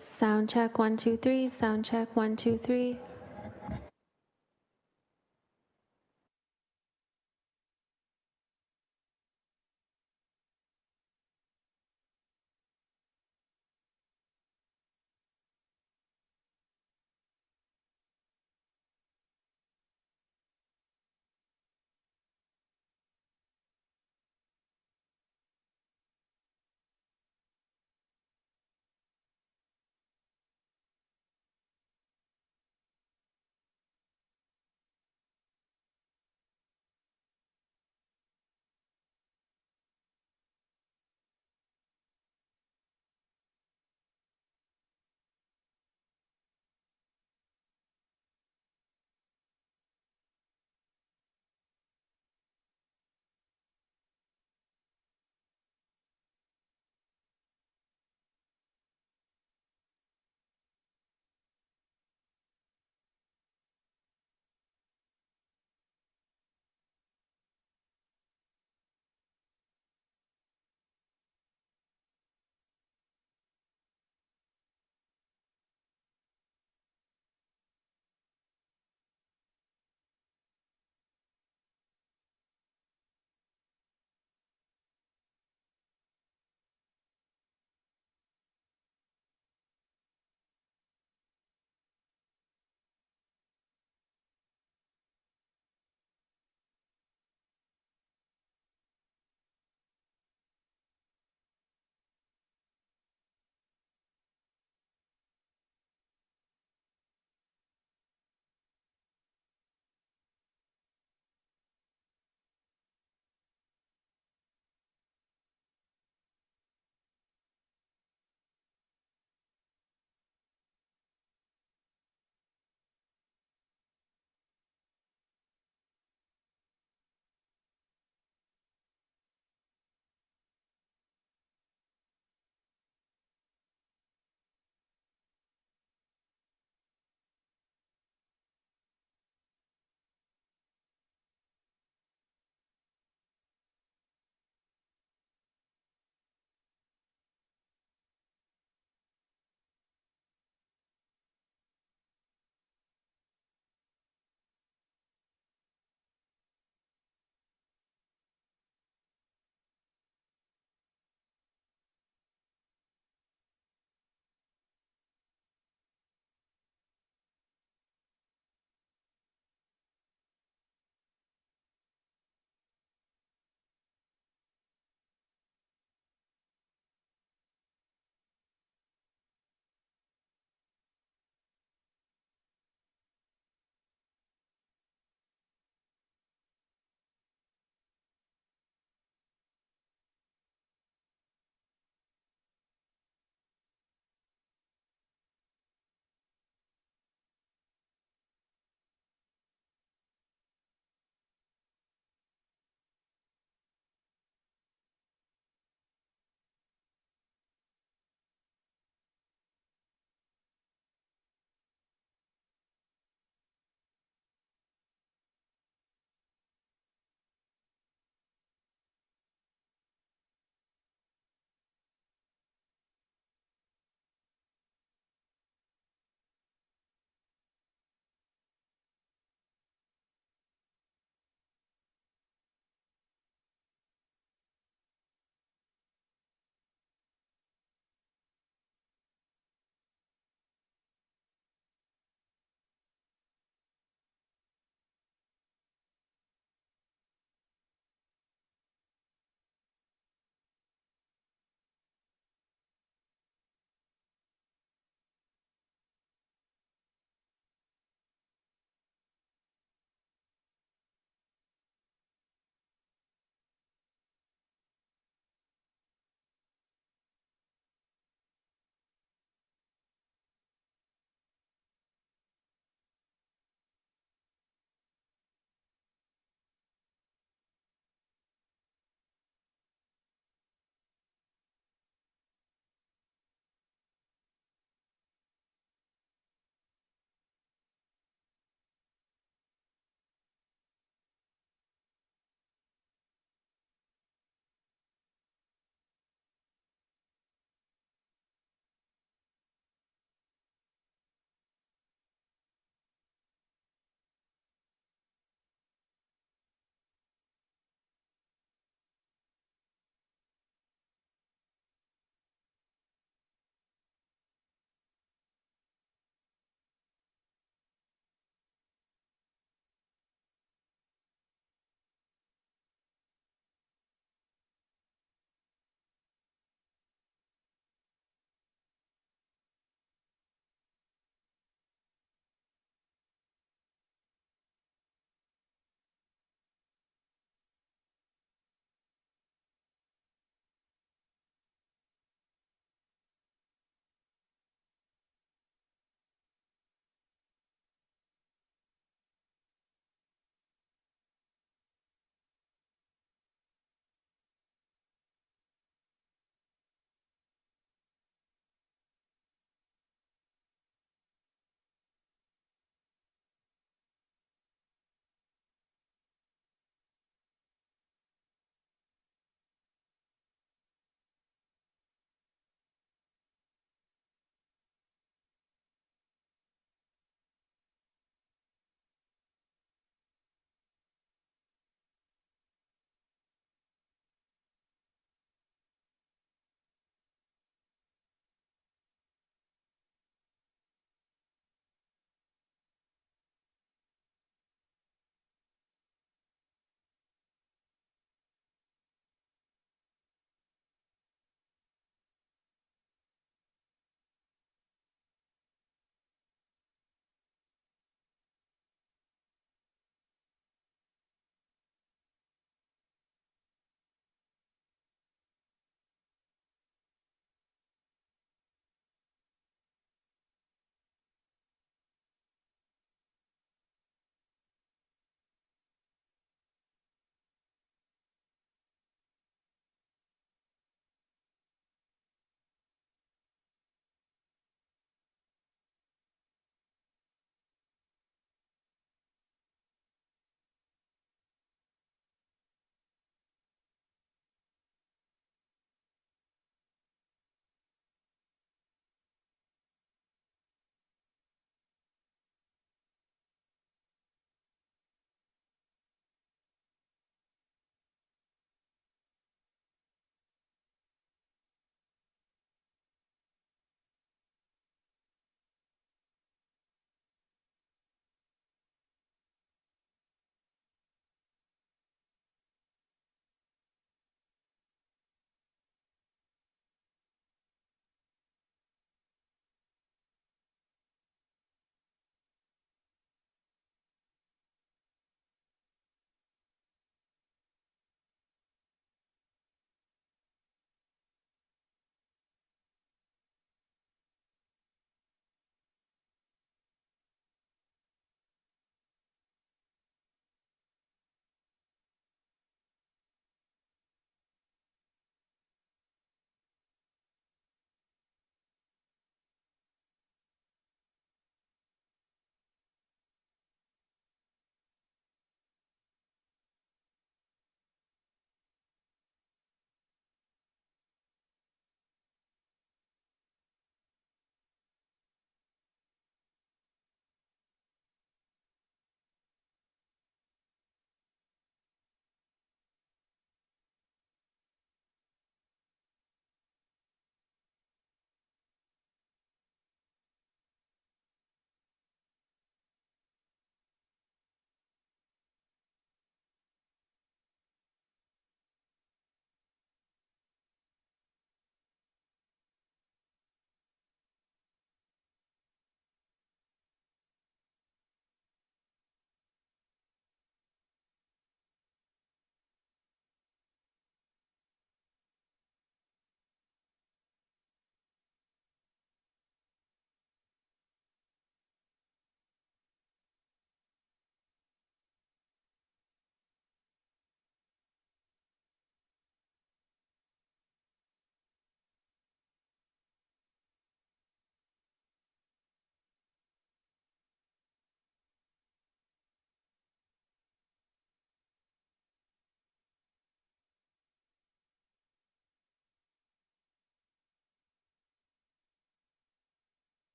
Sound check 1 2 3. Sound check 1 2 3.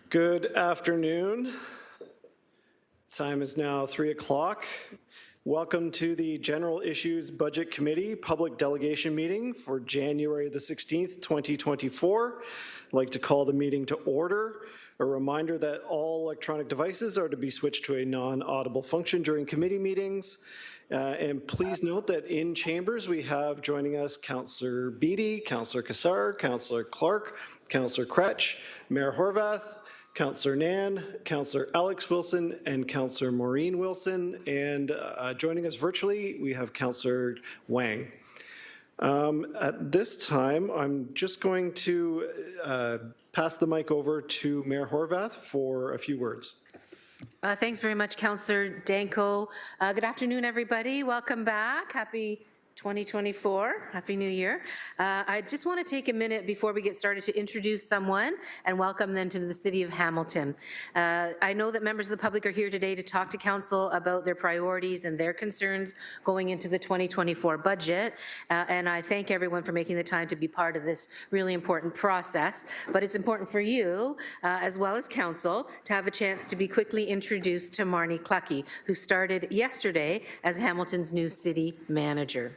Good afternoon. Time is now 3 o'clock. Welcome to the General Issues Budget Committee Public Delegation Meeting for January the 16th, 2024. I'd like to call the meeting to order. A reminder that all electronic devices are to be switched to a non-audible function during committee meetings. And please note that in chambers we have joining us Councillor Beattie, Councillor Cassar, Councillor Clark, Councillor Kretsch, Mayor Horvath, Councillor Nan, Councillor Alex Wilson, and Councillor Maureen Wilson. And joining us virtually, we have Councillor Wang. At this time, I'm just going to pass the mic over to Mayor Horvath for a few words. Thanks very much, Councillor Danko. Good afternoon, everybody. Welcome back. Happy 2024. Happy New Year. I just want to take a minute before we get started to introduce someone and welcome them to the City of Hamilton. I know that members of the public are here today to talk to Council about their priorities and their concerns going into the 2024 budget, and I thank everyone for making the time to be part of this really important process. But it's important for you, as well as Council, to have a chance to be quickly introduced to Marnie Clucky, who started yesterday as Hamilton's new City Manager.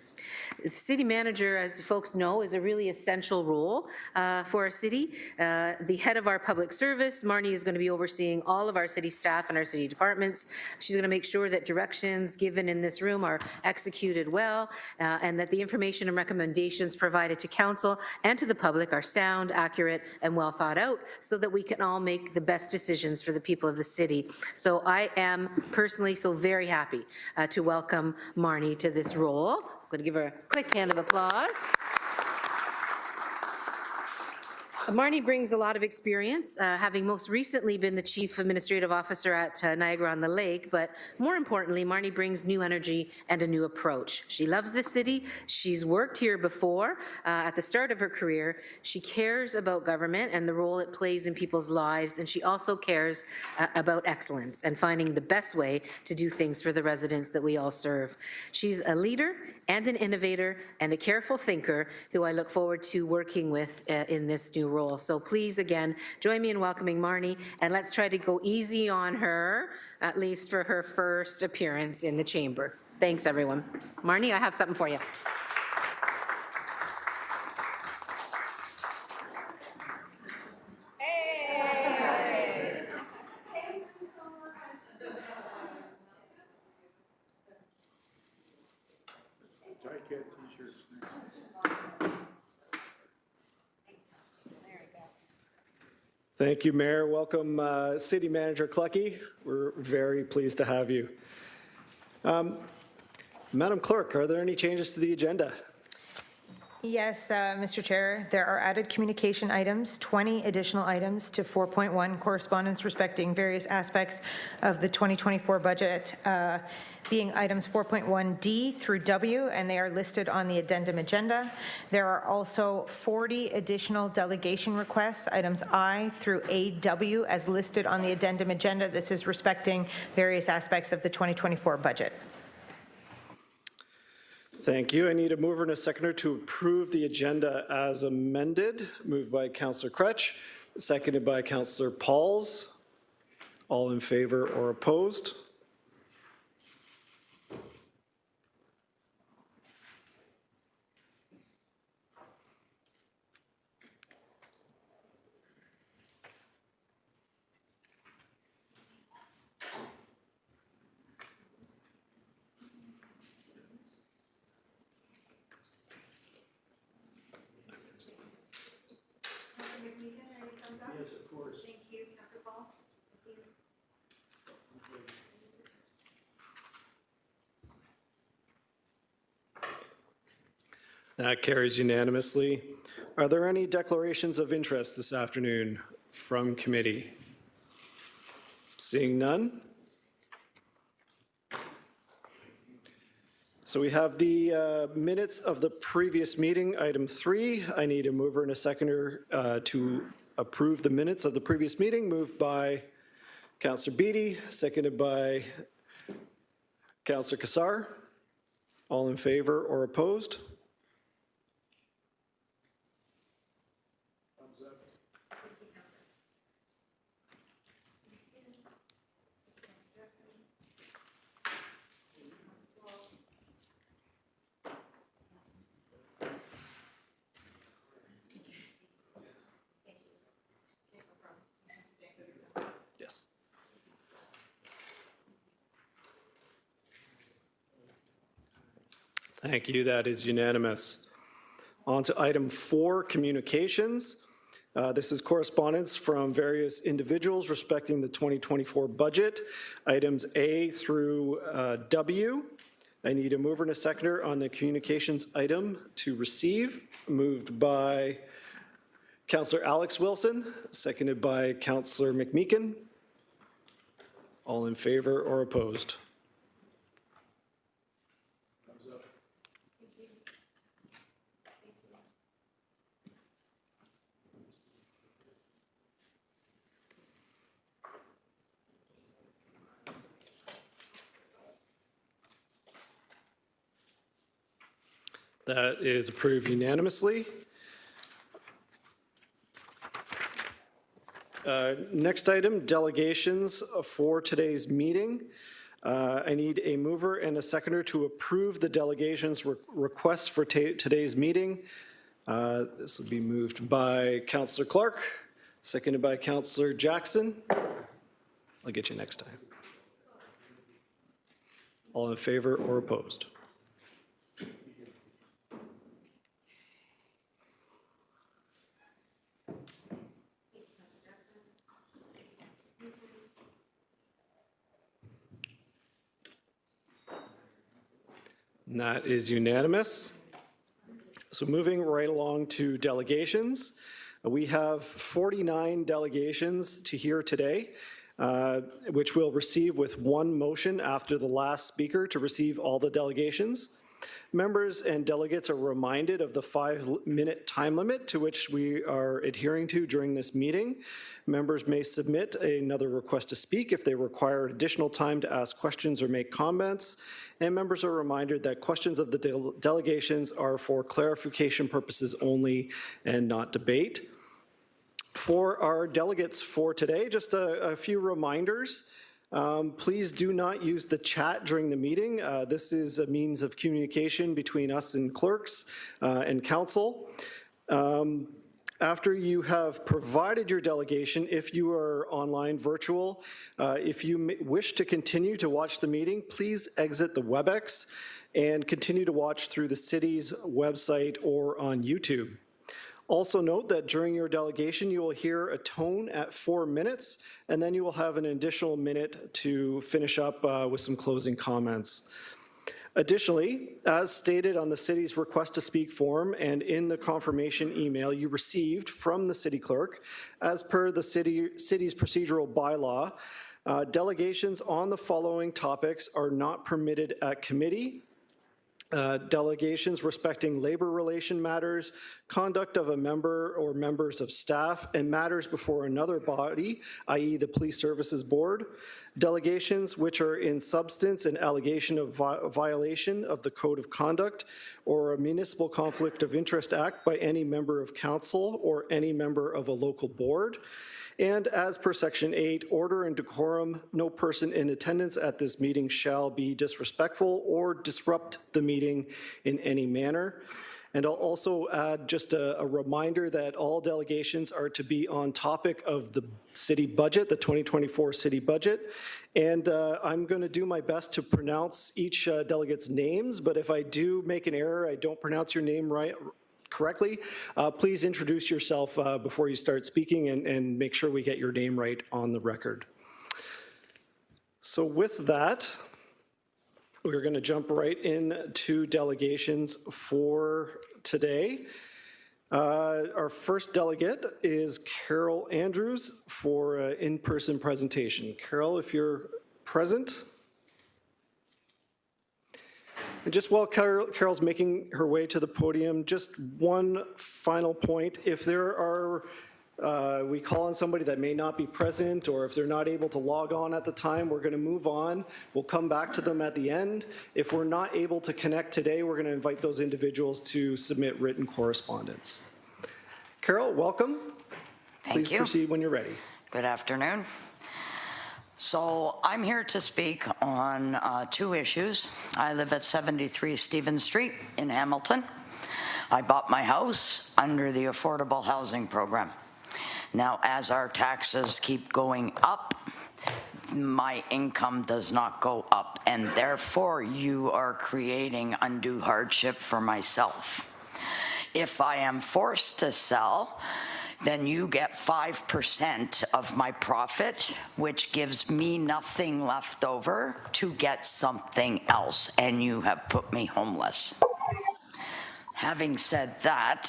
The city manager, as folks know, is a really essential role for our city. The head of our public service, Marnie, is going to be overseeing all of our city staff and our city departments. She's going to make sure that directions given in this room are executed well and that the information and recommendations provided to council and to the public are sound, accurate, and well thought out so that we can all make the best decisions for the people of the city. So I am personally so very happy to welcome Marnie to this role. I'm going to give her a quick hand of applause. Marnie brings a lot of experience, having most recently been the Chief Administrative Officer at Niagara-on-the-Lake, but more importantly, Marnie brings new energy and a new approach. She loves this city. She's worked here before at the start of her career. She cares about government and the role it plays in people's lives, and she also cares about excellence and finding the best way to do things for the residents that we all serve. She's a leader and an innovator and a careful thinker who I look forward to working with in this new role. So please, again, join me in welcoming Marnie, and let's try to go easy on her, at least for her first appearance in the chamber. Thanks, everyone. Marnie, I have something for you. Thank you, Mayor. Welcome, City Manager Clucky. We're very pleased to have you. Madam Clerk, are there any changes to the agenda? Yes, Mr. Chair, there are added communication items, 20 additional items to 4.1, correspondence respecting various aspects of the 2024 budget, being items 4.1D through W, and they are listed on the addendum agenda. There are also 40 additional delegation requests, items I through AW, as listed on the addendum agenda. This is respecting various aspects of the 2024 budget. Thank you. I need a mover and a seconder to approve the agenda as amended. Moved by Councillor Kretsch, seconded by Councillor Pauls. All in favor or opposed? Yes, of course. Thank you, Councillor Paul. Thank you. That carries unanimously. Are there any declarations of interest this afternoon from committee? Seeing none. So we have the minutes of the previous meeting, item 3. I need a mover and a seconder to approve the minutes of the previous meeting, moved by Councillor Beattie, seconded by Councillor Cassar. All in favor or opposed? Thank you. That is unanimous. On to item 4, communications. This is correspondence from various individuals respecting the 2024 budget, items A through W. I need a mover and a seconder on the communications item to receive. Moved by Councillor Alex Wilson, seconded by Councillor McMeekin. All in favor or opposed? That is approved unanimously. Next item, delegations for today's meeting. I need a mover and a seconder to approve the delegations requests for today's meeting. This will be moved by Councillor Clark, seconded by Councillor Jackson. I'll get you next time. All in favor or opposed? And that is unanimous. So moving right along to delegations, we have 49 delegations to hear today, which we'll receive with one motion after the last speaker to receive all the delegations. Members and delegates are reminded of the 5-minute time limit to which we are adhering to during this meeting. Members may submit another request to speak if they require additional time to ask questions or make comments. And members are reminded that questions of the delegations are for clarification purposes only and not debate. For our delegates for today, just a few reminders. Please do not use the chat during the meeting. This is a means of communication between us and clerks and council. After you have provided your delegation, if you are online virtual, if you wish to continue to watch the meeting, please exit the WebEx and continue to watch through the city's website or on YouTube. Also note that during your delegation, you will hear a tone at 4 minutes, and then you will have an additional minute to finish up with some closing comments. Additionally, as stated on the city's request to speak form and in the confirmation email you received from the city clerk, as per the city's procedural bylaw, delegations on the following topics are not permitted at committee. Delegations respecting labor relation matters, conduct of a member or members of staff, and matters before another body, i.e. the Police Services Board. Delegations which are in substance an allegation of violation of the Code of Conduct or a Municipal Conflict of Interest Act by any member of council or any member of a local board. And as per Section 8, order and decorum, no person in attendance at this meeting shall be disrespectful or disrupt the meeting in any manner. And I'll also add just a reminder that all delegations are to be on topic of the city budget, the 2024 city budget. And I'm going to do my best to pronounce each delegate's names, but if I do make an error, I don't pronounce your name correctly, please introduce yourself before you start speaking and make sure we get your name right on the record. So with that, we're going to jump right into delegations for today. Our first delegate is Carol Andrews for an in-person presentation. Carol, if you're present. And just while Carol's making her way to the podium, just one final point. If there are, we call on somebody that may not be present, or if they're not able to log on at the time, we're going to move on. We'll come back to them at the end. If we're not able to connect today, we're going to invite those individuals to submit written correspondence. Carol, welcome. Thank you. Please proceed when you're ready. Good afternoon. So I'm here to speak on 2 issues. I live at 73 Stevens Street in Hamilton. I bought my house under the Affordable Housing Program. Now, as our taxes keep going up, my income does not go up, and therefore you are creating undue hardship for myself. If I am forced to sell, then you get 5% of my profit, which gives me nothing left over to get something else, and you have put me homeless. Having said that,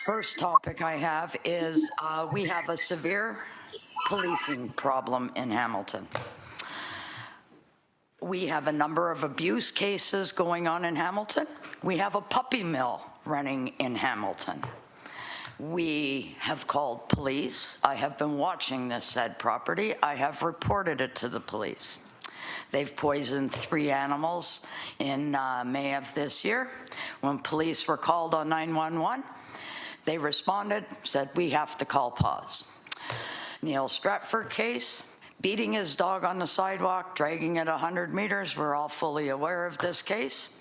first topic I have is we have a severe policing problem in Hamilton. We have a number of abuse cases going on in Hamilton. We have a puppy mill running in Hamilton. We have called police. I have been watching this said property. I have reported it to the police. They've poisoned 3 animals in May of this year. When police were called on 911, they responded, said, we have to call pause. Neil Stratford case, beating his dog on the sidewalk, dragging it 100 meters. We're all fully aware of this case.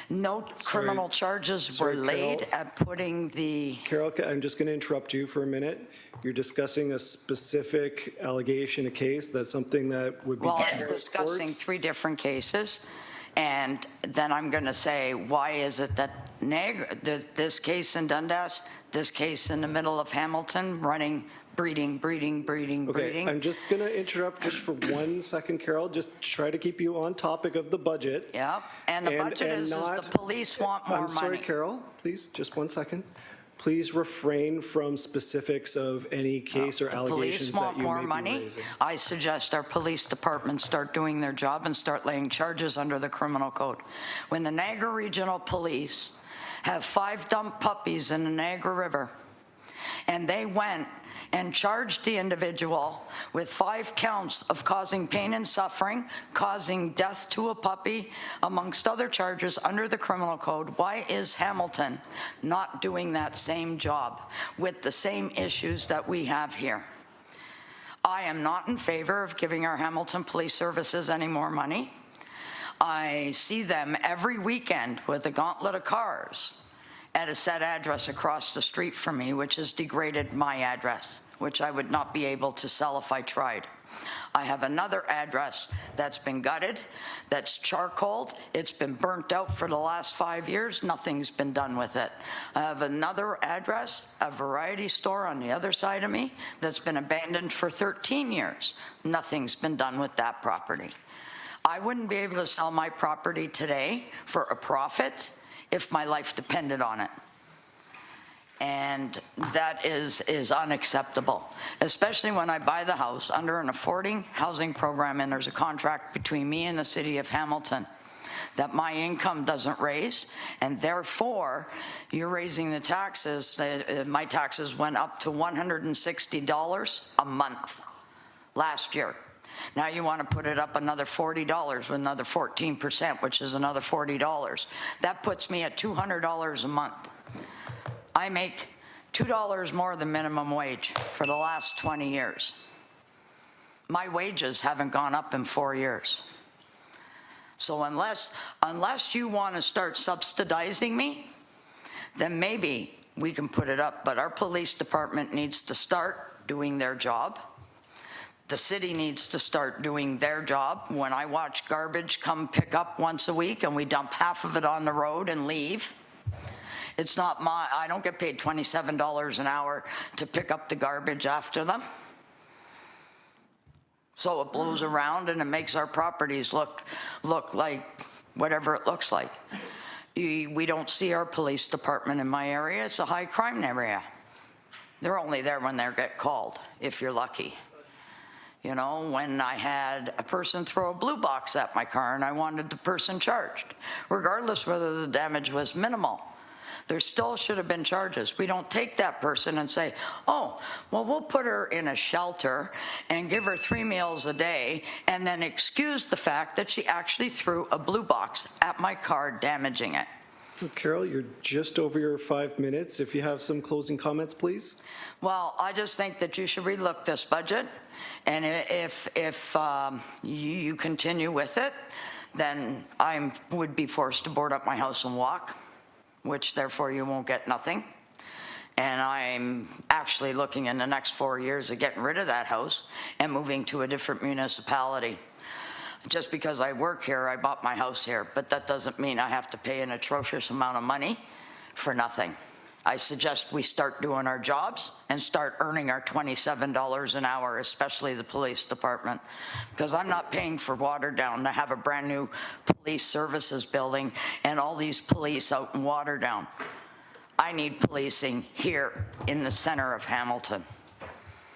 No criminal charges were laid Carol. at putting the... Carol, I'm just going to interrupt you for a minute. You're discussing a specific allegation, a case. That's something that would be... Well, I'm discussing 3 different cases, and then I'm going to say, why is it that this case in Dundas, this case in the middle of Hamilton, running, breeding. Okay, I'm just going to interrupt just for 1 second, Carol, just try to keep you on topic of the budget. Yeah, and the budget is the police want more money. I'm sorry, Carol, please, just 1 second. Please refrain from specifics of any case or allegations that you may be raising. Police want more money. I suggest our police department start doing their job and start laying charges under the criminal code. When the Niagara Regional Police have 5 dumped puppies in the Niagara River, and they went and charged the individual with 5 counts of causing pain and suffering, causing death to a puppy, amongst other charges under the criminal code. Why is Hamilton not doing that same job with the same issues that we have here? I am not in favor of giving our Hamilton Police Services any more money. I see them every weekend with a gauntlet of cars at a set address across the street from me, which has degraded my address, which I would not be able to sell if I tried. I have another address that's been gutted, that's charcoaled. It's been burnt out for the last 5 years. Nothing's been done with it. I have another address, a variety store on the other side of me, that's been abandoned for 13 years. Nothing's been done with that property. I wouldn't be able to sell my property today for a profit if my life depended on it. And that is unacceptable, especially when I buy the house under an affording housing program and there's a contract between me and the city of Hamilton that my income doesn't raise, and therefore you're raising the taxes. My taxes went up to $160 a month last year. Now you want to put it up another $40 with another 14%, which is another $40. That puts me at $200 a month. I make $2 more than minimum wage for the last 20 years. My wages haven't gone up in 4 years. So unless you want to start subsidizing me, then maybe we can put it up. But our police department needs to start doing their job. The city needs to start doing their job. When I watch garbage come pick up once a week and we dump half of it on the road and leave, it's not I don't get paid $27 an hour to pick up the garbage after them. So it blows around and it makes our properties look like whatever it looks like. We don't see our police department in my area. It's a high crime area. They're only there when they get called, if you're lucky. You know, when I had a person throw a blue box at my car and I wanted the person charged, regardless whether the damage was minimal, there still should have been charges. We don't take that person and say, oh, well, we'll put her in a shelter and give her 3 meals a day and then excuse the fact that she actually threw a blue box at my car, damaging it. Carol, you're just over your 5 minutes. If you have some closing comments, please. Well, I just think that you should relook this budget, and if you continue with it, then I would be forced to board up my house and walk, which therefore you won't get nothing. And I'm actually looking in the next 4 years of getting rid of that house and moving to a different municipality. Just because I work here, I bought my house here, but that doesn't mean I have to pay an atrocious amount of money for nothing. I suggest we start doing our jobs and start earning our $27 an hour, especially the police department, because I'm not paying for Waterdown to have a brand new police services building and all these police out in Waterdown. I need policing here in the center of Hamilton.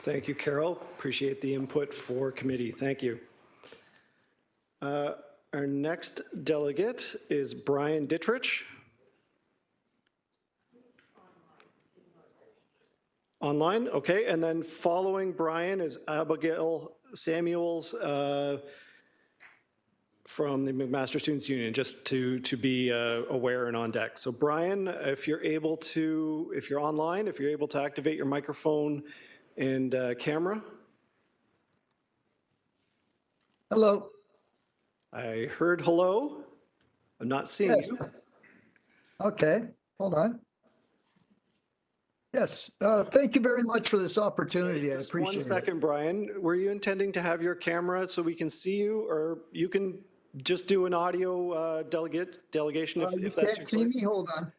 Thank you, Carol. Appreciate the input for committee. Thank you. Our next delegate is Brian Dittrich. Online, okay, and then following Brian is Abigail Samuels from the McMaster Students Union, just to be aware and on deck. So Brian, if you're online, if you're able to activate your microphone and camera. Hello. I heard hello. I'm not seeing Yes. you. Okay, hold on. Yes, thank you very much for this opportunity. I Just appreciate it. 1 second, Brian. Were you intending to have your camera so we can see you, or you can just do an audio delegation if You that's can't your see choice? me? Hold on.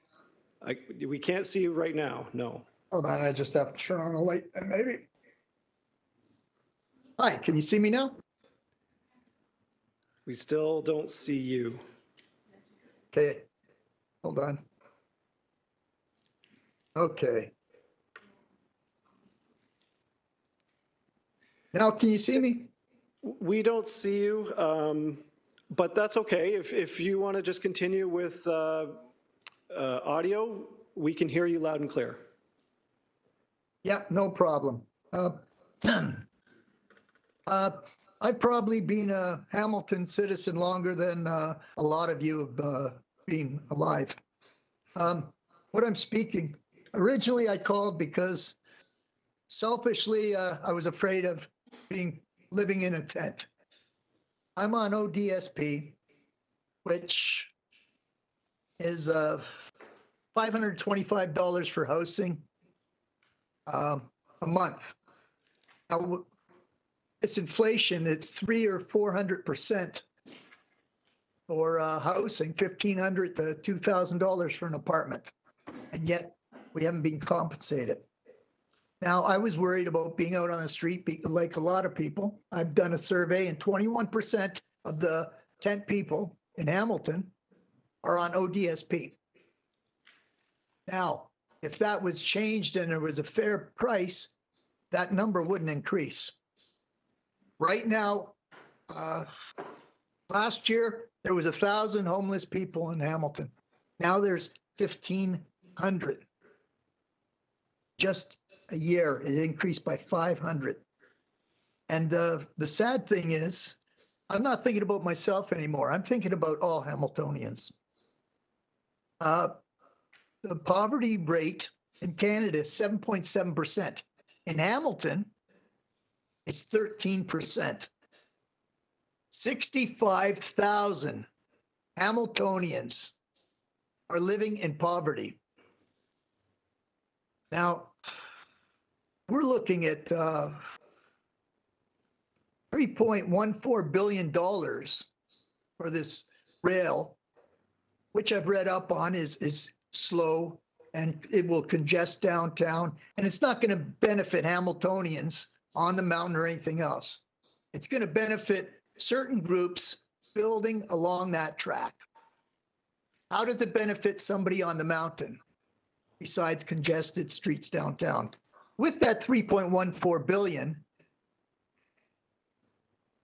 We can't see you right now, no. Hold on, I just have to turn on the light, maybe. Hi, can you see me now? We still don't see you. Okay, hold on. Okay. Now, can you see me? We don't see you, but that's okay. If you want to just continue with audio, we can hear you loud and clear. Yeah, no problem. I've probably been a Hamilton citizen longer than a lot of you have been alive. What I'm speaking, originally I called because selfishly I was afraid of living in a tent. I'm on ODSP, which is $525 for housing a month. Now, it's inflation, it's 300 or 400% for housing, $1,500 to $2,000 for an apartment. And yet we haven't been compensated. Now, I was worried about being out on the street like a lot of people. I've done a survey and 21% of the tent people in Hamilton are on ODSP. Now, if that was changed and there was a fair price, that number wouldn't increase. Right now, last year, there was 1,000 homeless people in Hamilton. Now there's 1,500. Just a year, it increased by 500. And the sad thing is, I'm not thinking about myself anymore. I'm thinking about all Hamiltonians. The poverty rate in Canada is 7.7%. In Hamilton, it's 13%. 65,000 Hamiltonians are living in poverty. Now, we're looking at $3.14 billion for this rail, which I've read up on is slow and it will congest downtown. And it's not going to benefit Hamiltonians on the mountain or anything else. It's going to benefit certain groups building along that track. How does it benefit somebody on the mountain besides congested streets downtown? With that 3.14 billion,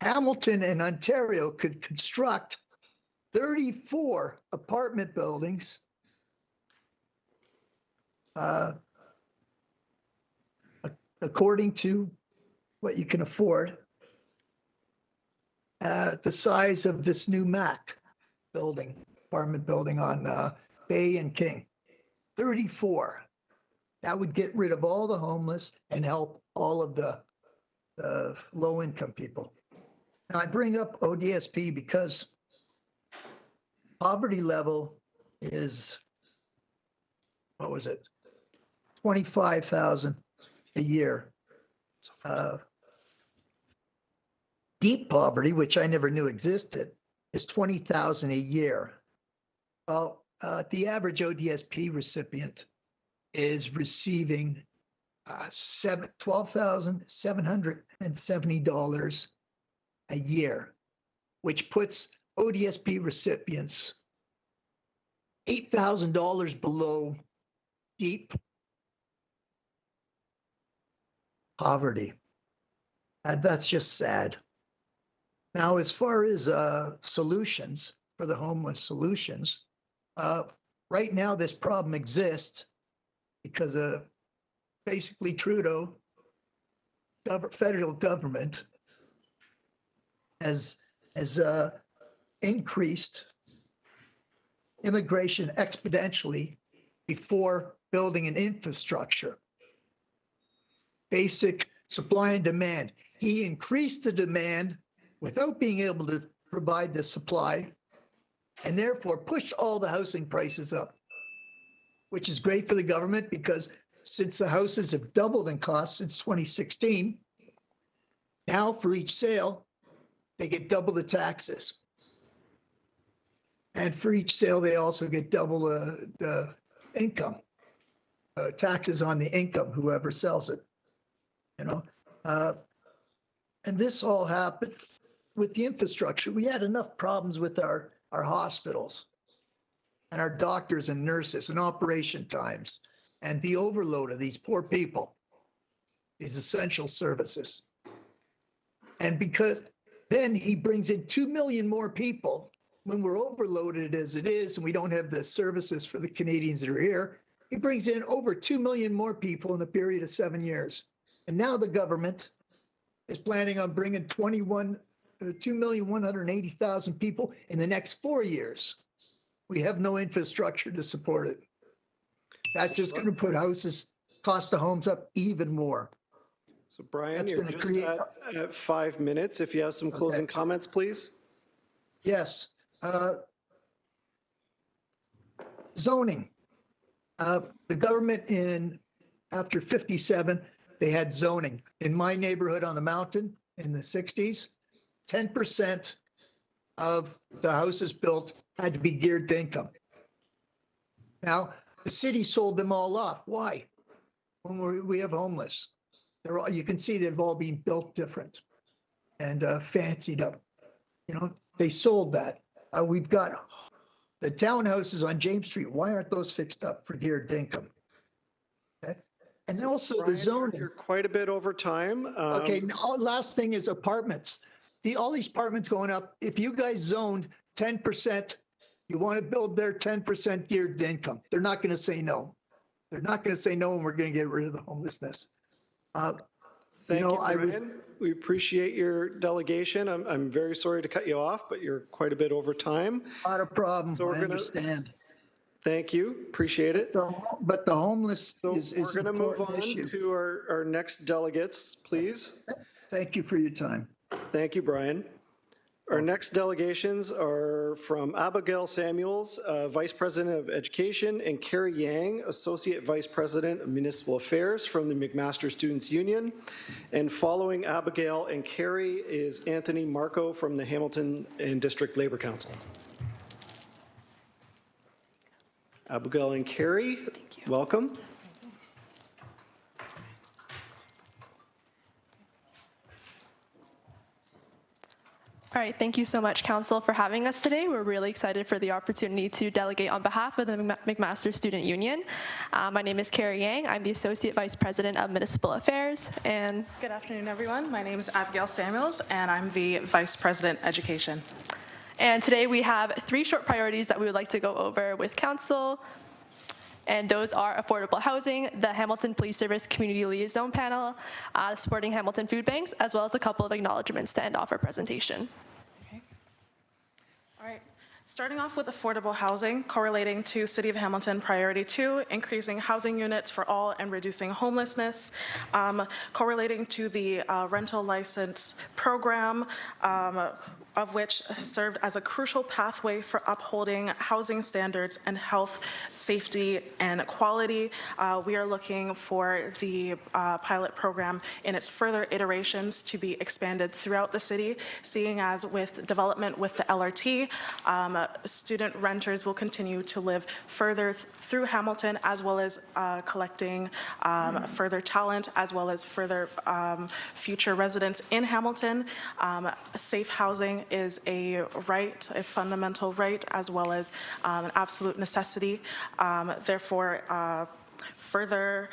Hamilton and Ontario could construct 34 apartment buildings according to what you can afford, the size of this new MAC building, apartment building on Bay and King. 34. That would get rid of all the homeless and help all of the low-income people. Now, I bring up ODSP because poverty level is, what was it? 25,000 a year. Deep poverty, which I never knew existed, is 20,000 a year. Well, the average ODSP recipient is receiving $12,770 a year, which puts ODSP recipients $8,000 below deep poverty. And that's just sad. Now, as far as solutions for the homeless solutions, right now this problem exists because basically Trudeau, federal government, has increased immigration exponentially before building an infrastructure. Basic supply and demand. He increased the demand without being able to provide the supply, and therefore pushed all the housing prices up, which is great for the government because since the houses have doubled in cost since 2016, now for each sale, they get double the taxes. And for each sale, they also get double the income, taxes on the income, whoever sells it, you know. And this all happened with the infrastructure. We had enough problems with our hospitals and our doctors and nurses and operation times and the overload of these poor people, these essential services. And because then he brings in 2 million more people when we're overloaded as it is and we don't have the services for the Canadians that are here, he brings in over 2 million more people in a period of 7 years. And now the government is planning on bringing 2,180,000 people in the next 4 years. We have no infrastructure to support it. That's just going to put cost of homes up even more. So Brian, That's you're gonna just create- at 5 minutes. If you have some closing comments, please. Yes. Zoning. The government after 57, they had zoning. In my neighborhood on the mountain in the 60s, 10% of the houses built had to be geared to income. Now, the city sold them all off. Why? When we have homeless, you can see they've all been built different and fancied up. You know, they sold that. We've got the townhouses on James Street. Why aren't those fixed up for geared to income? Okay. And also the Brian, zoning. you're quite a bit over time. Okay, last thing is apartments. All these apartments going up, if you guys zoned 10%, you want to build their 10% geared to income. They're not going to say no. They're not going to say no, and we're going to get rid of the homelessness. Thank you, Brian. We appreciate your delegation. I'm very sorry to cut you off, but you're quite a bit over time. Not a problem, So we're I gonna- understand. Thank you. Appreciate it. But the homeless So is we're an going to move important on issue. to our next delegates, please. Thank you for your time. Thank you, Brian. Our next delegations are from Abigail Samuels, Vice President of Education, and Carrie Yang, Associate Vice President of Municipal Affairs from the McMaster Students Union. And following Abigail and Carrie is Anthony Marco from the Hamilton and District Labor Council. Abigail and Carrie, welcome. All right, thank you so much, Council, for having us today. We're really excited for the opportunity to delegate on behalf of the McMaster Student Union. My name is Carrie Yang. I'm the Associate Vice President of Municipal Affairs. And Good afternoon, everyone. My name is Abigail Samuels, and I'm the Vice President Education. And today we have 3 short priorities that we would like to go over with Council. And those are affordable housing, the Hamilton Police Service Community Liaison Panel, supporting Hamilton food banks, as well as a couple of acknowledgements to end off our presentation. Okay. All right. Starting off with affordable housing, correlating to City of Hamilton Priority 2, increasing housing units for all and reducing homelessness, correlating to the rental license program, of which served as a crucial pathway for upholding housing standards and health, safety, and quality. We are looking for the pilot program in its further iterations to be expanded throughout the city, seeing as with development with the LRT, student renters will continue to live further through Hamilton, as well as collecting further talent, as well as further future residents in Hamilton. Safe housing is a right, a fundamental right, as well as an absolute necessity. Therefore, further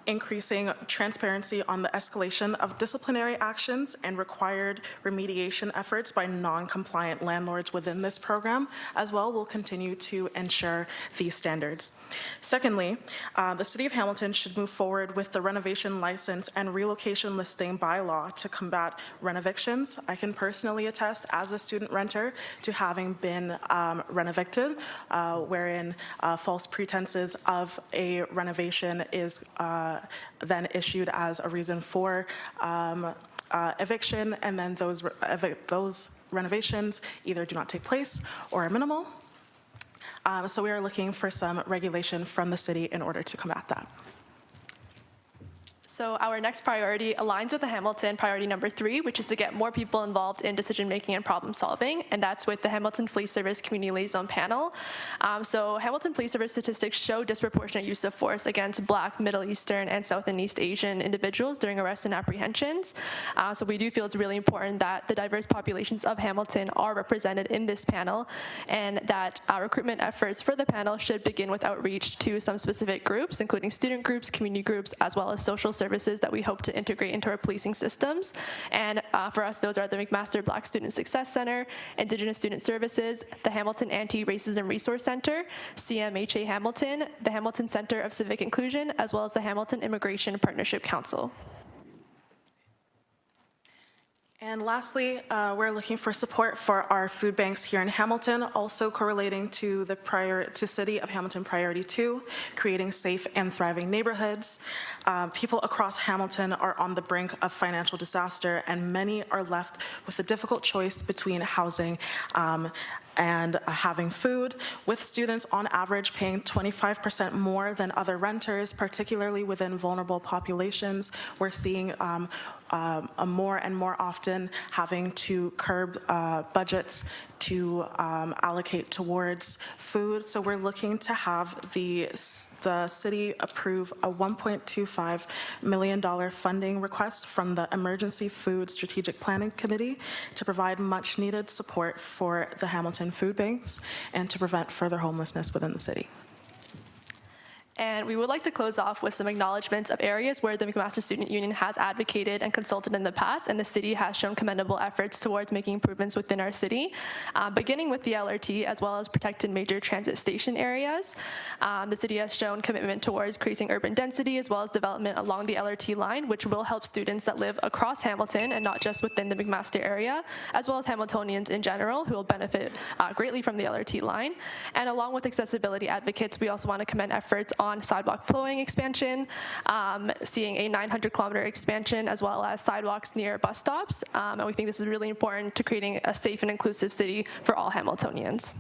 increasing transparency on the escalation of disciplinary actions and required remediation efforts by non-compliant landlords within this program as well will continue to ensure these standards. Secondly, the City of Hamilton should move forward with the renovation license and relocation listing bylaw to combat renovictions. I can personally attest as a student renter to having been renovicted, wherein false pretenses of a renovation is then issued as a reason for eviction, and then those renovations either do not take place or are minimal. So we are looking for some regulation from the city in order to combat that. So our next priority aligns with the Hamilton priority number 3, which is to get more people involved in decision-making and problem-solving, and that's with the Hamilton Police Service Community Liaison Panel. So Hamilton Police Service statistics show disproportionate use of force against Black, Middle Eastern, and South and East Asian individuals during arrests and apprehensions. So we do feel it's really important that the diverse populations of Hamilton are represented in this panel, and that recruitment efforts for the panel should begin with outreach to some specific groups, including student groups, community groups, as well as social services that we hope to integrate into our policing systems. And for us, those are the McMaster Black Student Success Center, Indigenous Student Services, the Hamilton Anti-Racism Resource Center, CMHA Hamilton, the Hamilton Center of Civic Inclusion, as well as the Hamilton Immigration Partnership Council. And lastly, we're looking for support for our food banks here in Hamilton, also correlating to the City of Hamilton Priority 2, creating safe and thriving neighborhoods. People across Hamilton are on the brink of financial disaster, and many are left with the difficult choice between housing and having food, with students on average paying 25% more than other renters, particularly within vulnerable populations. We're seeing more and more often having to curb budgets to allocate towards food. So we're looking to have the city approve a $1.25 million funding request from the Emergency Food Strategic Planning Committee to provide much needed support for the Hamilton food banks and to prevent further homelessness within the city. And we would like to close off with some acknowledgements of areas where the McMaster Student Union has advocated and consulted in the past, and the city has shown commendable efforts towards making improvements within our city, beginning with the LRT as well as protected major transit station areas. The city has shown commitment towards increasing urban density as well as development along the LRT line, which will help students that live across Hamilton and not just within the McMaster area, as well as Hamiltonians in general who will benefit greatly from the LRT line. And along with accessibility advocates, we also want to commend efforts on sidewalk plowing expansion, seeing a 900-kilometer expansion, as well as sidewalks near bus stops. And we think this is really important to creating a safe and inclusive city for all Hamiltonians.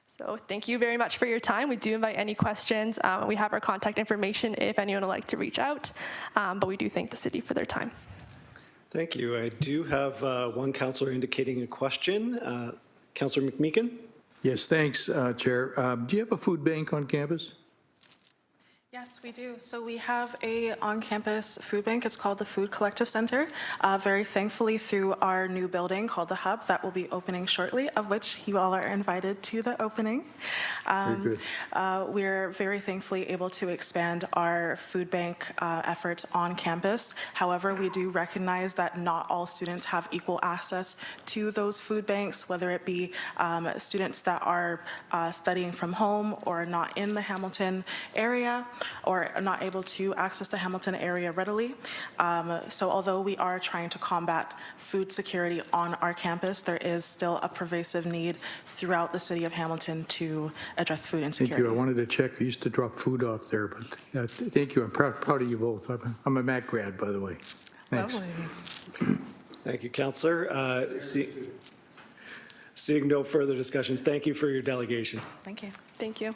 So thank you very much for your time. We do invite any questions. We have our contact information if anyone would like to reach out, but we do thank the city for their time. Thank you. I do have one councillor indicating a question. Councillor McMeekin? Yes, thanks, Chair. Do you have a food bank on campus? Yes, we do. So we have a on-campus food bank. It's called the Food Collective Center. Very thankfully, through our new building called the Hub, that will be opening shortly, of which you all are invited to the opening. Very good. We're very thankfully able to expand our food bank efforts on campus. However, we do recognize that not all students have equal access to those food banks, whether it be students that are studying from home or not in the Hamilton area. or are not able to access the Hamilton area readily. So although we are trying to combat food security on our campus, there is still a pervasive need throughout the city of Hamilton to address food insecurity. Thank you. I wanted to check. I used to drop food off there, but thank you. I'm proud of you both. I'm a Mac grad, by the way. Thanks. Lovely. Thank you, Councillor. Seeing no further discussions, thank you for your delegation. Thank you. Thank you.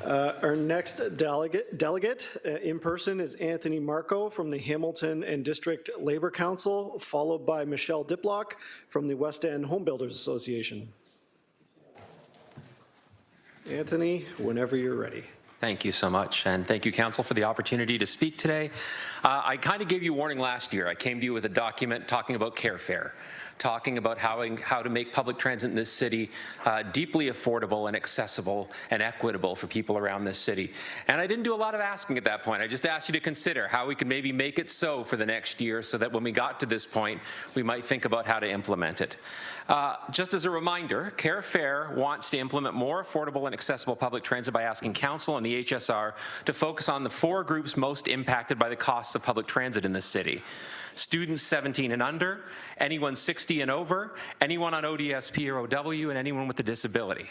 Our next delegate in person is Anthony Marco from the Hamilton and District Labor Council, followed by Michelle Diplock from the West End Home Builders Association. Anthony, whenever you're ready. Thank you so much, and thank you, Council, for the opportunity to speak today. I kind of gave you warning last year. I came to you with a document talking about CareFare, talking about how to make public transit in this city deeply affordable and accessible and equitable for people around this city. And I didn't do a lot of asking at that point. I just asked you to consider how we could maybe make it so for the next year so that when we got to this point, we might think about how to implement it. Just as a reminder, CareFare wants to implement more affordable and accessible public transit by asking Council and the HSR to focus on the 4 groups most impacted by the costs of public transit in this city. Students 17 and under, anyone 60 and over, anyone on ODSP or OW, and anyone with a disability.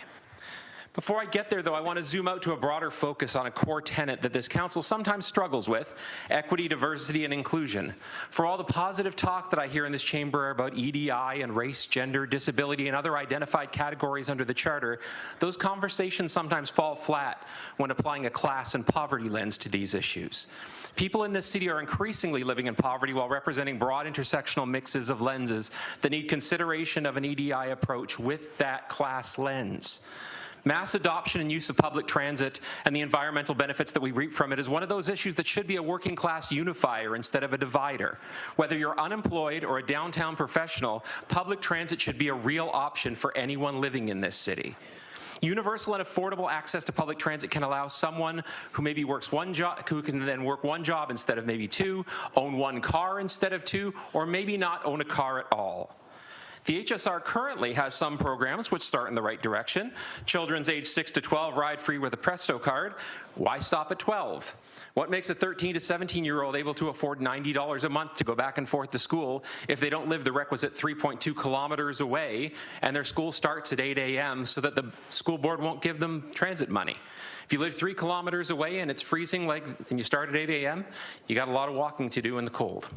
Before I get there, though, I want to zoom out to a broader focus on a core tenet that this council sometimes struggles with: equity, diversity, and inclusion. For all the positive talk that I hear in this chamber about EDI and race, gender, disability, and other identified categories under the Charter, those conversations sometimes fall flat when applying a class and poverty lens to these issues. People in this city are increasingly living in poverty while representing broad intersectional mixes of lenses that need consideration of an EDI approach with that class lens. Mass adoption and use of public transit and the environmental benefits that we reap from it is one of those issues that should be a working class unifier instead of a divider. Whether you're unemployed or a downtown professional, public transit should be a real option for anyone living in this city. Universal and affordable access to public transit can allow someone who maybe works one job, who can then work one job instead of maybe 2, own 1 car instead of 2, or maybe not own a car at all. The HSR currently has some programs which start in the right direction. Children's age 6 to 12 ride free with a Presto card. Why stop at 12? What makes a 13 to 17-year-old able to afford $90 a month to go back and forth to school if they don't live the requisite 3.2 kilometers away and their school starts at 8 a.m. so that the school board won't give them transit money? If you live 3 kilometers away and it's freezing and you start at 8 a.m., you got a lot of walking to do in the cold.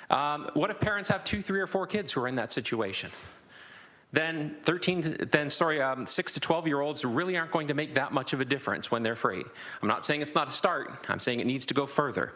What if parents have 2, 3, or 4 kids who are in that situation? Then 6 to 12-year-olds really aren't going to make that much of a difference when they're free. I'm not saying it's not a start. I'm saying it needs to go further.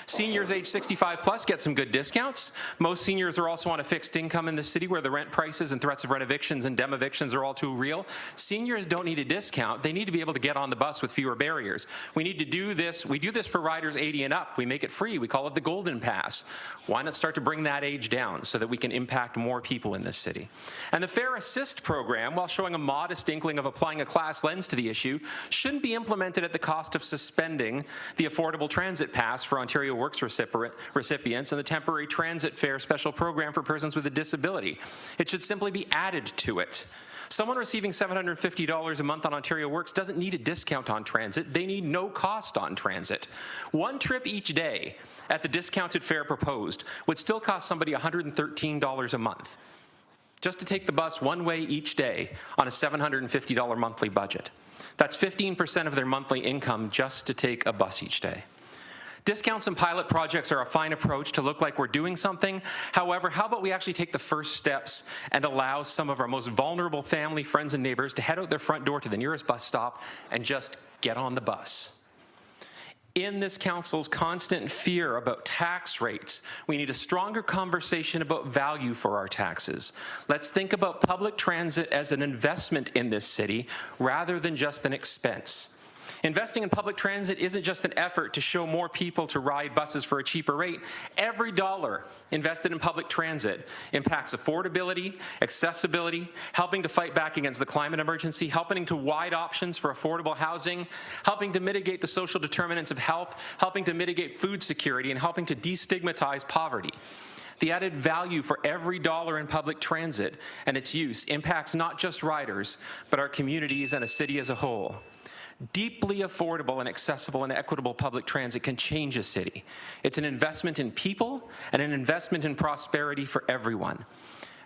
Seniors age 65 plus get some good discounts. Most seniors are also on a fixed income in the city where the rent prices and threats of rent evictions and dem evictions are all too real. Seniors don't need a discount. They need to be able to get on the bus with fewer barriers. We need to do this. We do this for riders 80 and up. We make it free. We call it the Golden Pass. Why not start to bring that age down so that we can impact more people in this city? And the Fair Assist program, while showing a modest inkling of applying a class lens to the issue, shouldn't be implemented at the cost of suspending the Affordable Transit Pass for Ontario Works recipients and the Temporary Transit Fare Special Program for persons with a disability. It should simply be added to it. Someone receiving $750 a month on Ontario Works doesn't need a discount on transit. They need no cost on transit. 1 trip each day at the discounted fare proposed would still cost somebody $113 a month, just to take the bus one way each day on a $750 monthly budget. That's 15% of their monthly income just to take a bus each day. Discounts and pilot projects are a fine approach to look like we're doing something. However, how about we actually take the first steps and allow some of our most vulnerable family, friends, and neighbors to head out their front door to the nearest bus stop and just get on the bus? In this council's constant fear about tax rates, we need a stronger conversation about value for our taxes. Let's think about public transit as an investment in this city rather than just an expense. Investing in public transit isn't just an effort to show more people to ride buses for a cheaper rate. Every dollar invested in public transit impacts affordability, accessibility, helping to fight back against the climate emergency, helping to wide options for affordable housing, helping to mitigate the social determinants of health, helping to mitigate food security, and helping to destigmatize poverty. The added value for every dollar in public transit and its use impacts not just riders, but our communities and a city as a whole. Deeply affordable and accessible and equitable public transit can change a city. It's an investment in people and an investment in prosperity for everyone.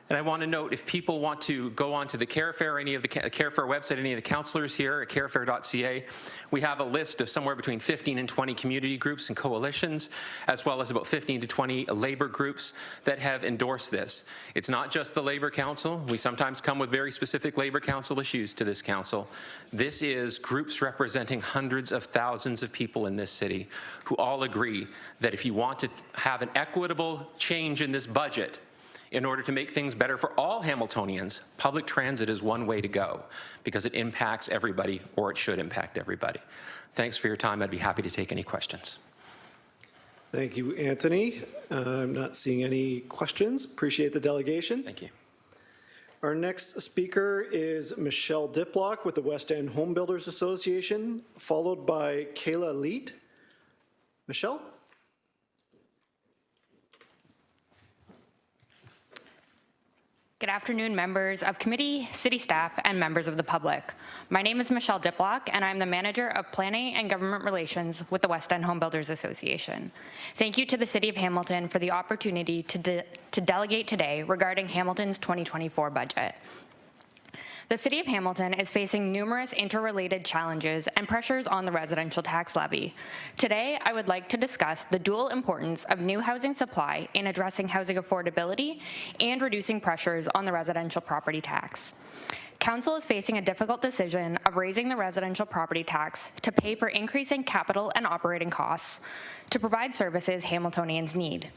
And I want to note, if people want to go on to the Care Fair, any of the Care Fair website, any of the councillors here at carefair.ca, we have a list of somewhere between 15 and 20 community groups and coalitions, as well as about 15 to 20 labor groups that have endorsed this. It's not just the Labor Council. We sometimes come with very specific Labor Council issues to this council. This is groups representing hundreds of thousands of people in this city who all agree that if you want to have an equitable change in this budget, in order to make things better for all Hamiltonians, public transit is one way to go because it impacts everybody, or it should impact everybody. Thanks for your time. I'd be happy to take any questions. Thank you, Anthony. I'm not seeing any questions. Appreciate the delegation. Thank you. Our next speaker is Michelle Diplock with the West End Home Builders Association, followed by Kayla Leet. Michelle? Good afternoon, members of committee, city staff, and members of the public. My name is Michelle Diplock, and I'm the Manager of Planning and Government Relations with the West End Home Builders Association. Thank you to the City of Hamilton for the opportunity to delegate today regarding Hamilton's 2024 budget. The City of Hamilton is facing numerous interrelated challenges and pressures on the residential tax levy. Today, I would like to discuss the dual importance of new housing supply in addressing housing affordability and reducing pressures on the residential property tax. Council is facing a difficult decision of raising the residential property tax to pay for increasing capital and operating costs to provide services Hamiltonians need.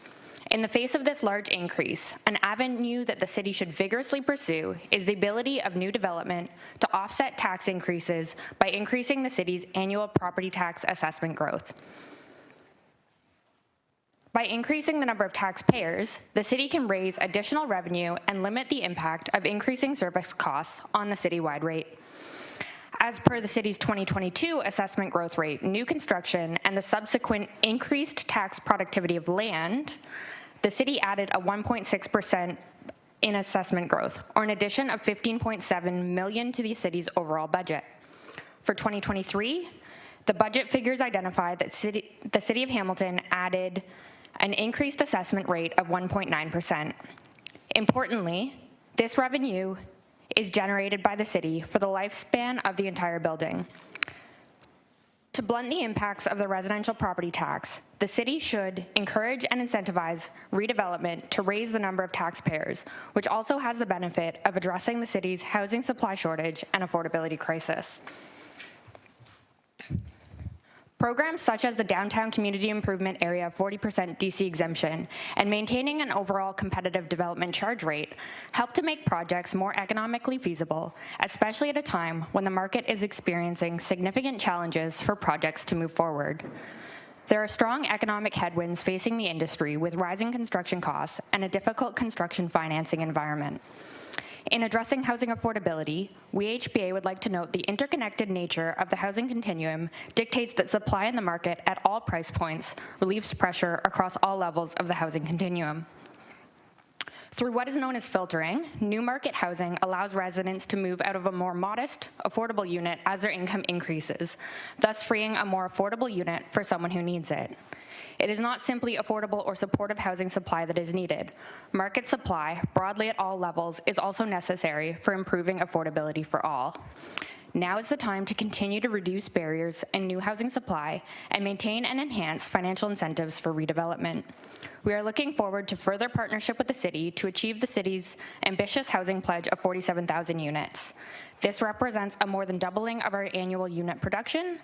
In the face of this large increase, an avenue that the city should vigorously pursue is the ability of new development to offset tax increases by increasing the city's annual property tax assessment growth. By increasing the number of taxpayers, the city can raise additional revenue and limit the impact of increasing service costs on the citywide rate. As per the city's 2022 assessment growth rate, new construction and the subsequent increased tax productivity of land, the city added a 1.6% in assessment growth, or an addition of $15.7 million to the city's overall budget. For 2023, the budget figures identify that the City of Hamilton added an increased assessment rate of 1.9%. Importantly, this revenue is generated by the city for the lifespan of the entire building. To blunt the impacts of the residential property tax, the city should encourage and incentivize redevelopment to raise the number of taxpayers, which also has the benefit of addressing the city's housing supply shortage and affordability crisis. Programs such as the Downtown Community Improvement Area 40% DC exemption and maintaining an overall competitive development charge rate help to make projects more economically feasible, especially at a time when the market is experiencing significant challenges for projects to move forward. There are strong economic headwinds facing the industry with rising construction costs and a difficult construction financing environment. In addressing housing affordability, WHBA would like to note the interconnected nature of the housing continuum dictates that supply in the market at all price points relieves pressure across all levels of the housing continuum. Through what is known as filtering, new market housing allows residents to move out of a more modest, affordable unit as their income increases, thus freeing a more affordable unit for someone who needs it. It is not simply affordable or supportive housing supply that is needed. Market supply, broadly at all levels, is also necessary for improving affordability for all. Now is the time to continue to reduce barriers in new housing supply and maintain and enhance financial incentives for redevelopment. We are looking forward to further partnership with the city to achieve the city's ambitious housing pledge of 47,000 units. This represents a more than doubling of our annual unit production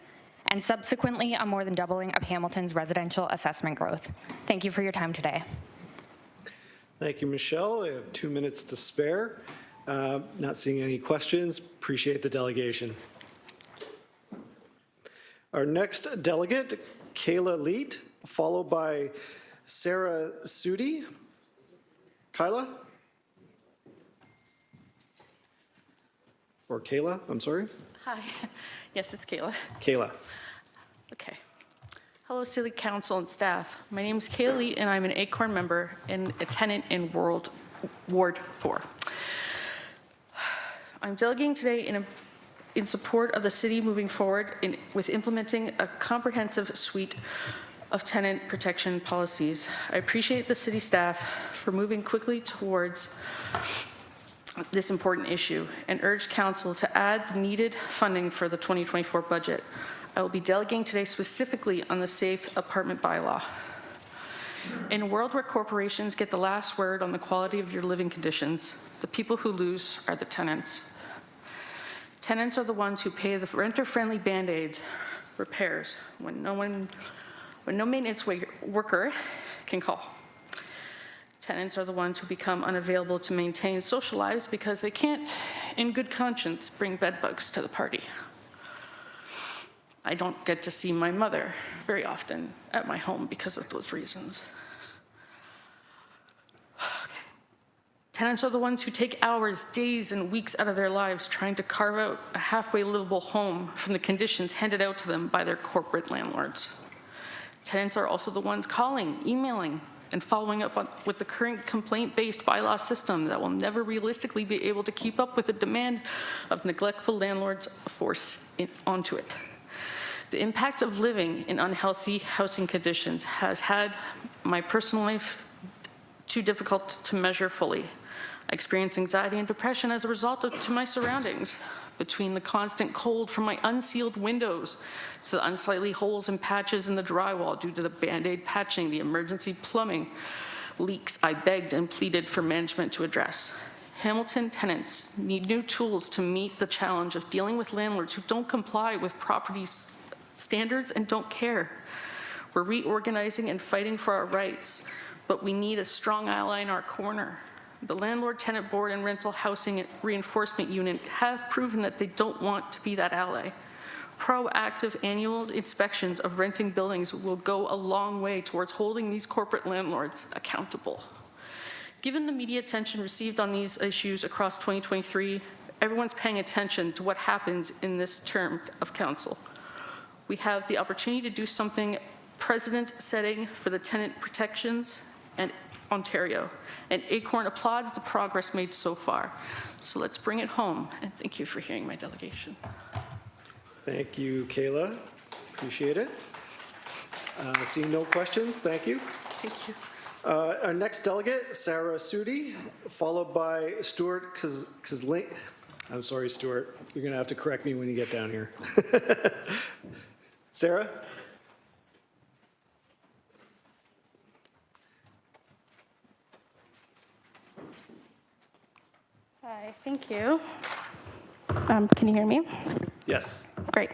and subsequently a more than doubling of Hamilton's residential assessment growth. Thank you for your time today. Thank you, Michelle. I have 2 minutes to spare. Not seeing any questions. Appreciate the delegation. Our next delegate, Kayla Leet, followed by Sarah Sudi. Kyla? Or Kayla, I'm sorry. Hi. Yes, it's Kayla. Kayla. Okay. Hello, City Council and staff. My name is Kayla Lee, and I'm an ACORN member and a tenant in Ward 4. I'm delegating today in support of the city moving forward with implementing a comprehensive suite of tenant protection policies. I appreciate the city staff for moving quickly towards this important issue and urge council to add the needed funding for the 2024 budget. I will be delegating today specifically on the safe apartment bylaw. In a world where corporations get the last word on the quality of your living conditions, the people who lose are the tenants. Tenants are the ones who pay the renter-friendly Band-Aids, repairs, when no maintenance worker can call. Tenants are the ones who become unavailable to maintain social lives because they can't, in good conscience, bring bed bugs to the party. I don't get to see my mother very often at my home because of those reasons. Okay. Tenants are the ones who take hours, days, and weeks out of their lives trying to carve out a halfway livable home from the conditions handed out to them by their corporate landlords. Tenants are also the ones calling, emailing, and following up with the current complaint-based bylaw system that will never realistically be able to keep up with the demand of neglectful landlords force onto it. The impact of living in unhealthy housing conditions has had my personal life too difficult to measure fully. I experience anxiety and depression as a result of my surroundings, between the constant cold from my unsealed windows to the unsightly holes and patches in the drywall due to the Band-Aid patching, the emergency plumbing leaks I begged and pleaded for management to address. Hamilton tenants need new tools to meet the challenge of dealing with landlords who don't comply with property standards and don't care. We're reorganizing and fighting for our rights, but we need a strong ally in our corner. The Landlord Tenant Board and Rental Housing Reinforcement Unit have proven that they don't want to be that ally. Proactive annual inspections of renting buildings will go a long way towards holding these corporate landlords accountable. Given the media attention received on these issues across 2023, everyone's paying attention to what happens in this term of council. We have the opportunity to do something precedent-setting for the tenant protections and Ontario, and ACORN applauds the progress made so far. So let's bring it home, and thank you for hearing my delegation. Thank you, Kayla. Appreciate it. Seeing no questions, thank you. Thank you. Our next delegate, Sarah Sudi, followed by Stuart Kazlink. I'm sorry, Stuart. You're going to have to correct me when you get down here. Sarah? Hi, thank you. Can you hear me? Yes. Great.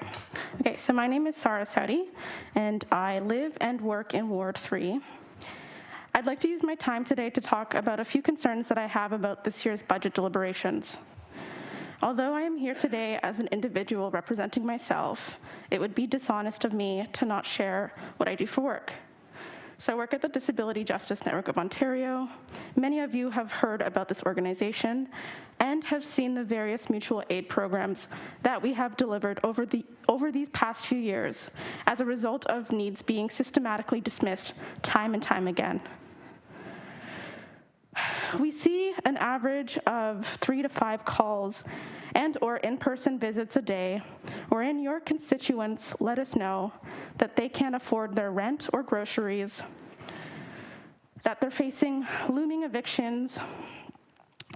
Okay, so my name is Sarah Saudi, and I live and work in Ward 3. I'd like to use my time today to talk about a few concerns that I have about this year's budget deliberations. Although I am here today as an individual representing myself, it would be dishonest of me to not share what I do for work. So I work at the Disability Justice Network of Ontario. Many of you have heard about this organization and have seen the various mutual aid programs that we have delivered over these past few years as a result of needs being systematically dismissed time and time again. We see an average of 3 to 5 calls and/or in-person visits a day, wherein your constituents let us know that they can't afford their rent or groceries, that they're facing looming evictions,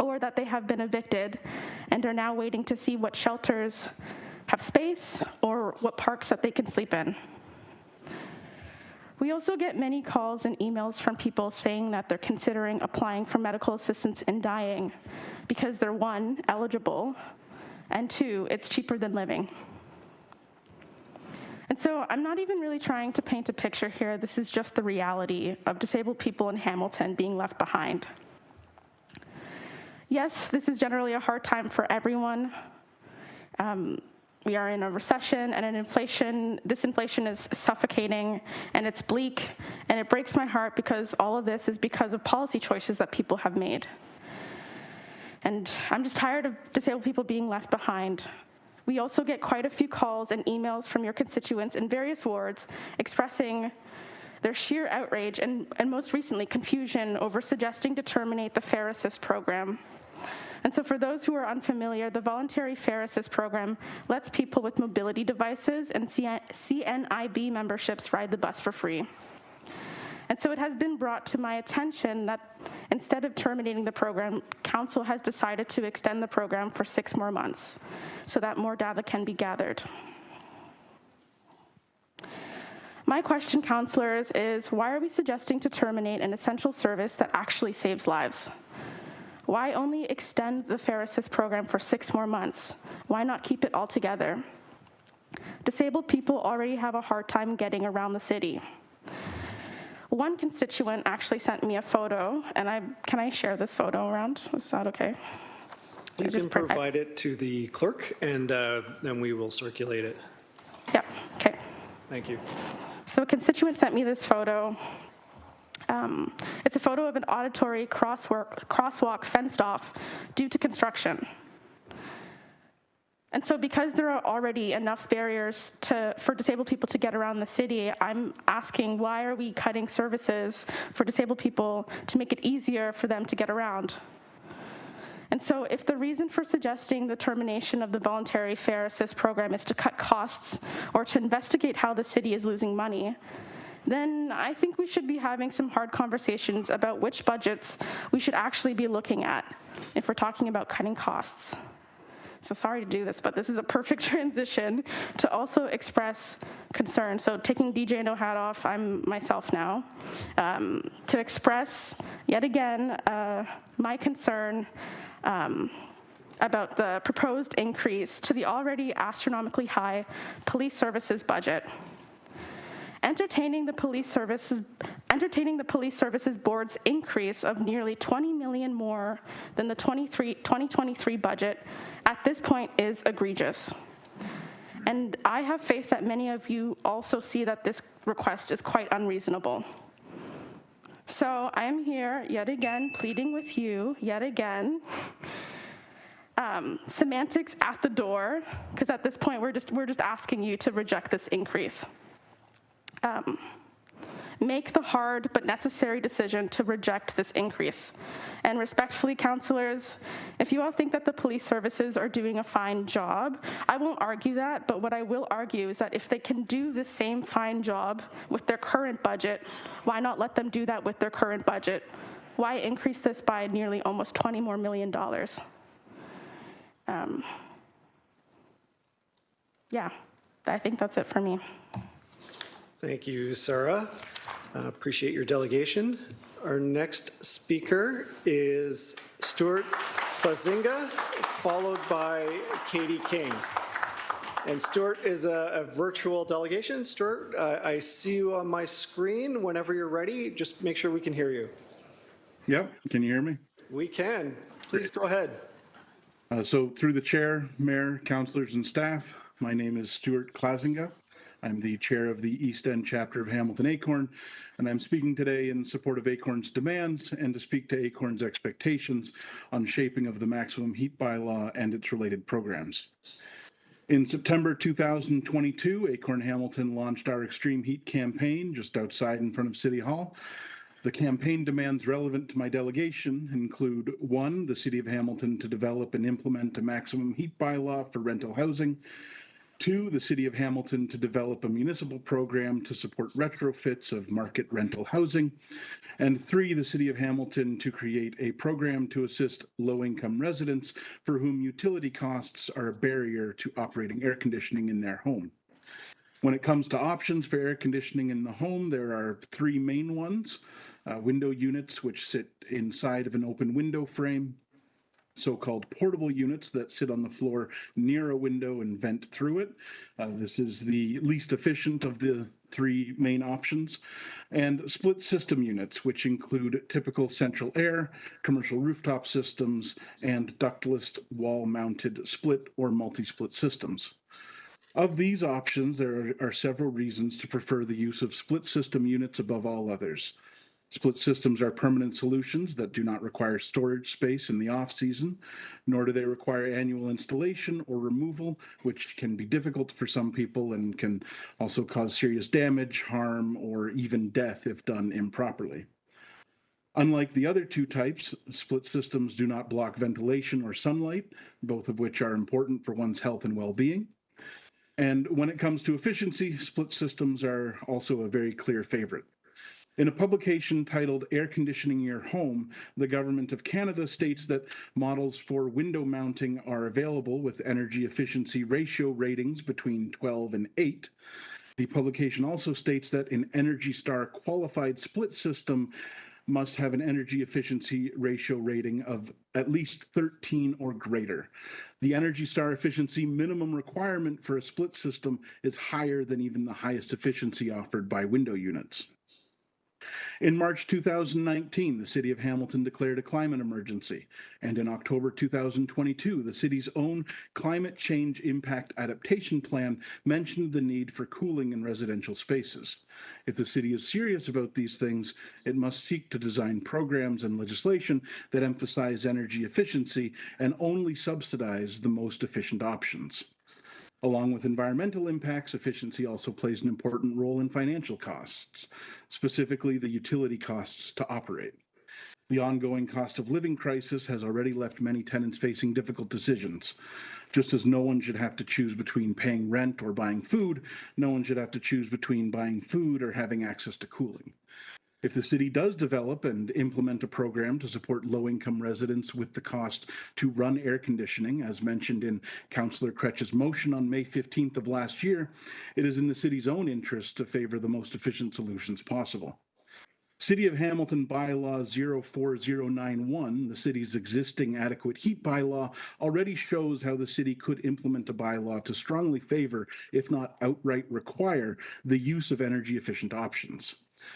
or that they have been evicted and are now waiting to see what shelters have space or what parks that they can sleep in. We also get many calls and emails from people saying that they're considering applying for medical assistance in dying because they're 1, eligible, and 2, it's cheaper than living. And so I'm not even really trying to paint a picture here. This is just the reality of disabled people in Hamilton being left behind. Yes, this is generally a hard time for everyone. We are in a recession and this inflation is suffocating and it's bleak, and it breaks my heart because all of this is because of policy choices that people have made. And I'm just tired of disabled people being left behind. We also get quite a few calls and emails from your constituents in various wards expressing their sheer outrage and most recently confusion over suggesting to terminate the Fair Assist program. And so for those who are unfamiliar, the Voluntary Fare Assist program lets people with mobility devices and CNIB memberships ride the bus for free. And so it has been brought to my attention that instead of terminating the program, Council has decided to extend the program for 6 more months so that more data can be gathered. My question, councillors, is why are we suggesting to terminate an essential service that actually saves lives? Why only extend the Fare Assist program for 6 more months? Why not keep it all together? Disabled people already have a hard time getting around the city. One constituent actually sent me a photo, and can I share this photo around? Is that okay? You can provide it to the clerk, and then we will circulate it. Yeah, okay. Thank you. So a constituent sent me this photo. It's a photo of an auditory crosswalk fenced off due to construction. And so because there are already enough barriers for disabled people to get around the city, I'm asking, why are we cutting services for disabled people to make it easier for them to get around? And so if the reason for suggesting the termination of the Voluntary Fare Assist program is to cut costs or to investigate how the city is losing money, then I think we should be having some hard conversations about which budgets we should actually be looking at if we're talking about cutting costs. So sorry to do this, but this is a perfect transition to also express concern. So taking DJ No hat off, I'm myself now, to express yet again my concern about the proposed increase to the already astronomically high police services budget. Entertaining the police services board's increase of nearly 20 million more than the 2023 budget at this point is egregious. And I have faith that many of you also see that this request is quite unreasonable. So I am here yet again pleading with you yet again. Semantics at the door, because at this point we're just asking you to reject this increase. Make the hard but necessary decision to reject this increase. And respectfully, councillors, if you all think that the police services are doing a fine job, I won't argue that, but what I will argue is that if they can do the same fine job with their current budget, why not let them do that with their current budget? Why increase this by nearly almost $20 more million? Yeah, I think that's it for me. Thank you, Sarah. Appreciate your delegation. Our next speaker is Stuart Plazinga, followed by Katie King. And Stuart is a virtual delegation. Stuart, I see you on my screen. Whenever you're ready, just make sure we can hear you. Yep, can you hear me? We can. Please go ahead. So through the chair, mayor, councillors, and staff, my name is Stuart Plazinga. I'm the chair of the East End chapter of Hamilton Acorn, and I'm speaking today in support of Acorn's demands and to speak to Acorn's expectations on shaping of the maximum heat bylaw and its related programs. In September 2022, Acorn Hamilton launched our Extreme Heat campaign just outside in front of City Hall. The campaign demands relevant to my delegation include 1, the City of Hamilton to develop and implement a maximum heat bylaw for rental housing, 2, the City of Hamilton to develop a municipal program to support retrofits of market rental housing, and 3, the City of Hamilton to create a program to assist low-income residents for whom utility costs are a barrier to operating air conditioning in their home. When it comes to options for air conditioning in the home, there are 3 main ones. Window units, which sit inside of an open window frame, so-called portable units that sit on the floor near a window and vent through it. This is the least efficient of the 3 main options. And split system units, which include typical central air, commercial rooftop systems, and ductless wall-mounted split or multi-split systems. Of these options, there are several reasons to prefer the use of split system units above all others. Split systems are permanent solutions that do not require storage space in the off-season, nor do they require annual installation or removal, which can be difficult for some people and can also cause serious damage, harm, or even death if done improperly. Unlike the other two types, split systems do not block ventilation or sunlight, both of which are important for one's health and well-being. And when it comes to efficiency, split systems are also a very clear favorite. In a publication titled Air Conditioning Your Home, the Government of Canada states that models for window mounting are available with energy efficiency ratio ratings between 12 and 8. The publication also states that an Energy Star qualified split system must have an energy efficiency ratio rating of at least 13 or greater. The Energy Star efficiency minimum requirement for a split system is higher than even the highest efficiency offered by window units. In March 2019, the City of Hamilton declared a climate emergency, and in October 2022, the city's own Climate Change Impact Adaptation Plan mentioned the need for cooling in residential spaces. If the city is serious about these things, it must seek to design programs and legislation that emphasize energy efficiency and only subsidize the most efficient options. Along with environmental impacts, efficiency also plays an important role in financial costs, specifically the utility costs to operate. The ongoing cost of living crisis has already left many tenants facing difficult decisions. Just as no one should have to choose between paying rent or buying food, no one should have to choose between buying food or having access to cooling. If the city does develop and implement a program to support low-income residents with the cost to run air conditioning, as mentioned in Councillor Kretsch's motion on May 15th of last year, it is in the city's own interest to favor the most efficient solutions possible. City of Hamilton Bylaw 04091, the city's existing adequate heat bylaw, already shows how the city could implement a bylaw to strongly favor, if not outright require, the use of energy-efficient options.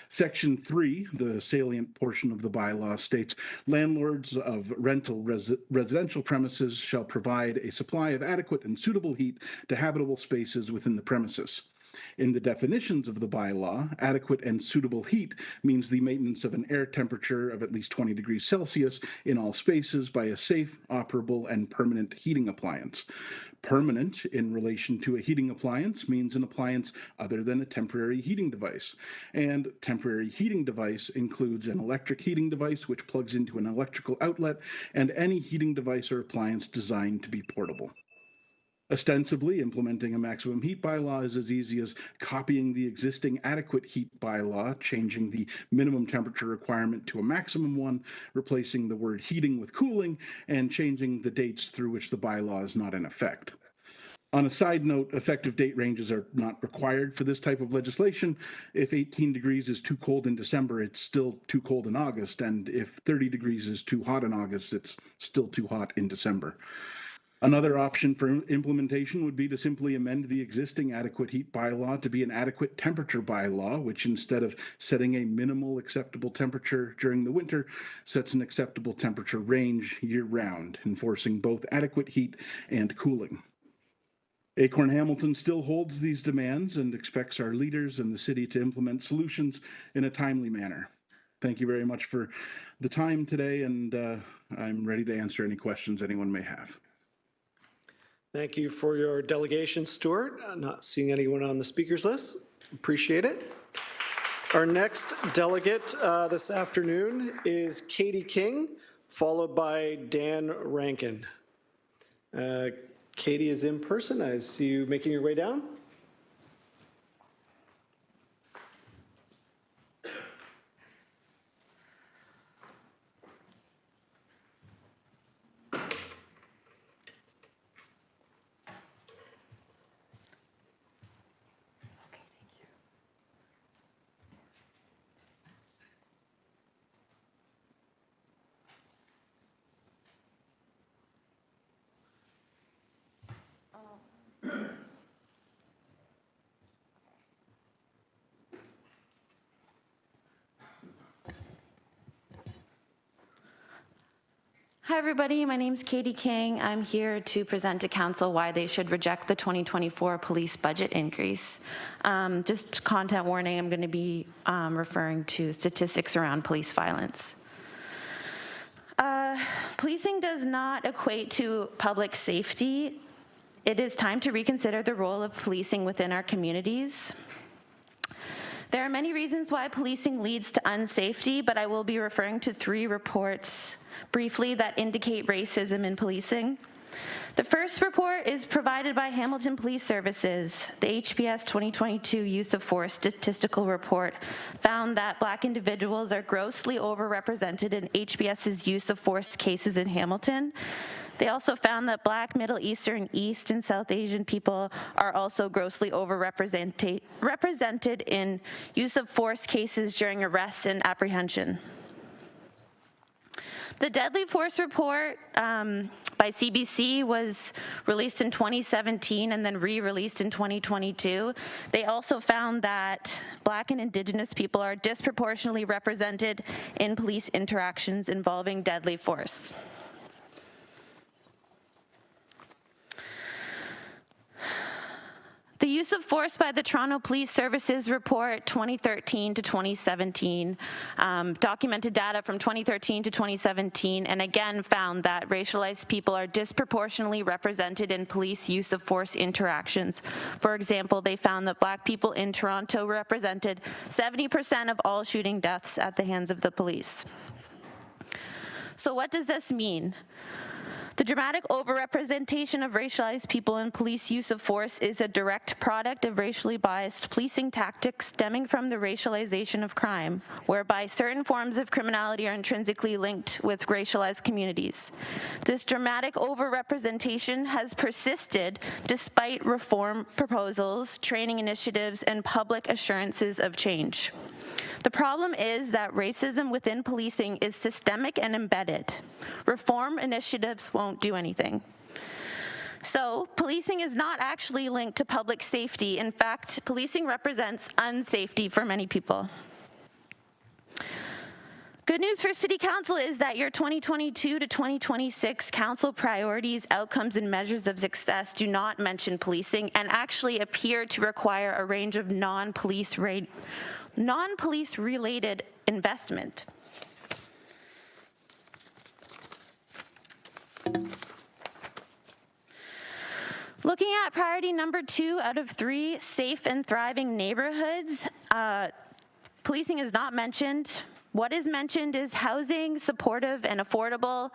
Section 3, the salient portion of the bylaw, states landlords of rental residential premises shall provide a supply of adequate and suitable heat to habitable spaces within the premises. In the definitions of the bylaw, adequate and suitable heat means the maintenance of an air temperature of at least 20 degrees Celsius in all spaces by a safe, operable, and permanent heating appliance. Permanent in relation to a heating appliance means an appliance other than a temporary heating device. And temporary heating device includes an electric heating device which plugs into an electrical outlet and any heating device or appliance designed to be portable. Ostensibly, implementing a maximum heat bylaw is as easy as copying the existing adequate heat bylaw, changing the minimum temperature requirement to a maximum one, replacing the word heating with cooling, and changing the dates through which the bylaw is not in effect. On a side note, effective date ranges are not required for this type of legislation. If 18 degrees is too cold in December, it's still too cold in August, and if 30 degrees is too hot in August, it's still too hot in December. Another option for implementation would be to simply amend the existing adequate heat bylaw to be an adequate temperature bylaw, which instead of setting a minimal acceptable temperature during the winter, sets an acceptable temperature range year-round, enforcing both adequate heat and cooling. Acorn Hamilton still holds these demands and expects our leaders and the city to implement solutions in a timely manner. Thank you very much for the time today, and I'm ready to answer any questions anyone may have. Thank you for your delegation, Stuart. Not seeing anyone on the speakers list. Appreciate it. Our next delegate this afternoon is Katie King, followed by Dan Rankin. Katie is in person. I see you making your way down. Hi, everybody. My name is Katie King. I'm here to present to Council why they should reject the 2024 police budget increase. Just content warning, I'm going to be referring to statistics around police violence. Policing does not equate to public safety. It is time to reconsider the role of policing within our communities. There are many reasons why policing leads to unsafety, but I will be referring to 3 reports briefly that indicate racism in policing. The first report is provided by Hamilton Police Services. The HPS 2022 Use of Force Statistical Report found that Black individuals are grossly overrepresented in HPS's use of force cases in Hamilton. They also found that Black, Middle Eastern, East, and South Asian people are also grossly overrepresented in use of force cases during arrests and apprehension. The Deadly Force Report by CBC was released in 2017 and then re-released in 2022. They also found that Black and Indigenous people are disproportionately represented in police interactions involving deadly force. The use of force by the Toronto Police Services Report 2013 to 2017 documented data from 2013 to 2017 and again found that racialized people are disproportionately represented in police use of force interactions. For example, they found that Black people in Toronto represented 70% of all shooting deaths at the hands of the police. So what does this mean? The dramatic overrepresentation of racialized people in police use of force is a direct product of racially biased policing tactics stemming from the racialization of crime, whereby certain forms of criminality are intrinsically linked with racialized communities. This dramatic overrepresentation has persisted despite reform proposals, training initiatives, and public assurances of change. The problem is that racism within policing is systemic and embedded. Reform initiatives won't do anything. So, policing is not actually linked to public safety. In fact, policing represents unsafety for many people. Good news for City Council is that your 2022 to 2026 council priorities, outcomes, and measures of success do not mention policing and actually appear to require a range of non-police related investment. Looking at priority number 2 out of 3, safe and thriving neighborhoods, policing is not mentioned. What is mentioned is housing, supportive and affordable,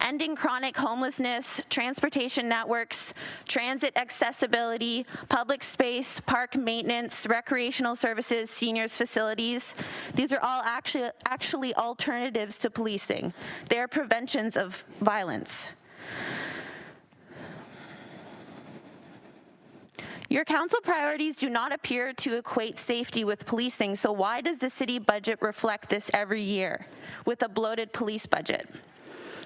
ending chronic homelessness, transportation networks, transit accessibility, public space, park maintenance, recreational services, seniors facilities. These are all actually alternatives to policing. They are preventions of violence. Your council priorities do not appear to equate safety with policing, so why does the city budget reflect this every year with a bloated police budget?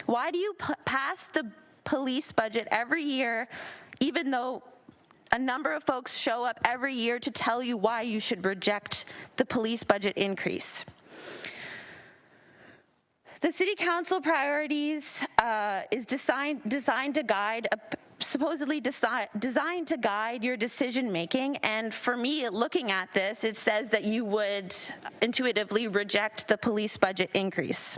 Why do you pass the police budget every year, even though a number of folks show up every year to tell you why you should reject the police budget increase? The city council priorities is designed to guide supposedly designed to guide your decision making, and for me, looking at this, it says that you would intuitively reject the police budget increase.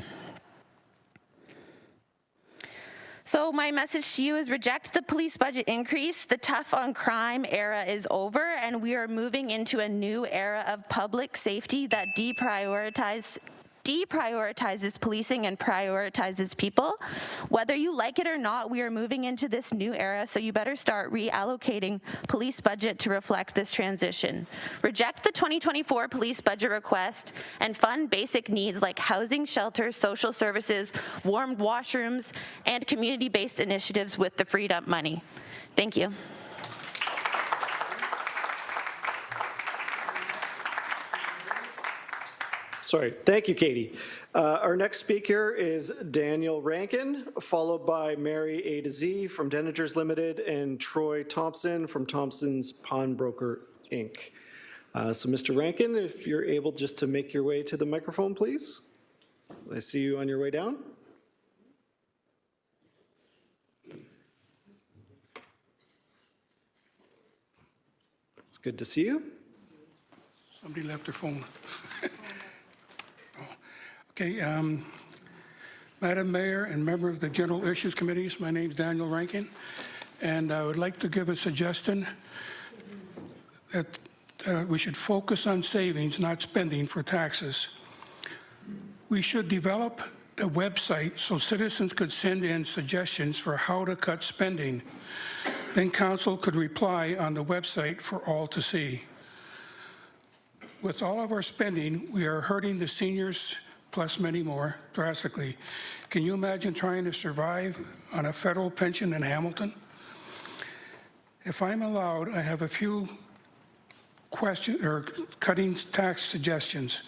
So my message to you is reject the police budget increase. The tough on crime era is over, and we are moving into a new era of public safety that deprioritizes policing and prioritizes people. Whether you like it or not, we are moving into this new era, so you better start reallocating police budget to reflect this transition. Reject the 2024 police budget request and fund basic needs like housing, shelter, social services, warmed washrooms, and community-based initiatives with the freed up money. Thank you. Sorry. Thank you, Katie. Our next speaker is Daniel Rankin, followed by Mary A to Z from Deningers Limited and Troy Thompson from Thompson's Pawnbroker, Inc. So Mr. Rankin, if you're able just to make your way to the microphone, please. I see you on your way down. It's good to see you. Somebody left their phone. Okay, Madam Mayor and member of the General Issues Committees, my name is Daniel Rankin, and I would like to give a suggestion that we should focus on savings, not spending for taxes. We should develop a website so citizens could send in suggestions for how to cut spending. Then council could reply on the website for all to see. With all of our spending, we are hurting the seniors, plus many more, drastically. Can you imagine trying to survive on a federal pension in Hamilton? If I'm allowed, I have a few cutting tax suggestions.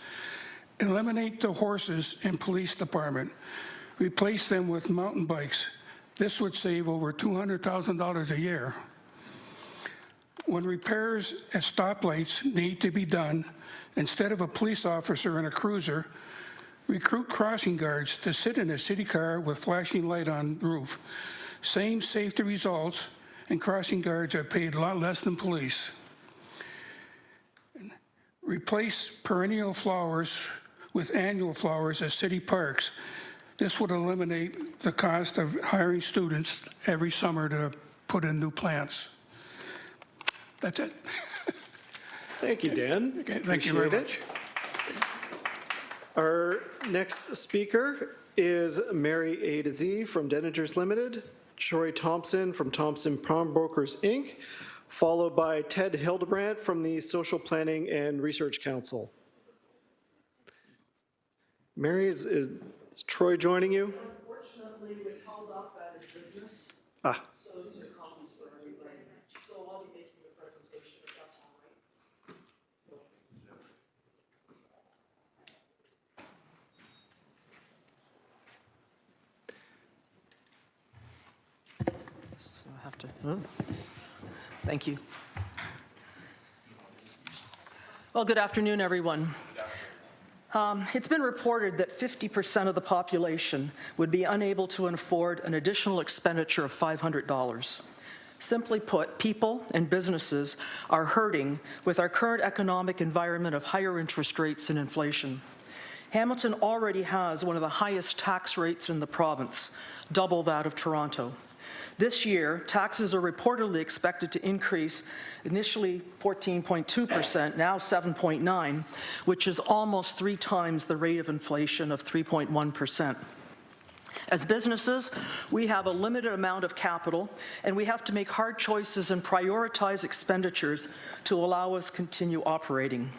Eliminate the horses in police department. Replace them with mountain bikes. This would save over $200,000 a year. When repairs at stoplights need to be done, instead of a police officer in a cruiser, recruit crossing guards to sit in a city car with flashing light on roof. Same safety results, and crossing guards are paid a lot less than police. Replace perennial flowers with annual flowers at city parks. This would eliminate the cost of hiring students every summer to put in new plants. That's it. Thank you, Dan. Okay, thank you very Appreciate much. it. Our next speaker is Mary A. to Z from Deningers Limited, Troy Thompson from Thompson Pawnbrokers, Inc., followed by Ted Hildebrandt from the Social Planning and Research Council. Mary, is Troy joining you? Unfortunately, it was held up as business. Ah. So these are copies for everybody. So I'll be making the presentation if that's all right. So I have to, thank you. Well, good afternoon, everyone. It's been reported that 50% of the population would be unable to afford an additional expenditure of $500. Simply put, people and businesses are hurting with our current economic environment of higher interest rates and inflation. Hamilton already has one of the highest tax rates in the province, double that of Toronto. This year, taxes are reportedly expected to increase initially 14.2%, now 7.9%, which is almost 3 times the rate of inflation of 3.1%. As businesses, we have a limited amount of capital, and we have to make hard choices and prioritize expenditures to allow us to continue operating.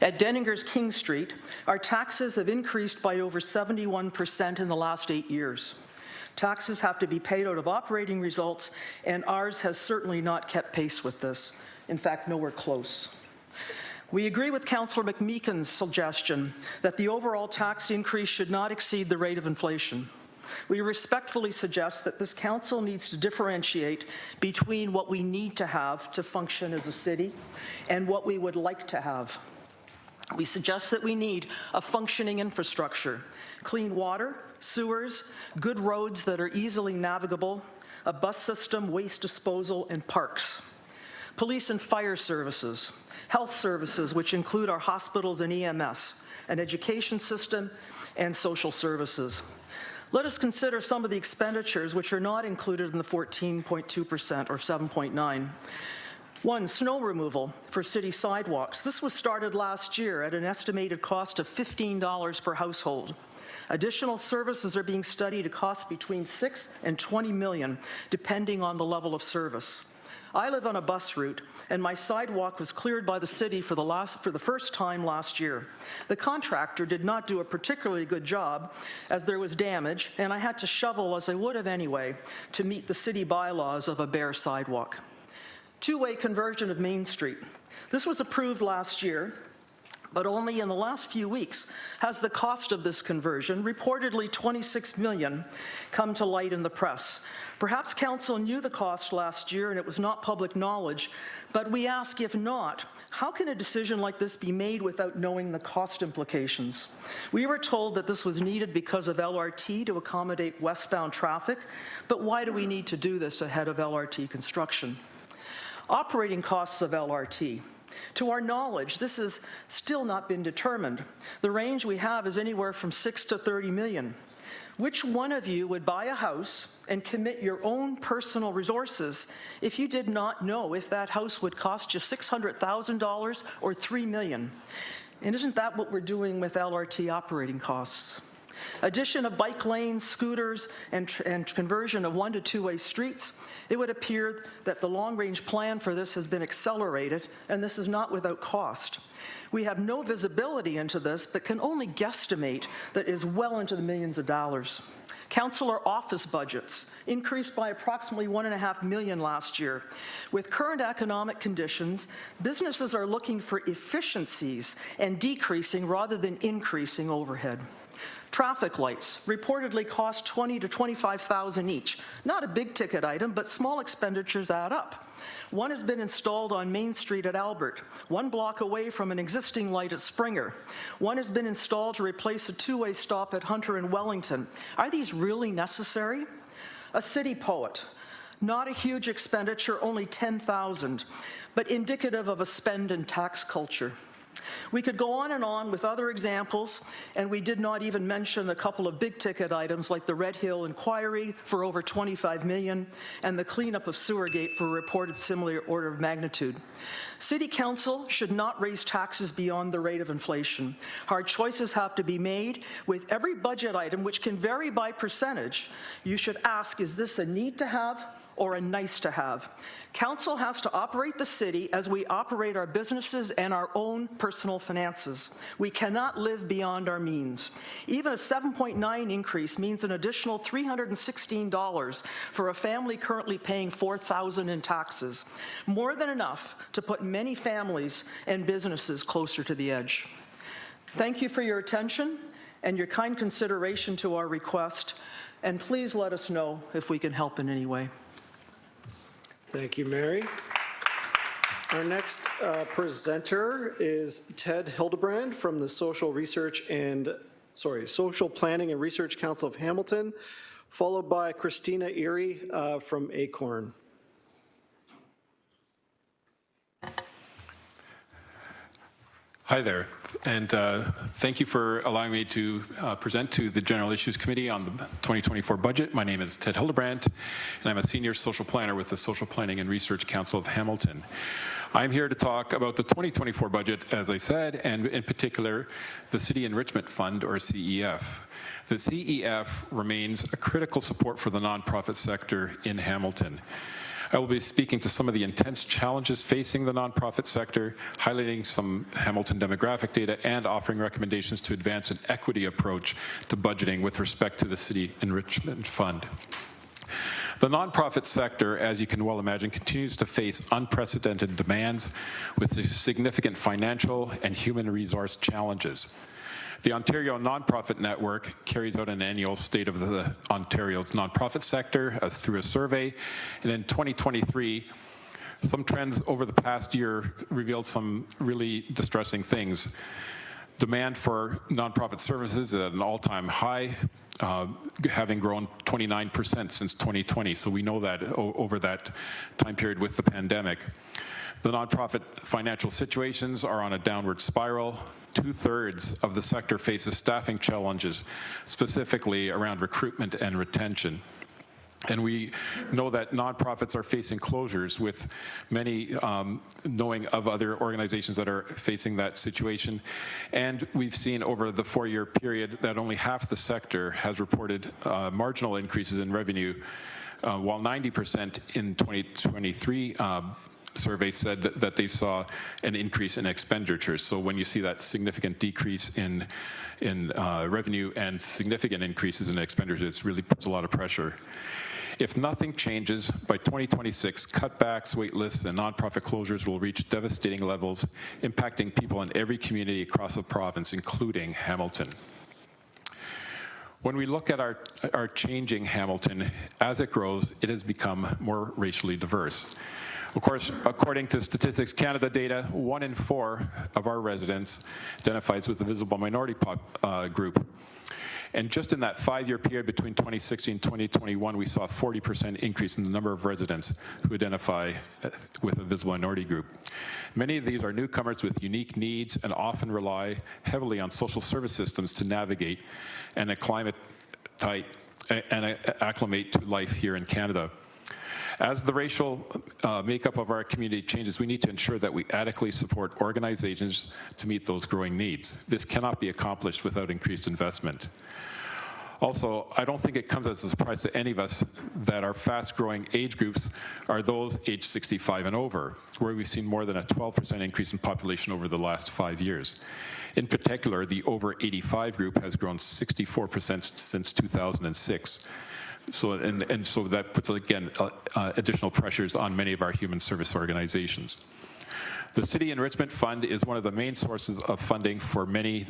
At Deningers King Street, our taxes have increased by over 71% in the last 8 years. Taxes have to be paid out of operating results, and ours has certainly not kept pace with this. In fact, nowhere close. We agree with Councillor McMeekin's suggestion that the overall tax increase should not exceed the rate of inflation. We respectfully suggest that this council needs to differentiate between what we need to have to function as a city and what we would like to have. We suggest that we need a functioning infrastructure, clean water, sewers, good roads that are easily navigable, a bus system, waste disposal, and parks. Police and fire services, health services, which include our hospitals and EMS, an education system, and social services. Let us consider some of the expenditures which are not included in the 14.2% or 7.9%. One, snow removal for city sidewalks. This was started last year at an estimated cost of $15 per household. Additional services are being studied to cost between $6 and $20 million, depending on the level of service. I live on a bus route, and my sidewalk was cleared by the city for the first time last year. The contractor did not do a particularly good job, as there was damage, and I had to shovel, as I would have anyway, to meet the city bylaws of a bare sidewalk. Two-way conversion of Main Street. This was approved last year, but only in the last few weeks has the cost of this conversion, reportedly $26 million, come to light in the press. Perhaps council knew the cost last year and it was not public knowledge, but we ask, if not, how can a decision like this be made without knowing the cost implications? We were told that this was needed because of LRT to accommodate westbound traffic, but why do we need to do this ahead of LRT construction? Operating costs of LRT. To our knowledge, this has still not been determined. The range we have is anywhere from $6 to $30 million. Which one of you would buy a house and commit your own personal resources if you did not know if that house would cost you $600,000 or $3 million? And isn't that what we're doing with LRT operating costs? Addition of bike lanes, scooters, and conversion of 1- to 2-way streets, it would appear that the long-range plan for this has been accelerated, and this is not without cost. We have no visibility into this, but can only guesstimate that it is well into the millions of dollars. Councillor office budgets increased by approximately $1.5 million last year. With current economic conditions, businesses are looking for efficiencies and decreasing rather than increasing overhead. Traffic lights reportedly cost $20,000 to $25,000 each. Not a big ticket item, but small expenditures add up. One has been installed on Main Street at Albert, 1 block away from an existing light at Springer. One has been installed to replace a 2-way stop at Hunter and Wellington. Are these really necessary? A city poet. Not a huge expenditure, only $10,000, but indicative of a spend and tax culture. We could go on with other examples, and we did not even mention a couple of big-ticket items like the Red Hill Inquiry for over $25 million and the cleanup of Sewergate for a reported similar order of magnitude. City Council should not raise taxes beyond the rate of inflation. Hard choices have to be made. With every budget item, which can vary by percentage, you should ask, is this a need to have or a nice to have? Council has to operate the city as we operate our businesses and our own personal finances. We cannot live beyond our means. Even a 7.9 increase means an additional $316 for a family currently paying $4,000 in taxes. More than enough to put many families and businesses closer to the edge. Thank you for your attention and your kind consideration to our request, and please let us know if we can help in any way. Thank you, Mary. Our next presenter is Ted Hildebrand from the Social Planning and Research Council of Hamilton, followed by Christina Erie from Acorn. Hi there, and thank you for allowing me to present to the General Issues Committee on the 2024 budget. My name is Ted Hildebrand, and I'm a senior social planner with the Social Planning and Research Council of Hamilton. I'm here to talk about the 2024 budget, as I said, and in particular, the City Enrichment Fund, or CEF. The CEF remains a critical support for the nonprofit sector in Hamilton. I will be speaking to some of the intense challenges facing the nonprofit sector, highlighting some Hamilton demographic data, and offering recommendations to advance an equity approach to budgeting with respect to the City Enrichment Fund. The nonprofit sector, as you can well imagine, continues to face unprecedented demands with significant financial and human resource challenges. The Ontario Nonprofit Network carries out an annual State of the Ontario's nonprofit sector through a survey, and in 2023, some trends over the past year revealed some really distressing things. Demand for nonprofit services is at an all-time high, having grown 29% since 2020, so we know that over that time period with the pandemic. The nonprofit financial situations are on a downward spiral. 2/3 of the sector faces staffing challenges, specifically around recruitment and retention. And we know that nonprofits are facing closures, with many knowing of other organizations that are facing that situation. And we've seen over the 4-year period that only half the sector has reported marginal increases in revenue, while 90% in 2023 survey said that they saw an increase in expenditures. So when you see that significant decrease in revenue and significant increases in expenditures, it really puts a lot of pressure. If nothing changes, by 2026, cutbacks, wait lists, and nonprofit closures will reach devastating levels, impacting people in every community across the province, including Hamilton. When we look at our changing Hamilton, as it grows, it has become more racially diverse. Of course, according to Statistics Canada data, 1 in 4 of our residents identifies with the visible minority group. And just in that 5-year period between 2016 and 2021, we saw a 40% increase in the number of residents who identify with a visible minority group. Many of these are newcomers with unique needs and often rely heavily on social service systems to navigate, and a climate tight and acclimate to life here in Canada. As the racial makeup of our community changes, we need to ensure that we adequately support organizations to meet those growing needs. This cannot be accomplished without increased investment. Also, I don't think it comes as a surprise to any of us that our fast-growing age groups are those aged 65 and over, where we've seen more than a 12% increase in population over the last 5 years. In particular, the over 85 group has grown 64% since 2006. So that puts, again, additional pressures on many of our human service organizations. The City Enrichment Fund is one of the main sources of funding for many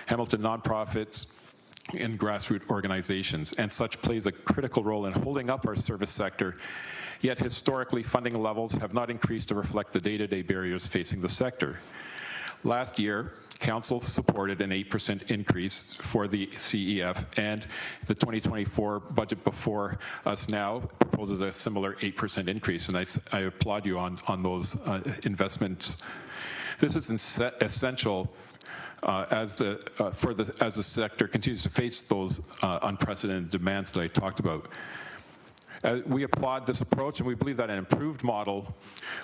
Hamilton nonprofits and grassroots organizations, and such plays a critical role in holding up our service sector. Yet historically, funding levels have not increased to reflect the day-to-day barriers facing the sector. Last year, Council supported an 8% increase for the CEF, and the 2024 budget before us now proposes a similar 8% increase, and I applaud you on those investments. This is essential as the sector continues to face those unprecedented demands that I talked about. We applaud this approach, and we believe that an improved model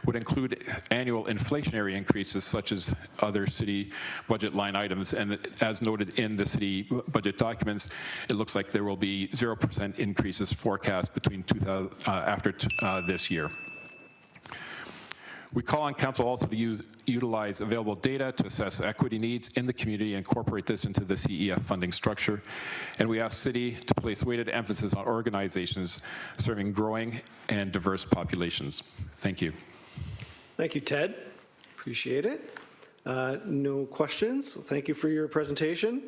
would include annual inflationary increases such as other city budget line items. And as noted in the city budget documents, it looks like there will be 0% increases forecast between after this year. We call on Council also to utilize available data to assess equity needs in the community and incorporate this into the CEF funding structure. And we ask City to place weighted emphasis on organizations serving growing and diverse populations. Thank you. Thank you, Ted. Appreciate it. No questions. Thank you for your presentation.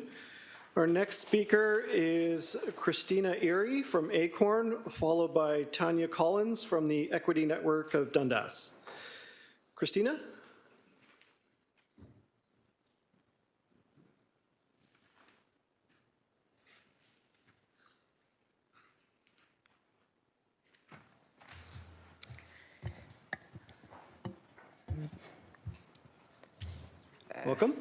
Our next speaker is Christina Erie from Acorn, followed by Tanya Collins from the Equity Network of Dundas. Christina? Welcome.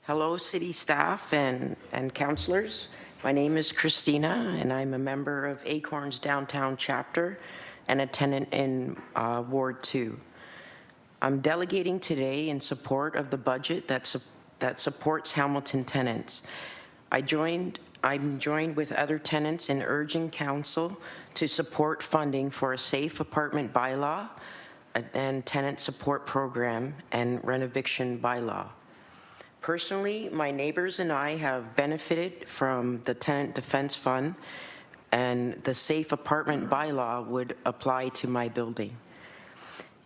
Hello, city staff and councilors. My name is Christina, and I'm a member of Acorn's downtown chapter and a tenant in Ward 2. I'm delegating today in support of the budget that supports Hamilton tenants. I'm joined with other tenants in urging council to support funding for a safe apartment bylaw and tenant support program and renoviction bylaw. Personally, my neighbors and I have benefited from the Tenant Defense Fund, and the safe apartment bylaw would apply to my building.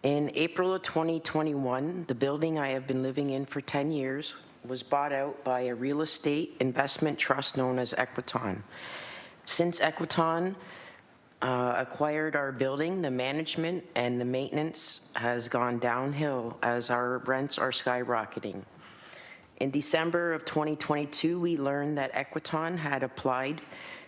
In April of 2021, the building I have been living in for 10 years was bought out by a real estate investment trust known as Equiton. Since Equiton acquired our building, the management and the maintenance has gone downhill as our rents are skyrocketing. In December of 2022, we learned that Equiton had applied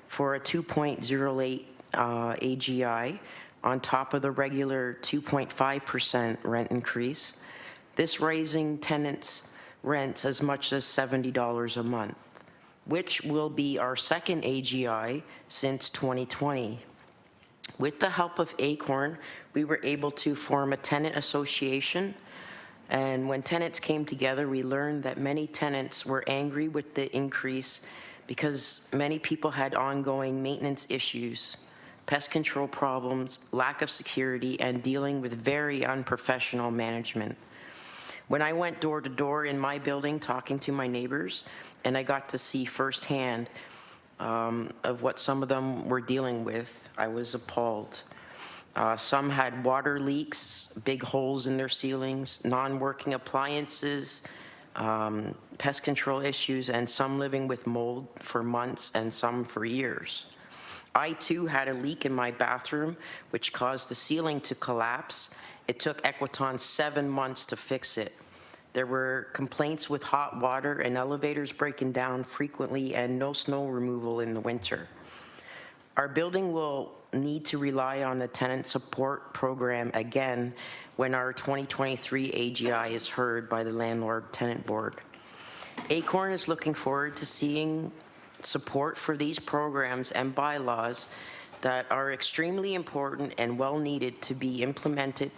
for a 2.08 AGI on top of the regular 2.5% rent increase, this raising tenants' rents as much as $70 a month, which will be our second AGI since 2020. With the help of Acorn, we were able to form a tenant association, and when tenants came together, we learned that many tenants were angry with the increase because many people had ongoing maintenance issues, pest control problems, lack of security, and dealing with very unprofessional management. When I went door to door in my building talking to my neighbors, and I got to see firsthand of what some of them were dealing with, I was appalled. Some had water leaks, big holes in their ceilings, non-working appliances, pest control issues, and some living with mold for months and some for years. I too had a leak in my bathroom, which caused the ceiling to collapse. It took Equiton 7 months to fix it. There were complaints with hot water and elevators breaking down frequently and no snow removal in the winter. Our building will need to rely on the tenant support program again when our 2023 AGI is heard by the Landlord Tenant Board. Acorn is looking forward to seeing support for these programs and bylaws that are extremely important and well needed to be implemented,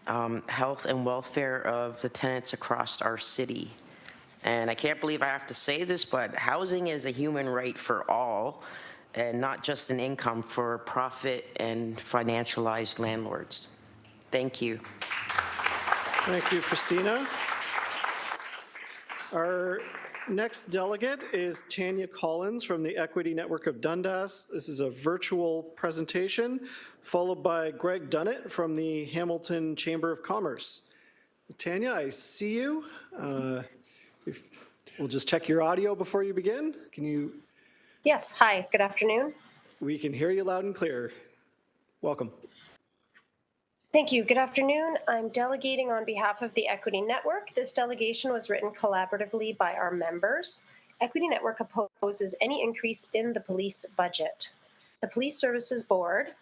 health and welfare of the tenants across our city. And I can't believe I have to say this, but housing is a human right for all and not just an income for profit and financialized landlords. Thank you. Thank you, Christina. Our next delegate is Tanya Collins from the Equity Network of Dundas. This is a virtual presentation, followed by Greg Dunnett from the Hamilton Chamber of Commerce. Tanya, I see you. We'll just check your audio before you begin. Can you? Yes, hi, good afternoon. We can hear you loud and clear. Welcome. Thank you. Good afternoon. I'm delegating on behalf of the Equity Network. This delegation was written collaboratively by our members. Equity Network opposes any increase in the police budget. The Police Services Board,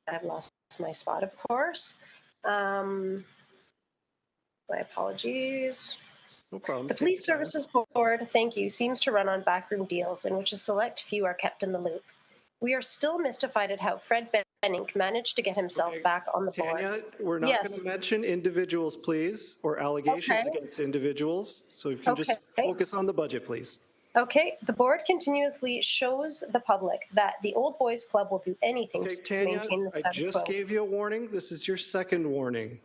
I've lost my spot, of course. My apologies. No problem. The Police Services Board, thank you, seems to run on backroom deals in which a select few are kept in the loop. We are still mystified at how Fred Benink managed to get himself back on the board. Tanya, we're not going to mention individuals, please, or allegations against individuals. So if you can just focus on the budget, please. Okay, the board continuously shows the public that the Old Boys Club will do anything to maintain the status quo. I just gave you a warning. This is your second warning.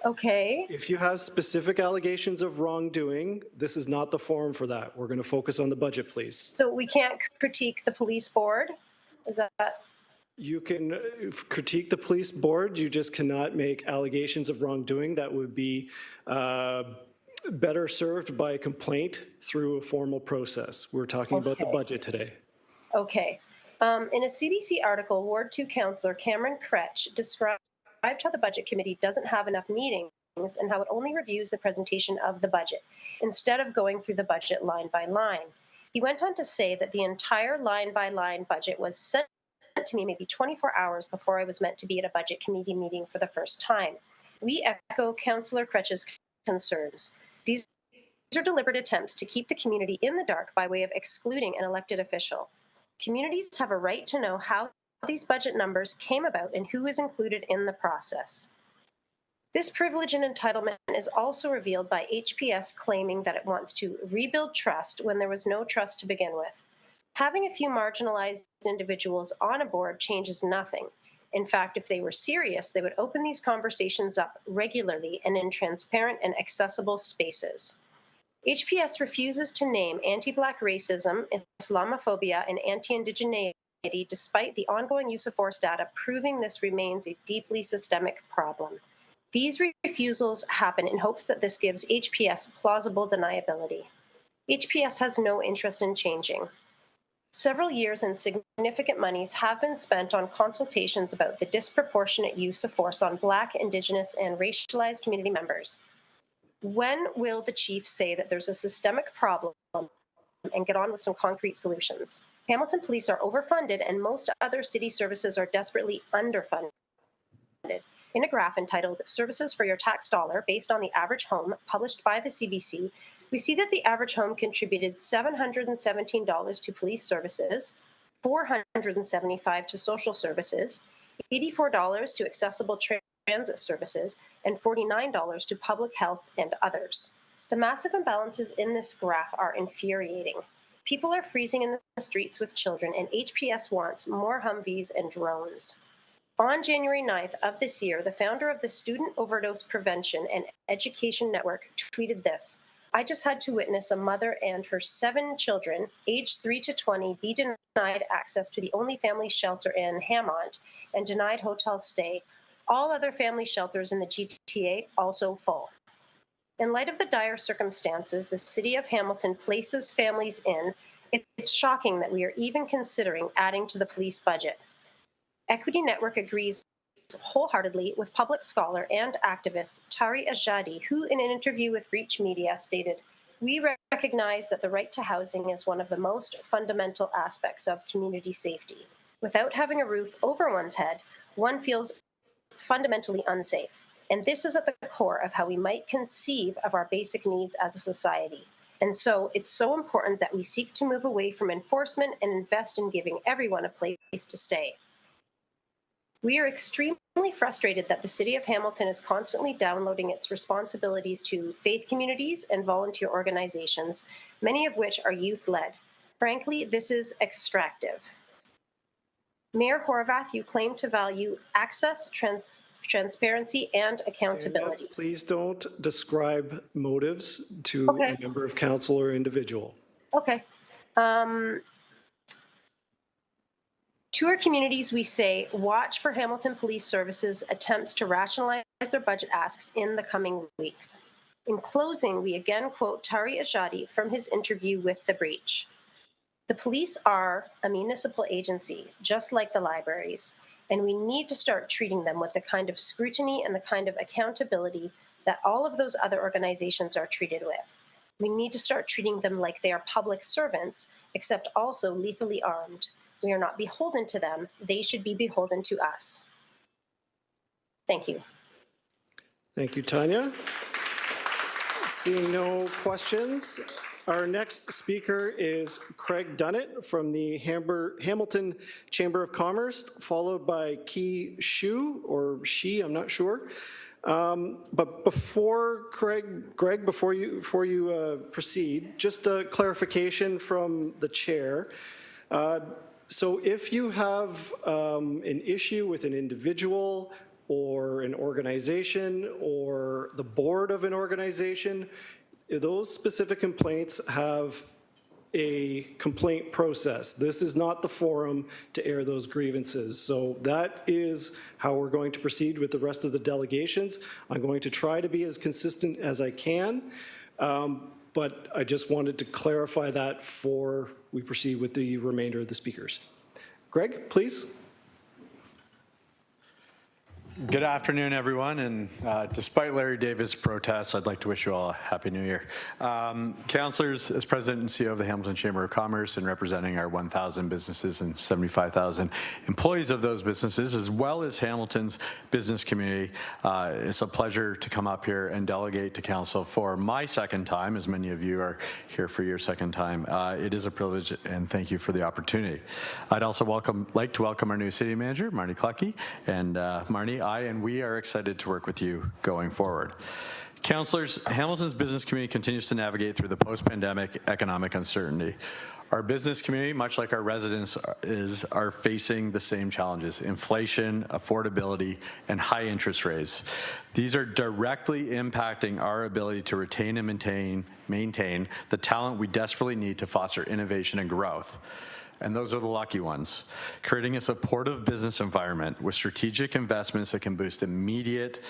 Okay. If you have specific allegations of wrongdoing, this is not the forum for that. We're going to focus on the budget, please. So we can't critique the police board? Is that? You can critique the police board. You just cannot make allegations of wrongdoing. That would be better served by a complaint through a formal process. We're talking about the budget today. Okay. In a CBC article, Ward 2 Councillor Cameron Kretsch described how the Budget Committee doesn't have enough meetings and how it only reviews the presentation of the budget instead of going through the budget line by line. He went on to say that the entire line-by-line budget was sent to me maybe 24 hours before I was meant to be at a Budget Committee meeting for the first time. We echo Councillor Kretsch's concerns. These are deliberate attempts to keep the community in the dark by way of excluding an elected official. Communities have a right to know how these budget numbers came about and who is included in the process. This privilege and entitlement is also revealed by HPS claiming that it wants to rebuild trust when there was no trust to begin with. Having a few marginalized individuals on a board changes nothing. In fact, if they were serious, they would open these conversations up regularly and in transparent and accessible spaces. HPS refuses to name anti-Black racism, Islamophobia, and anti-Indigeneity despite the ongoing use of force data proving this remains a deeply systemic problem. These refusals happen in hopes that this gives HPS plausible deniability. HPS has no interest in changing. Several years and significant monies have been spent on consultations about the disproportionate use of force on Black, Indigenous, and racialized community members. When will the chief say that there's a systemic problem and get on with some concrete solutions? Hamilton Police are overfunded and most other city services are desperately underfunded. In a graph entitled Services for Your Tax Dollar, based on the average home, published by the CBC, we see that the average home contributed $717 to police services, $475 to social services, $84 to accessible transit services, and $49 to public health and others. The massive imbalances in this graph are infuriating. People are freezing in the streets with children, and HPS wants more Humvees and drones. On January 9th of this year, the founder of the Student Overdose Prevention and Education Network tweeted this: "I just had to witness a mother and her 7 children, aged 3 to 20, be denied access to the only family shelter in Hammond and denied hotel stay. All other family shelters in the GTA also full." In light of the dire circumstances the City of Hamilton places families in, it's shocking that we are even considering adding to the police budget. Equity Network agrees wholeheartedly with public scholar and activist Tari Ajadi, who in an interview with Reach Media stated, "We recognize that the right to housing is one of the most fundamental aspects of community safety. Without having a roof over one's head, one feels fundamentally unsafe. And this is at the core of how we might conceive of our basic needs as a society. And so it's so important that we seek to move away from enforcement and invest in giving everyone a place to stay. We are extremely frustrated that the City of Hamilton is constantly downloading its responsibilities to faith communities and volunteer organizations, many of which are youth-led. Frankly, this is extractive. Mayor Horvath, you claim to value access, transparency, and accountability. Please don't describe motives to a member of council or individual. Okay. To our communities, we say, watch for Hamilton Police Services attempts to rationalize their budget asks in the coming weeks. In closing, we again quote Tari Ajadi from his interview with The Breach. The police are a municipal agency, just like the libraries, and we need to start treating them with the kind of scrutiny and the kind of accountability that all of those other organizations are treated with. We need to start treating them like they are public servants, except also lethally armed. We are not beholden to them. They should be beholden to us. Thank you. Thank you, Tanya. Seeing no questions, our next speaker is Craig Dunnett from the Hamilton Chamber of Commerce, followed by Ki Shu, or She, I'm not sure. But before Greg, before you proceed, just a clarification from the chair. So if you have an issue with an individual or an organization or the board of an organization, those specific complaints have a complaint process. This is not the forum to air those grievances. So that is how we're going to proceed with the rest of the delegations. I'm going to try to be as consistent as I can, but I just wanted to clarify that before we proceed with the remainder of the speakers. Greg, please. Good afternoon, everyone, and despite Larry David's protests, I'd like to wish you all a Happy New Year. Councillors, as President and CEO of the Hamilton Chamber of Commerce and representing our 1,000 businesses and 75,000 employees of those businesses, as well as Hamilton's business community, it's a pleasure to come up here and delegate to Council for my second time, as many of you are here for your second time. It is a privilege, and thank you for the opportunity. I'd also like to welcome our new City Manager, Marnie Clucky, and Marnie, we are excited to work with you going forward. Councillors, Hamilton's business community continues to navigate through the post-pandemic economic uncertainty. Our business community, much like our residents, are facing the same challenges: inflation, affordability, and high interest rates. These are directly impacting our ability to retain and maintain the talent we desperately need to foster innovation and growth. And those are the lucky ones. Creating a supportive business environment with strategic investments that can boost immediate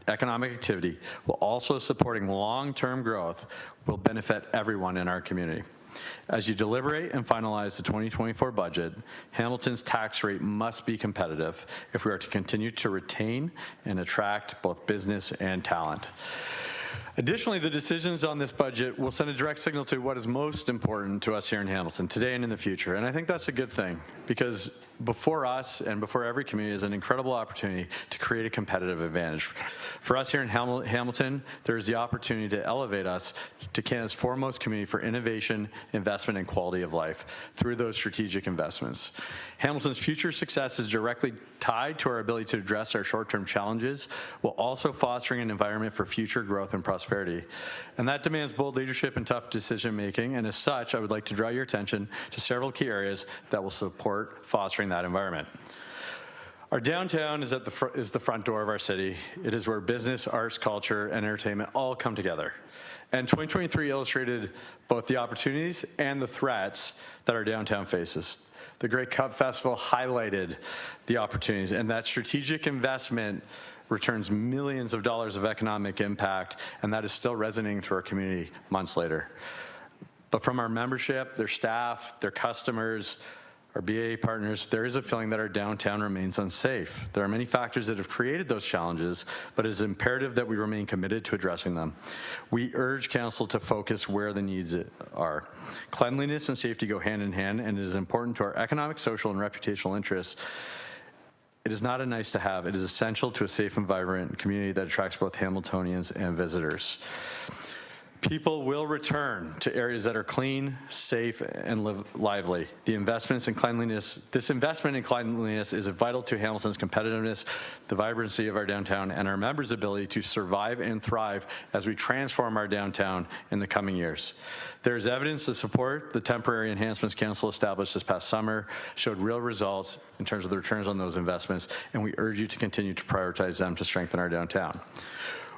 economic activity while also supporting long-term growth will benefit everyone in our community. As you deliberate and finalize the 2024 budget, Hamilton's tax rate must be competitive if we are to continue to retain and attract both business and talent. Additionally, the decisions on this budget will send a direct signal to what is most important to us here in Hamilton today and in the future. And I think that's a good thing, because before us and before every community is an incredible opportunity to create a competitive advantage. For us here in Hamilton, there is the opportunity to elevate us to Canada's foremost community for innovation, investment, and quality of life through those strategic investments. Hamilton's future success is directly tied to our ability to address our short-term challenges while also fostering an environment for future growth and prosperity. And that demands bold leadership and tough decision-making, and as such, I would like to draw your attention to several key areas that will support fostering that environment. Our downtown is the front door of our city. It is where business, arts, culture, and entertainment all come together. And 2023 illustrated both the opportunities and the threats that our downtown faces. The Great Cup Festival highlighted the opportunities, and that strategic investment returns millions of dollars of economic impact, and that is still resonating through our community months later. But from our membership, their staff, their customers, our BAA partners, there is a feeling that our downtown remains unsafe. There are many factors that have created those challenges, but it is imperative that we remain committed to addressing them. We urge Council to focus where the needs are. Cleanliness and safety go hand in hand, and it is important to our economic, social, and reputational interests. It is not a nice to have. It is essential to a safe environment and community that attracts both Hamiltonians and visitors. People will return to areas that are clean, safe, and lively. This investment in cleanliness is vital to Hamilton's competitiveness, the vibrancy of our downtown, and our members' ability to survive and thrive as we transform our downtown in the coming years. There is evidence to support the temporary enhancements council established this past summer showed real results in terms of the returns on those investments, and we urge you to continue to prioritize them to strengthen our downtown.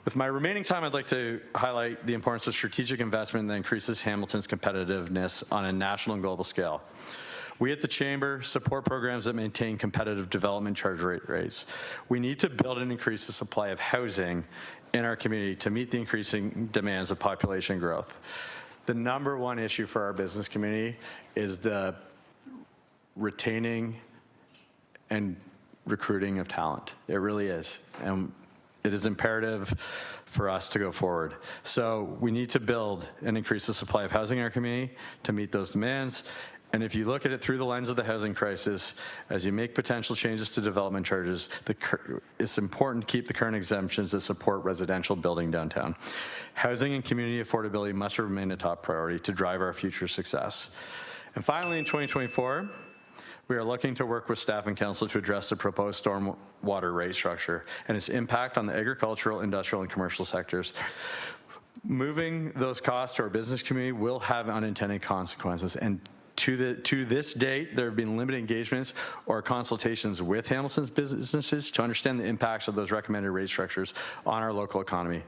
With my remaining time, I'd like to highlight the importance of strategic investment that increases Hamilton's competitiveness on a national and global scale. We at the Chamber support programs that maintain competitive development charge rates. We need to build and increase the supply of housing in our community to meet the increasing demands of population growth. The number one issue for our business community is the retaining and recruiting of talent. It really is. And it is imperative for us to go forward. So we need to build and increase the supply of housing in our community to meet those demands. And if you look at it through the lens of the housing crisis, as you make potential changes to development charges, it's important to keep the current exemptions that support residential building downtown. Housing and community affordability must remain a top priority to drive our future success. And finally, in 2024, we are looking to work with staff and council to address the proposed stormwater rate structure and its impact on the agricultural, industrial, and commercial sectors. Moving those costs to our business community will have unintended consequences. And to this date, there have been limited engagements or consultations with Hamilton's businesses to understand the impacts of those recommended rate structures on our local economy.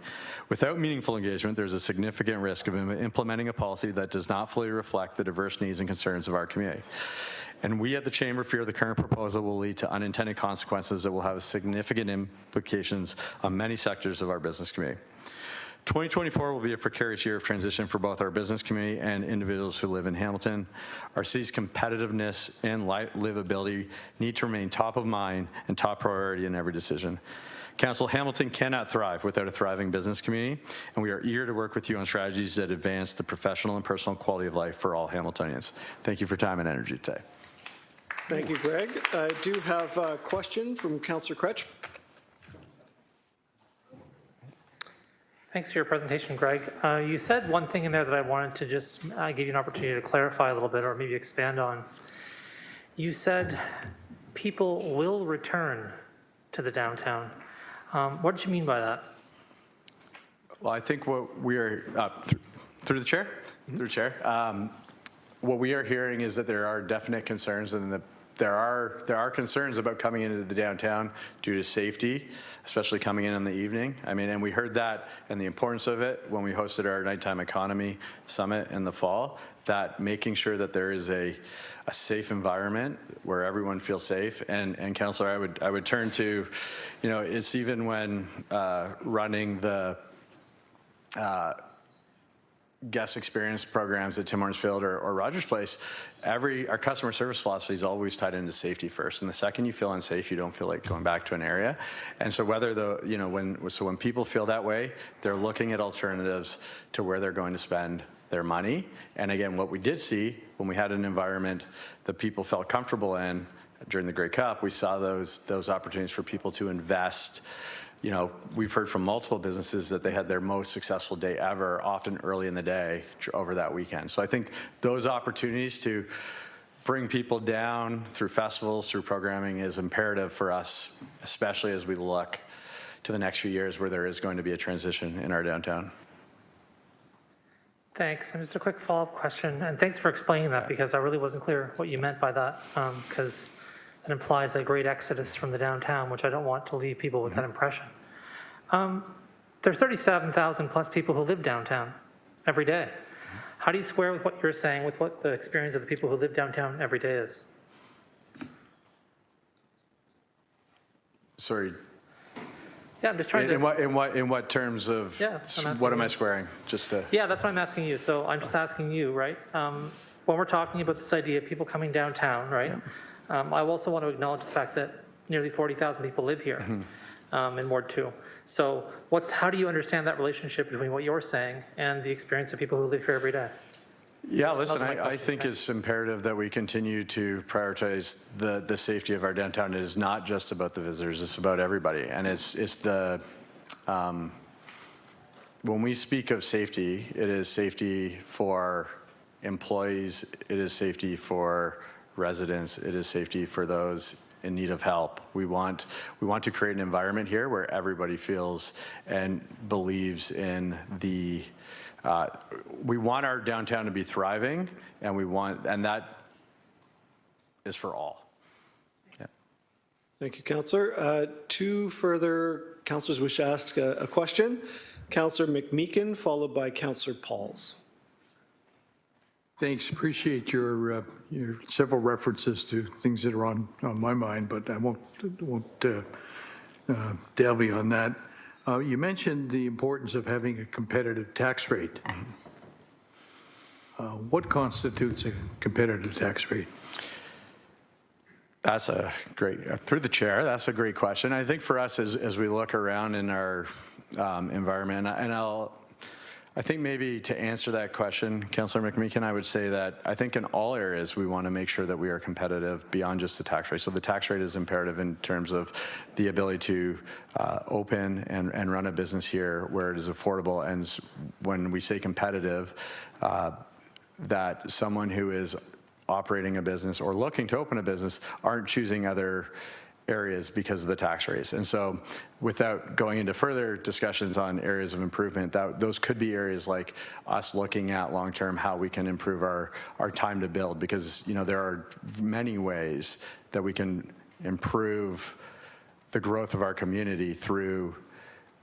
Without meaningful engagement, there's a significant risk of implementing a policy that does not fully reflect the diverse needs and concerns of our community. And we at the Chamber fear the current proposal will lead to unintended consequences that will have significant implications on many sectors of our business community. 2024 will be a precarious year of transition for both our business community and individuals who live in Hamilton. Our city's competitiveness and livability need to remain top of mind and top priority in every decision. Council, Hamilton cannot thrive without a thriving business community, and we are eager to work with you on strategies that advance the professional and personal quality of life for all Hamiltonians. Thank you for your time and energy today. Thank you, Greg. I do have a question from Councillor Kretsch. Thanks for your presentation, Greg. You said one thing in there that I wanted to just give you an opportunity to clarify a little bit or maybe expand on. You said people will return to the downtown. What did you mean by that? Well, I think what we are, through the chair, what we are hearing is that there are definite concerns and that there are concerns about coming into the downtown due to safety, especially coming in the evening. I mean, and we heard that and the importance of it when we hosted our nighttime economy summit in the fall, that making sure that there is a safe environment where everyone feels safe. And Councillor, I would turn to, you know, it's even when running the guest experience programs at Tim Hortons Field or Rogers Place, our customer service philosophy is always tied into safety first. And the second you feel unsafe, you don't feel like going back to an area. And so when people feel that way, they're looking at alternatives to where they're going to spend their money. And again, what we did see when we had an environment that people felt comfortable in during the Grey Cup, we saw those opportunities for people to invest. You know, we've heard from multiple businesses that they had their most successful day ever, often early in the day over that weekend. So I think those opportunities to bring people down through festivals, through programming is imperative for us, especially as we look to the next few years where there is going to be a transition in our downtown. Thanks. And just a quick follow-up question. And thanks for explaining that, because I really wasn't clear what you meant by that, because it implies a great exodus from the downtown, which I don't want to leave people with that impression. There's 37,000 plus people who live downtown every day. How do you square with what you're saying with what the experience of the people who live downtown every day is? Sorry. Yeah, I'm just trying to. In what terms of? Yeah, what am I squaring? Just to. Yeah, that's what I'm asking you. So I'm just asking you, right? When we're talking about this idea of people coming downtown, right? Yeah. I also want to acknowledge the fact that nearly 40,000 people live here in Ward 2. So how do you understand that relationship between what you're saying and the experience of people who live here every day? Yeah, listen, I think it's imperative that we continue to prioritize the safety of our downtown. It is not just about the visitors, it's about everybody. And it's the when we speak of safety, it is safety for employees, it is safety for residents, it is safety for those in need of help. We want to create an environment here where everybody feels and believes in the, we want our downtown to be thriving, and that is for all. Yeah. Thank you, Councillor. Two further councillors wish to ask a question. Councillor McMeekin, followed by Councillor Pauls. Thanks. Appreciate your several references to things that are on my mind, but I won't delve on that. You mentioned the importance of having a competitive tax rate. What constitutes a competitive tax rate? That's a great, through the chair, that's a great question. I think for us as we look around in our environment, and I think maybe to answer that question, Councillor McMeekin, I would say that I think in all areas we want to make sure that we are competitive beyond just the tax rate. So the tax rate is imperative in terms of the ability to open and run a business here where it is affordable. And when we say competitive, that someone who is operating a business or looking to open a business aren't choosing other areas because of the tax rates. And so without going into further discussions on areas of improvement, those could be areas like us looking at long-term how we can improve our time to build, because there are many ways that we can improve the growth of our community through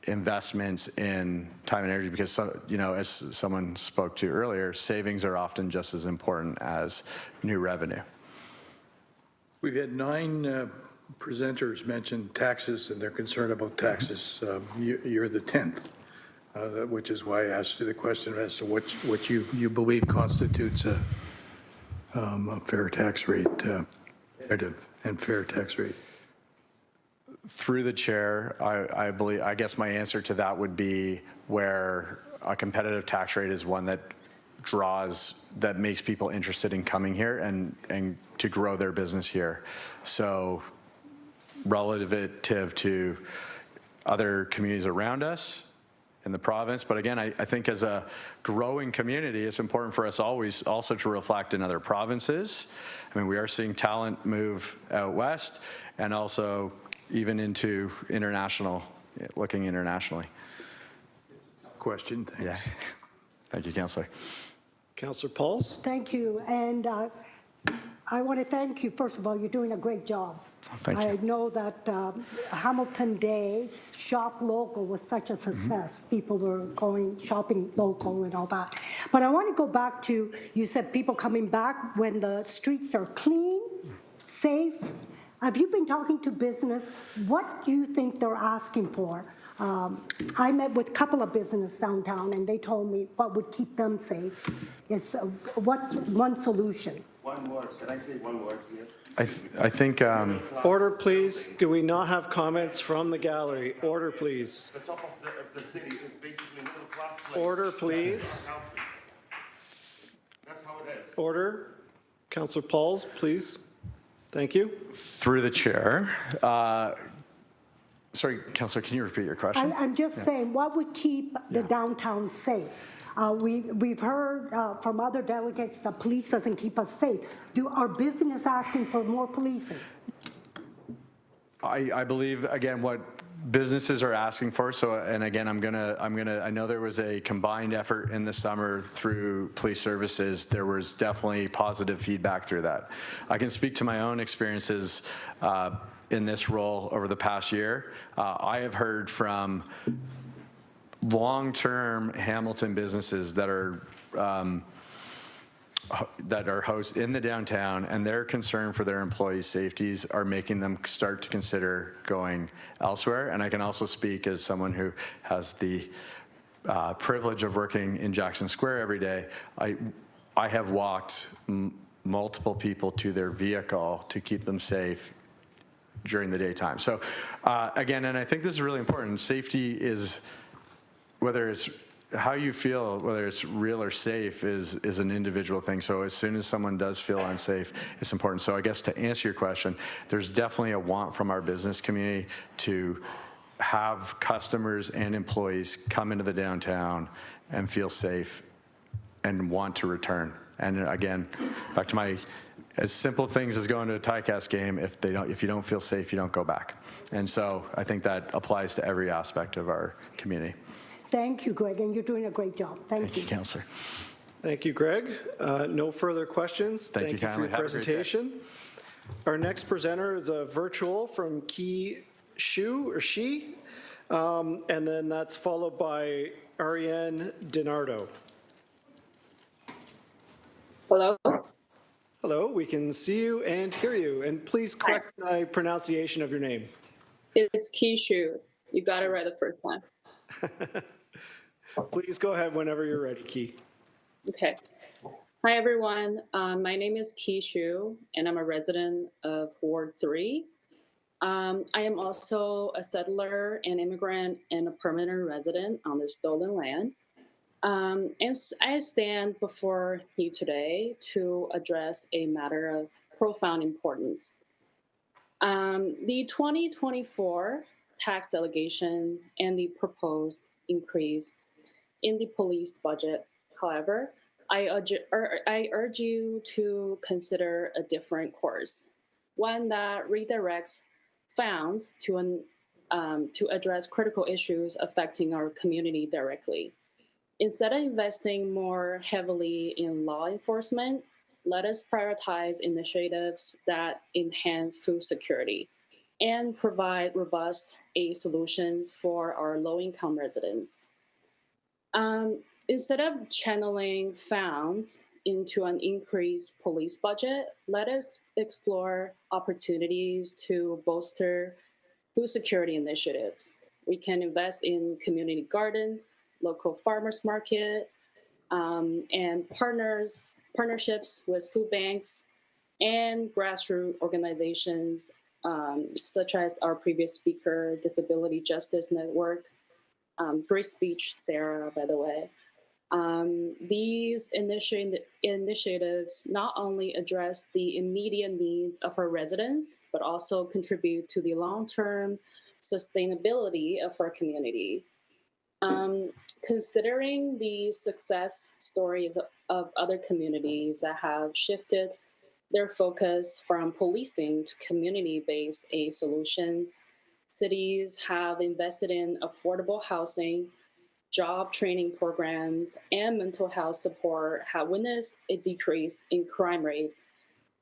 investments in time and energy, because as someone spoke to earlier, savings are often just as important as new revenue. We've had 9 presenters mention taxes and their concern about taxes. You're the 10th, which is why I asked you the question as to what you believe constitutes a fair tax rate, competitive and fair tax rate. Through the chair, I guess my answer to that would be where a competitive tax rate is one that makes people interested in coming here and to grow their business here. So relative to other communities around us in the province. But again, I think as a growing community, it's important for us always also to reflect in other provinces. I mean, we are seeing talent move out west and also even into looking internationally. Question, thanks. Yeah. Thank you, Councillor. Councillor Pauls. Thank you. And I want to thank you. First of all, you're doing a great job. Thank you. I know that Hamilton Day Shop Local was such a success. People were going shopping local and all that. But I want to go back to, you said people coming back when the streets are clean, safe. Have you been talking to business? What do you think they're asking for? I met with a couple of businesses downtown, and they told me what would keep them safe is what's one solution? One word. Can I say one word here? I think... Order, please. Can we not have comments from the gallery? Order, please. The top of the city is basically middle class place. Order, please. That's how it is. Order. Councillor Pauls, please. Thank you. Through the chair. Sorry, Councillor, can you repeat your question? I'm just saying, what would keep the downtown safe? We've heard from other delegates that police doesn't keep us safe. Are business asking for more policing? I believe, again, what businesses are asking for. So, and again, I know there was a combined effort in the summer through police services. There was definitely positive feedback through that. I can speak to my own experiences in this role over the past year. I have heard from long-term Hamilton businesses that are housed in the downtown, and their concern for their employees' safeties are making them start to consider going elsewhere. And I can also speak as someone who has the privilege of working in Jackson Square every day. I have walked multiple people to their vehicle to keep them safe during the daytime. So again, and I think this is really important, safety is, whether it's how you feel, whether it's real or safe, is an individual thing. So as soon as someone does feel unsafe, it's important. So I guess to answer your question, there's definitely a want from our business community to have customers and employees come into the downtown and feel safe and want to return. And again, back to my as simple things as going to a TICAS game, if you don't feel safe, you don't go back. And so I think that applies to every aspect of our community. Thank you, Greg, and you're doing a great job. Thank you. Councillor. Thank you, Greg. No further questions. Thank you for kindly. your Have a great day. presentation. Our next presenter is a virtual from Ki Shu or Shi, and then that's followed by Ariane DiNardo. Hello. Hello, we can see you and hear you. And please correct my pronunciation of your name. It's Kishu. You got it right the first time. Please go ahead whenever you're ready, Ki. Okay. Hi, everyone. My name is Kishu, and I'm a resident of Ward 3. I am also a settler, an immigrant, and a permanent resident on the stolen land. And I stand before you today to address a matter of profound importance. The 2024 tax delegation and the proposed increase in the police budget, however, I urge you to consider a different course, one that redirects funds to address critical issues affecting our community directly. Instead of investing more heavily in law enforcement, let us prioritize initiatives that enhance food security and provide robust aid solutions for our low-income residents. Instead of channeling funds into an increased police budget, let us explore opportunities to bolster food security initiatives. We can invest in community gardens, local farmers market, and partnerships with food banks and grassroots organizations such as our previous speaker, Disability Justice Network. Great speech, Sarah, by the way. These initiatives not only address the immediate needs of our residents, but also contribute to the long-term sustainability of our community. Considering the success stories of other communities that have shifted their focus from policing to community-based aid solutions, cities have invested in affordable housing, job training programs, and mental health support have witnessed a decrease in crime rates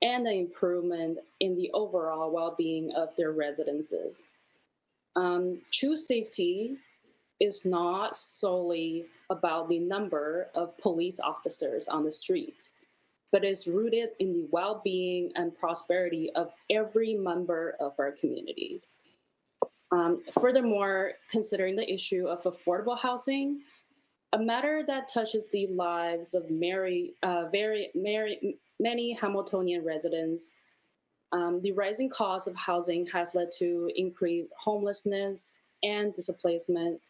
and an improvement in the overall well-being of their residences. True safety is not solely about the number of police officers on the street, but is rooted in the well-being and prosperity of every member of our community. Furthermore, considering the issue of affordable housing, a matter that touches the lives of many Hamiltonian residents, the rising cost of housing has led to increased homelessness and displacement,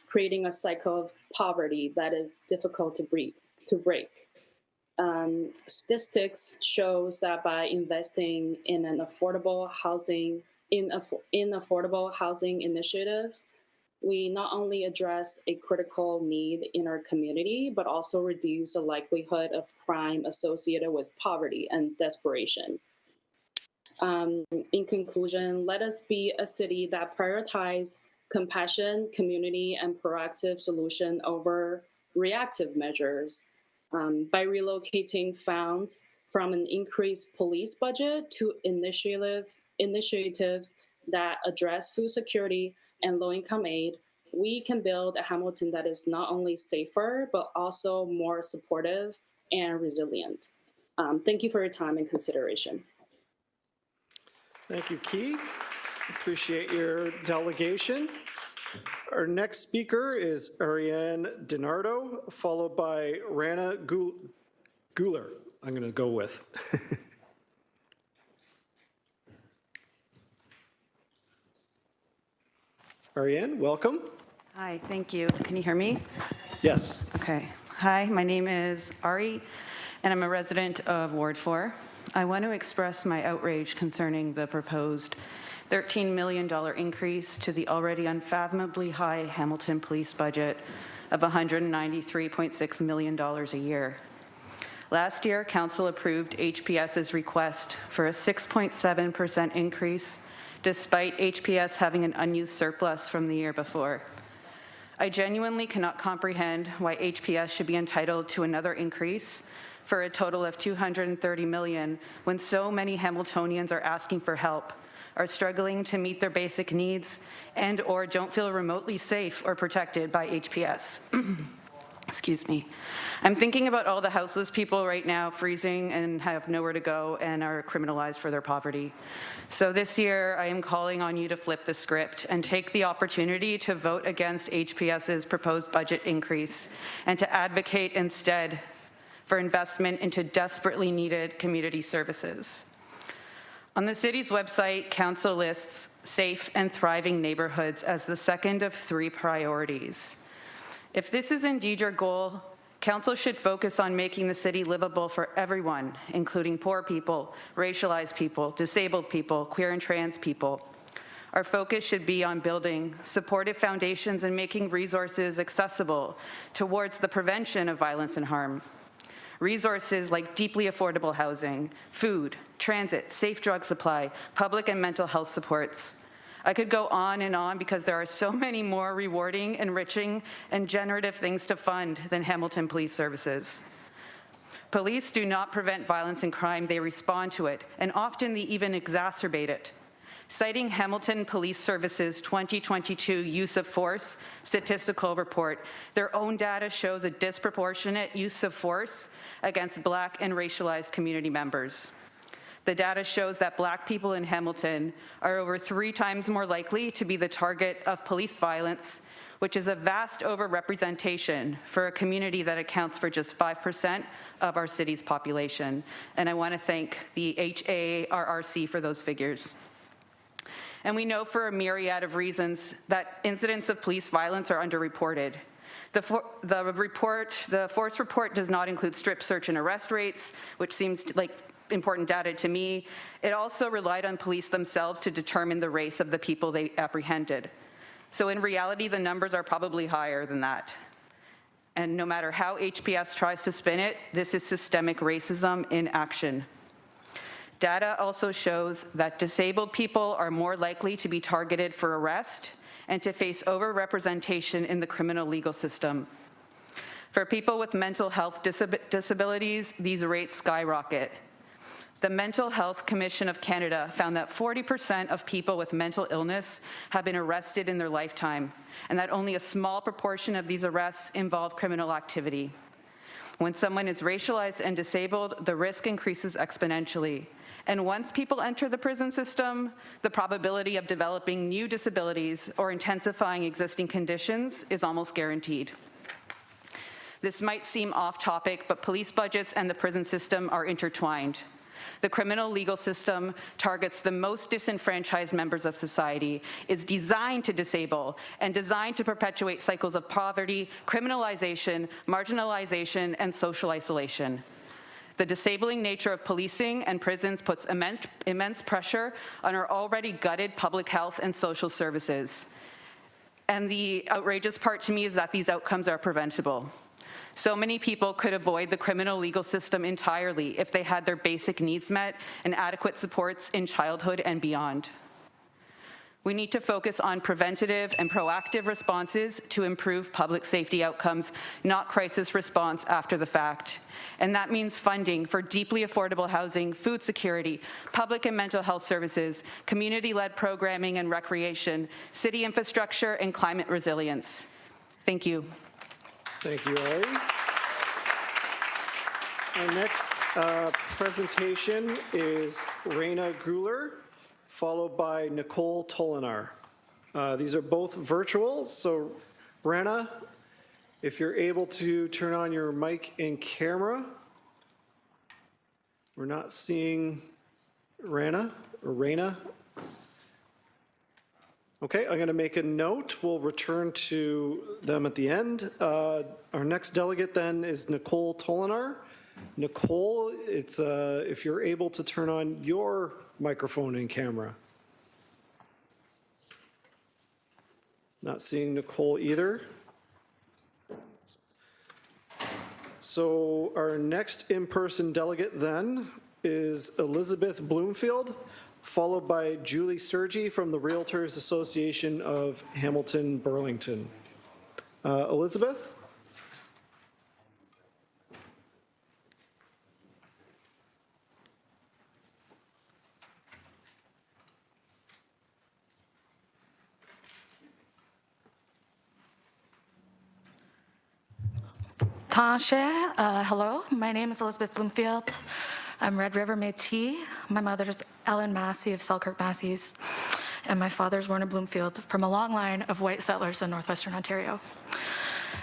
creating a cycle of poverty that is difficult to break. Statistics shows that by investing in affordable housing initiatives, we not only address a critical need in our community, but also reduce the likelihood of crime associated with poverty and desperation. In conclusion, let us be a city that prioritizes compassion, community, and proactive solution over reactive measures. By relocating funds from an increased police budget to initiatives that address food security and low-income aid, we can build a Hamilton that is not only safer, but also more supportive and resilient. Thank you for your time and consideration. Thank you, Ki. Appreciate your delegation. Our next speaker is Ariane DiNardo, followed by Rana Guler, I'm going to go with. Ariane, welcome. Hi, thank you. Can you hear me? Yes. Okay. Hi, my name is Ari, and I'm a resident of Ward 4. I want to express my outrage concerning the proposed $13 million increase to the already unfathomably high Hamilton Police budget of $193.6 million a year. Last year, Council approved HPS's request for a 6.7% increase, despite HPS having an unused surplus from the year before. I genuinely cannot comprehend why HPS should be entitled to another increase for a total of $230 million when so many Hamiltonians are asking for help, are struggling to meet their basic needs, and or don't feel remotely safe or protected by HPS. Excuse me. I'm thinking about all the houseless people right now freezing and have nowhere to go and are criminalized for their poverty. So this year, I am calling on you to flip the script and take the opportunity to vote against HPS's proposed budget increase and to advocate instead for investment into desperately needed community services. On the city's website, Council lists safe and thriving neighborhoods as the second of 3 priorities. If this is indeed your goal, Council should focus on making the city livable for everyone, including poor people, racialized people, disabled people, queer and trans people. Our focus should be on building supportive foundations and making resources accessible towards the prevention of violence and harm. Resources like deeply affordable housing, food, transit, safe drug supply, public and mental health supports. I could go on and on because there are so many more rewarding, enriching, and generative things to fund than Hamilton Police Services. Police do not prevent violence and crime, they respond to it, and often they even exacerbate it. Citing Hamilton Police Services' 2022 use of force statistical report, their own data shows a disproportionate use of force against Black and racialized community members. The data shows that Black people in Hamilton are over 3 times more likely to be the target of police violence, which is a vast overrepresentation for a community that accounts for just 5% of our city's population. And I want to thank the HARRC for those figures. And we know for a myriad of reasons that incidents of police violence are underreported. The force report does not include strip search and arrest rates, which seems like important data to me. It also relied on police themselves to determine the race of the people they apprehended. So in reality, the numbers are probably higher than that. And no matter how HPS tries to spin it, this is systemic racism in action. Data also shows that disabled people are more likely to be targeted for arrest and to face overrepresentation in the criminal legal system. For people with mental health disabilities, these rates skyrocket. The Mental Health Commission of Canada found that 40% of people with mental illness have been arrested in their lifetime, and that only a small proportion of these arrests involve criminal activity. When someone is racialized and disabled, the risk increases exponentially. And once people enter the prison system, the probability of developing new disabilities or intensifying existing conditions is almost guaranteed. This might seem off topic, but police budgets and the prison system are intertwined. The criminal legal system targets the most disenfranchised members of society, is designed to disable, and designed to perpetuate cycles of poverty, criminalization, marginalization, and social isolation. The disabling nature of policing and prisons puts immense pressure on our already gutted public health and social services. And the outrageous part to me is that these outcomes are preventable. So many people could avoid the criminal legal system entirely if they had their basic needs met and adequate supports in childhood and beyond. We need to focus on preventative and proactive responses to improve public safety outcomes, not crisis response after the fact. And that means funding for deeply affordable housing, food security, public and mental health services, community-led programming and recreation, city infrastructure, and climate resilience. Thank you. Thank you, Ari. Our next presentation is Raina Guler, followed by Nicole Tolinar. These are both virtual, so Raina, if you're able to turn on your mic and camera. We're not seeing Raina. Okay, I'm going to make a note. We'll return to them at the end. Our next delegate then is Nicole Tolinar. Nicole, it's if you're able to turn on your microphone and camera. Not seeing Nicole either. So our next in-person delegate then is Elizabeth Bloomfield, followed by Julie Sergi from the Realtors Association of Hamilton Burlington. Elizabeth? Tasha, hello. My name is Elizabeth Bloomfield. I'm Red River Métis. My mother's Ellen Massey of Selkirk Masseys, and my father's Warner Bloomfield, from a long line of white settlers in northwestern Ontario.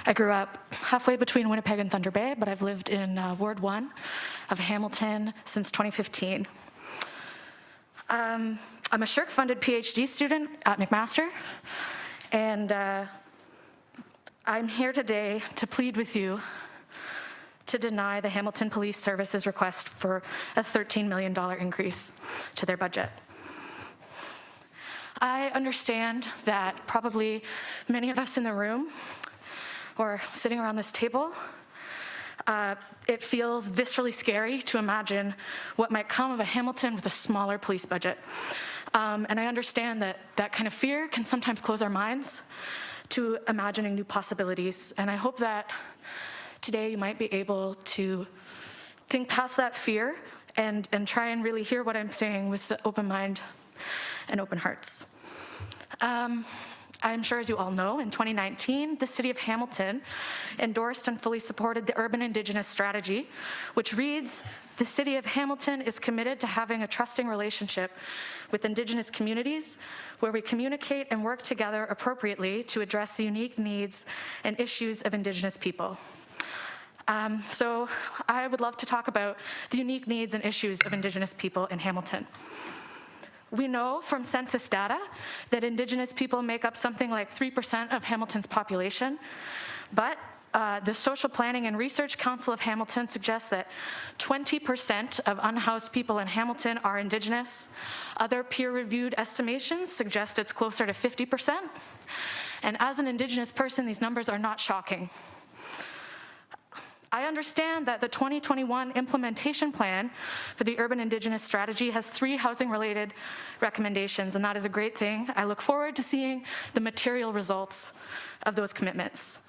I grew up halfway between Winnipeg and Thunder Bay, but I've lived in Ward 1 of Hamilton since 2015. I'm a SSHRC-funded PhD student at McMaster, and I'm here today to plead with you to deny the Hamilton Police Services request for a $13 million increase to their budget. I understand that probably many of us in the room or sitting around this table, it feels viscerally scary to imagine what might come of a Hamilton with a smaller police budget. And I understand that that kind of fear can sometimes close our minds to imagining new possibilities. And I hope that today you might be able to think past that fear and try and really hear what I'm saying with the open mind and open hearts. I'm sure, as you all know, in 2019, the City of Hamilton endorsed and fully supported the Urban Indigenous Strategy, which reads, "The City of Hamilton is committed to having a trusting relationship with Indigenous communities where we communicate and work together appropriately to address the unique needs and issues of Indigenous people." So I would love to talk about the unique needs and issues of Indigenous people in Hamilton. We know from census data that Indigenous people make up something like 3% of Hamilton's population, but the Social Planning and Research Council of Hamilton suggests that 20% of unhoused people in Hamilton are Indigenous. Other peer-reviewed estimations suggest it's closer to 50%. And as an Indigenous person, these numbers are not shocking. I understand that the 2021 implementation plan for the Urban Indigenous Strategy has 3 housing-related recommendations, and that is a great thing. I look forward to seeing the material results of those commitments.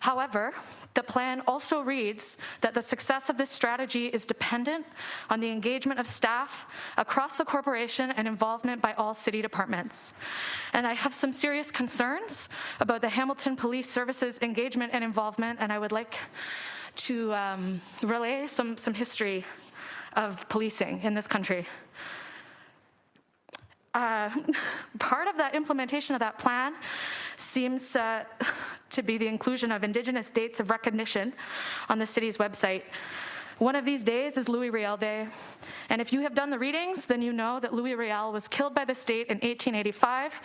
However, the plan also reads that the success of this strategy is dependent on the engagement of staff across the corporation and involvement by all city departments. And I have some serious concerns about the Hamilton Police Services engagement and involvement, and I would like to relay some history of policing in this country. Part of that implementation of that plan seems to be the inclusion of Indigenous dates of recognition on the city's website. One of these days is Louis Riel Day. And if you have done the readings, then you know that Louis Riel was killed by the state in 1885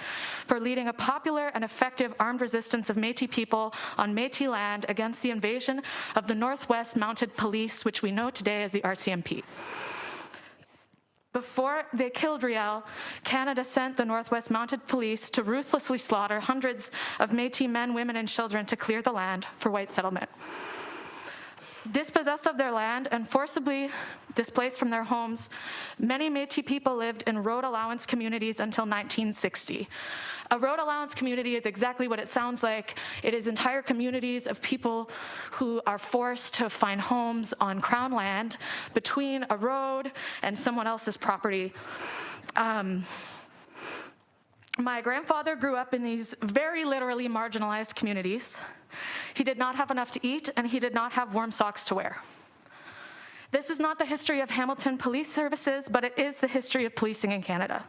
for leading a popular and effective armed resistance of Métis people on Métis land against the invasion of the Northwest Mounted Police, which we know today as the RCMP. Before they killed Riel, Canada sent the Northwest Mounted Police to ruthlessly slaughter hundreds of Métis men, women, and children to clear the land for white settlement. Dispossessed of their land and forcibly displaced from their homes, many Métis people lived in road allowance communities until 1960. A road allowance community is exactly what it sounds like. It is entire communities of people who are forced to find homes on Crown land between a road and someone else's property. My grandfather grew up in these very literally marginalized communities. He did not have enough to eat, and he did not have warm socks to wear. This is not the history of Hamilton Police Services, but it is the history of policing in Canada.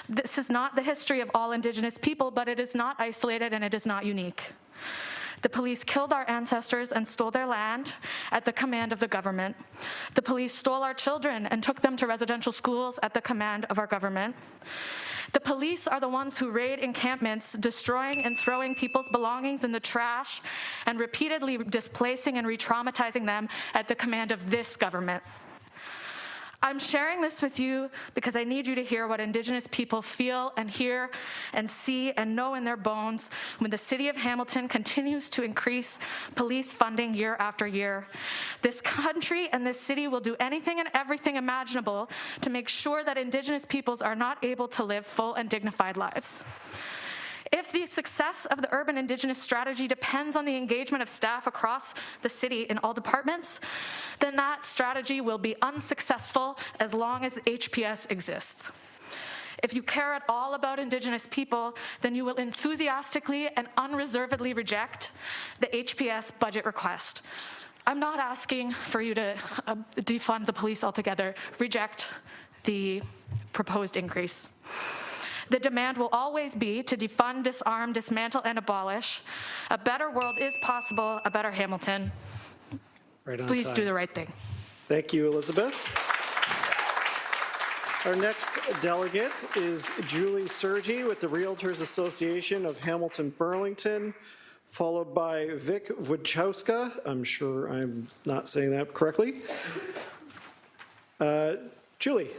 This is not the history of all Indigenous people, but it is not isolated and it is not unique. The police killed our ancestors and stole their land at the command of the government. The police stole our children and took them to residential schools at the command of our government. The police are the ones who raid encampments, destroying and throwing people's belongings in the trash and repeatedly displacing and re-traumatizing them at the command of this government. I'm sharing this with you because I need you to hear what Indigenous people feel and hear and see and know in their bones when the City of Hamilton continues to increase police funding year after year. This country and this city will do anything and everything imaginable to make sure that Indigenous peoples are not able to live full and dignified lives. If the success of the urban Indigenous strategy depends on the engagement of staff across the city in all departments, then that strategy will be unsuccessful as long as HPS exists. If you care at all about Indigenous people, then you will enthusiastically and unreservedly reject the HPS budget request. I'm not asking for you to defund the police altogether. Reject the proposed increase. The demand will always be to defund, disarm, dismantle, and abolish. A better world is possible, a better Hamilton. Right on Please time. do the right thing. Thank you, Elizabeth. Our next delegate is Julie Sergi with the Realtors Association of Hamilton-Burlington, followed by Vic Wojciechowska. I'm sure I'm not saying that correctly. Julie.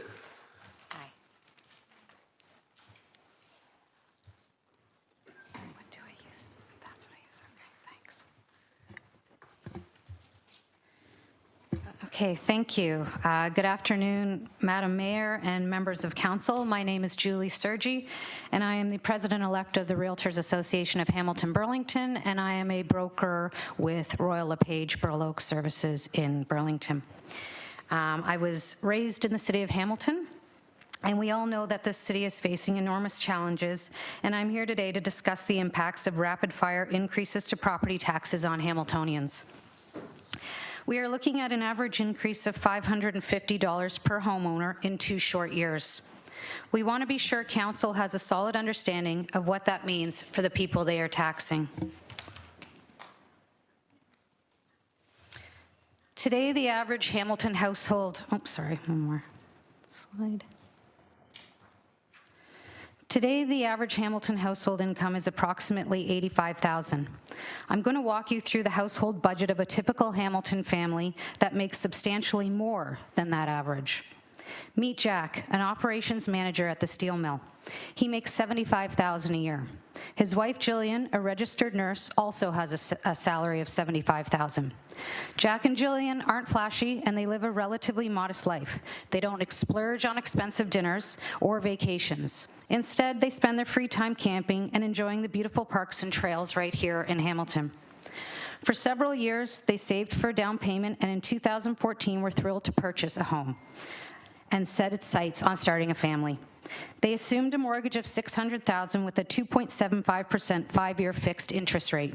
Okay, thank you. Good afternoon, Madam Mayor and members of council. My name is Julie Sergi, and I am the president-elect of the Realtors Association of Hamilton-Burlington, and I am a broker with Royal LePage Burloak Services in Burlington. I was raised in the city of Hamilton, and we all know that this city is facing enormous challenges, and I'm here today to discuss the impacts of rapid-fire increases to property taxes on Hamiltonians. We are looking at an average increase of $550 per homeowner in 2 short years. We want to be sure council has a solid understanding of what that means for the people they are taxing. Today, the average Hamilton household, one more slide. Today, the average Hamilton household income is approximately $85,000. I'm going to walk you through the household budget of a typical Hamilton family that makes substantially more than that average. Meet Jack, an operations manager at the steel mill. He makes $75,000 a year. His wife, Jillian, a registered nurse, also has a salary of $75,000. Jack and Jillian aren't flashy, and they live a relatively modest life. They don't splurge on expensive dinners or vacations. Instead, they spend their free time camping and enjoying the beautiful parks and trails right here in Hamilton. For several years, they saved for a down payment, and in 2014 were thrilled to purchase a home and set its sights on starting a family. They assumed a mortgage of $600,000 with a 2.75% 5-year fixed interest rate.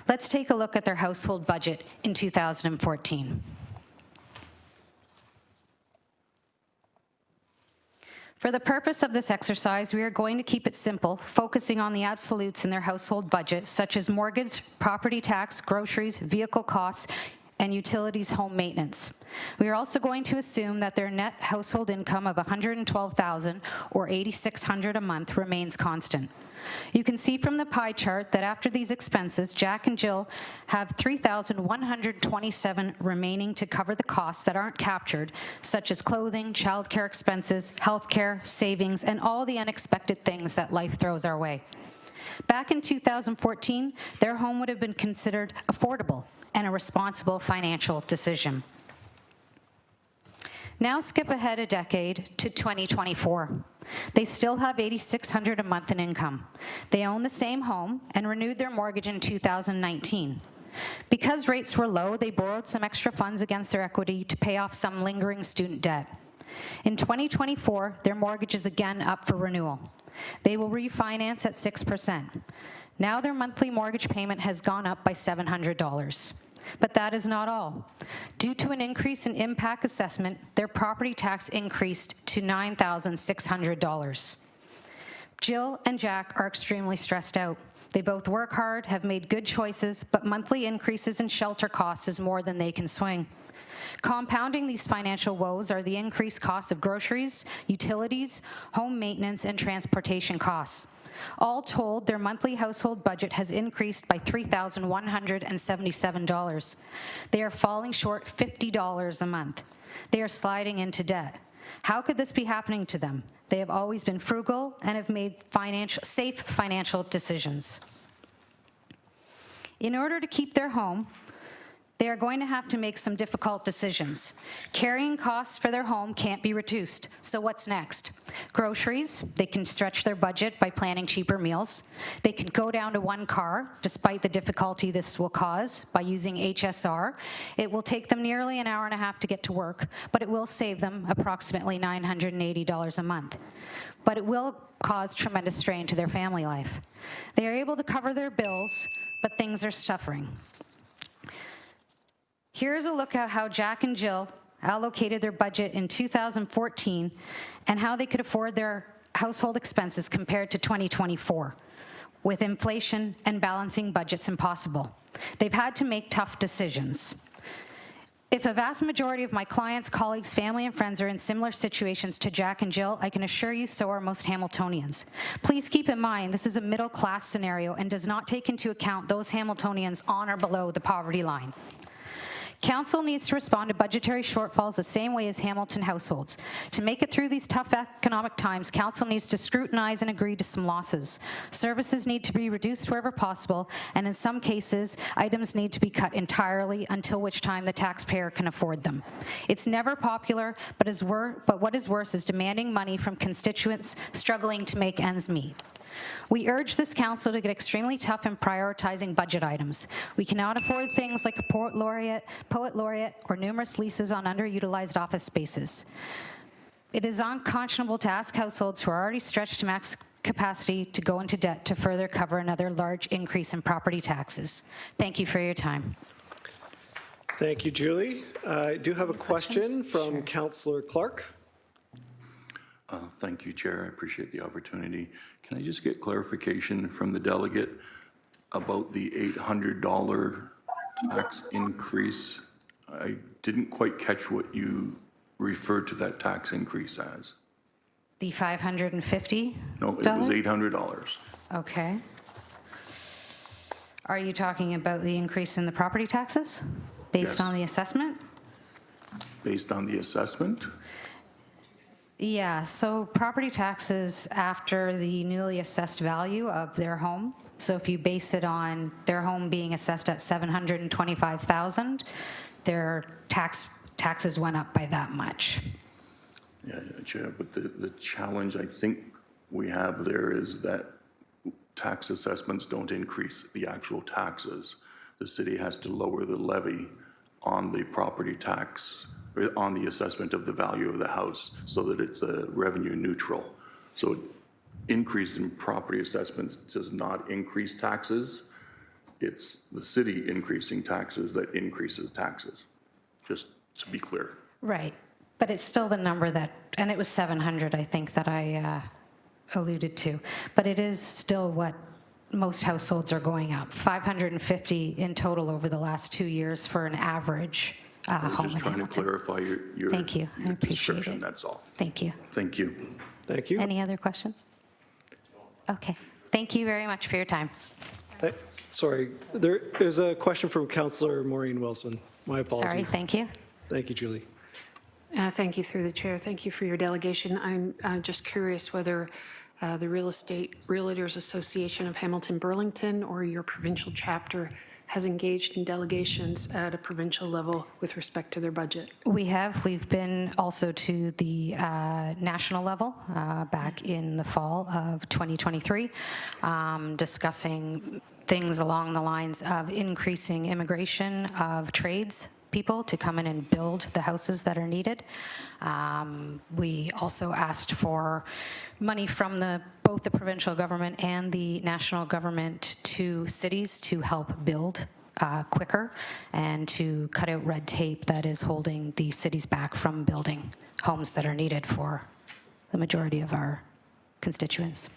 Let's take a look at their household budget in 2014. For the purpose of this exercise, we are going to keep it simple, focusing on the absolutes in their household budget, such as mortgage, property tax, groceries, vehicle costs, and utilities home maintenance. We are also going to assume that their net household income of $112,000 or $8,600 a month remains constant. You can see from the pie chart that after these expenses, Jack and Jill have $3,127 remaining to cover the costs that aren't captured, such as clothing, childcare expenses, healthcare, savings, and all the unexpected things that life throws our way. Back in 2014, their home would have been considered affordable and a responsible financial decision. Now skip ahead a decade to 2024. They still have $8,600 a month in income. They own the same home and renewed their mortgage in 2019. Because rates were low, they borrowed some extra funds against their equity to pay off some lingering student debt. In 2024, their mortgage is again up for renewal. They will refinance at 6%. Now their monthly mortgage payment has gone up by $700. But that is not all. Due to an increase in impact assessment, their property tax increased to $9,600. Jill and Jack are extremely stressed out. They both work hard, have made good choices, but monthly increases in shelter costs is more than they can swing. Compounding these financial woes are the increased costs of groceries, utilities, home maintenance, and transportation costs. All told, their monthly household budget has increased by $3,177. They are falling short $50 a month. They are sliding into debt. How could this be happening to them? They have always been frugal and have made safe financial decisions. In order to keep their home, they are going to have to make some difficult decisions. Carrying costs for their home can't be reduced, so what's next? Groceries, they can stretch their budget by planning cheaper meals. They can go down to one car, despite the difficulty this will cause, by using HSR. It will take them nearly an hour and a half to get to work, but it will save them approximately $980 a month. But it will cause tremendous strain to their family life. They are able to cover their bills, but things are suffering. Here's a look at how Jack and Jill allocated their budget in 2014 and how they could afford their household expenses compared to 2024. With inflation and balancing budgets impossible, they've had to make tough decisions. If a vast majority of my clients, colleagues, family, and friends are in similar situations to Jack and Jill, I can assure you so are most Hamiltonians. Please keep in mind this is a middle-class scenario and does not take into account those Hamiltonians on or below the poverty line. Council needs to respond to budgetary shortfalls the same way as Hamilton households. To make it through these tough economic times, Council needs to scrutinize and agree to some losses. Services need to be reduced wherever possible, and in some cases, items need to be cut entirely, until which time the taxpayer can afford them. It's never popular, but what is worse is demanding money from constituents struggling to make ends meet. We urge this council to get extremely tough in prioritizing budget items. We cannot afford things like a poet laureate, or numerous leases on underutilized office spaces. It is unconscionable to ask households who are already stretched to max capacity to go into debt to further cover another large increase in property taxes. Thank you for your time. Thank you, Julie. I do have a question from Councillor Clark. Thank you, Chair. I appreciate the opportunity. Can I just get clarification from the delegate about the $800 tax increase? I didn't quite catch what you referred to that tax increase as. The $550? No, it was $800. Okay. Are you talking about the increase in the property taxes based on the assessment? Based on the assessment? Yeah, so property taxes after the newly assessed value of their home. So if you base it on their home being assessed at $725,000, their taxes went up by that much. Yeah, Chair, but the challenge I think we have there is that tax assessments don't increase the actual taxes. The city has to lower the levy on the property tax, on the assessment of the value of the house, so that it's revenue neutral. So increase in property assessments does not increase taxes. It's the city increasing taxes that increases taxes, just to be clear. Right, but it's still the number that, and it was 700, I think, that I alluded to, but it is still what most households are going up, 550 in total over the last 2 years for an average I was home just in trying to Hamilton. clarify your Thank you. I appreciate description, it. that's all. Thank you. Thank you. Thank you. Any other questions? Okay. Thank you very much for your time. Sorry, there is a question from Councillor Maureen Wilson. My apologies. Sorry, thank you. Thank you, Julie. Thank you through the chair. Thank you for your delegation. I'm just curious whether the Real Estate Realtors Association of Hamilton Burlington or your provincial chapter has engaged in delegations at a provincial level with respect to their budget. We have. We've been also to the national level back in the fall of 2023, discussing things along the lines of increasing immigration of trades people to come in and build the houses that are needed. We also asked for money from both the provincial government and the national government to cities to help build quicker and to cut out red tape that is holding the cities back from building homes that are needed for the majority of our constituents.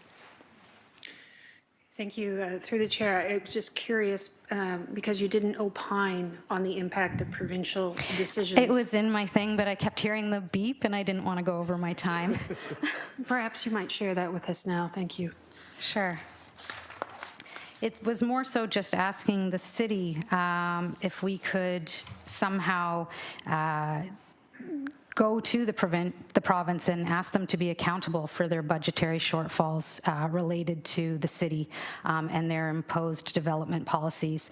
Thank you. Through the chair, I was just curious because you didn't opine on the impact of provincial decisions. It was in my thing, but I kept hearing the beep and I didn't want to go over my time. Perhaps you might share that with us now. Thank you. Sure. It was more so just asking the city if we could somehow go to the province and ask them to be accountable for their budgetary shortfalls related to the city and their imposed development policies,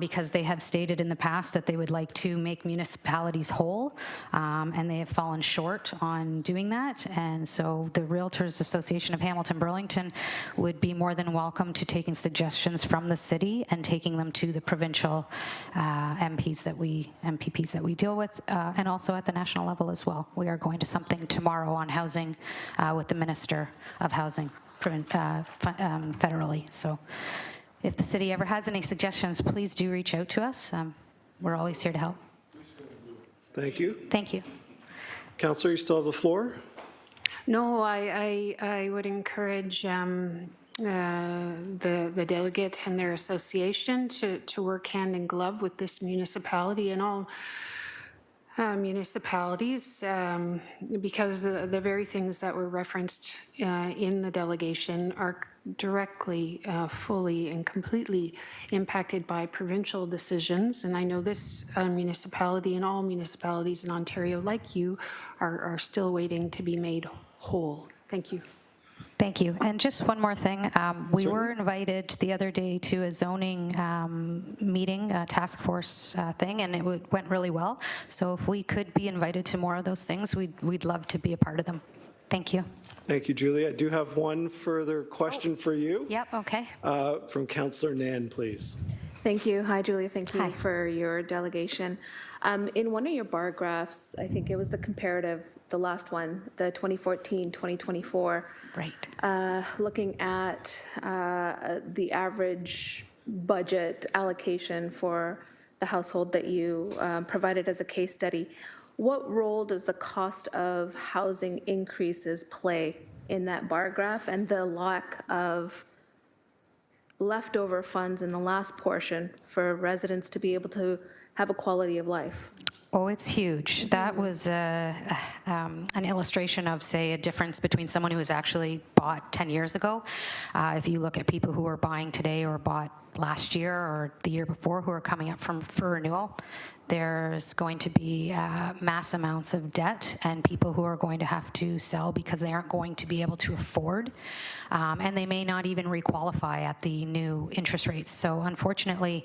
because they have stated in the past that they would like to make municipalities whole, and they have fallen short on doing that. And so the Realtors Association of Hamilton Burlington would be more than welcome to taking suggestions from the city and taking them to the provincial MPs that we deal with, and also at the national level as well. We are going to something tomorrow on housing with the Minister of Housing federally. So if the city ever has any suggestions, please do reach out to us. We're always here to help. Thank you. Thank you. Councillor, you still have the floor? No, I would encourage the delegate and their association to work hand in glove with this municipality and all municipalities, because the very things that were referenced in the delegation are directly, fully, and completely impacted by provincial decisions. And I know this municipality and all municipalities in Ontario, like you, are still waiting to be made whole. Thank you. Thank you. And just one more thing. We were invited the other day to a zoning meeting, a task force thing, and it went really well. So if we could be invited to more of those things, we'd love to be a part of them. Thank you. Thank you, Julie. I do have one further question for you. Yep, okay. From Councillor Nan, please. Thank you. Hi, Julia. Thank you for your delegation. In one of your bar graphs, I think it was the comparative, the last one, the 2014-2024. Right. Looking at the average budget allocation for the household that you provided as a case study, what role does the cost of housing increases play in that bar graph and the lack of leftover funds in the last portion for residents to be able to have a quality of life? Oh, it's huge. That was an illustration of, say, a difference between someone who was actually bought 10 years ago. If you look at people who are buying today or bought last year or the year before who are coming up for renewal, there's going to be mass amounts of debt and people who are going to have to sell because they aren't going to be able to afford, and they may not even requalify at the new interest rates. So unfortunately,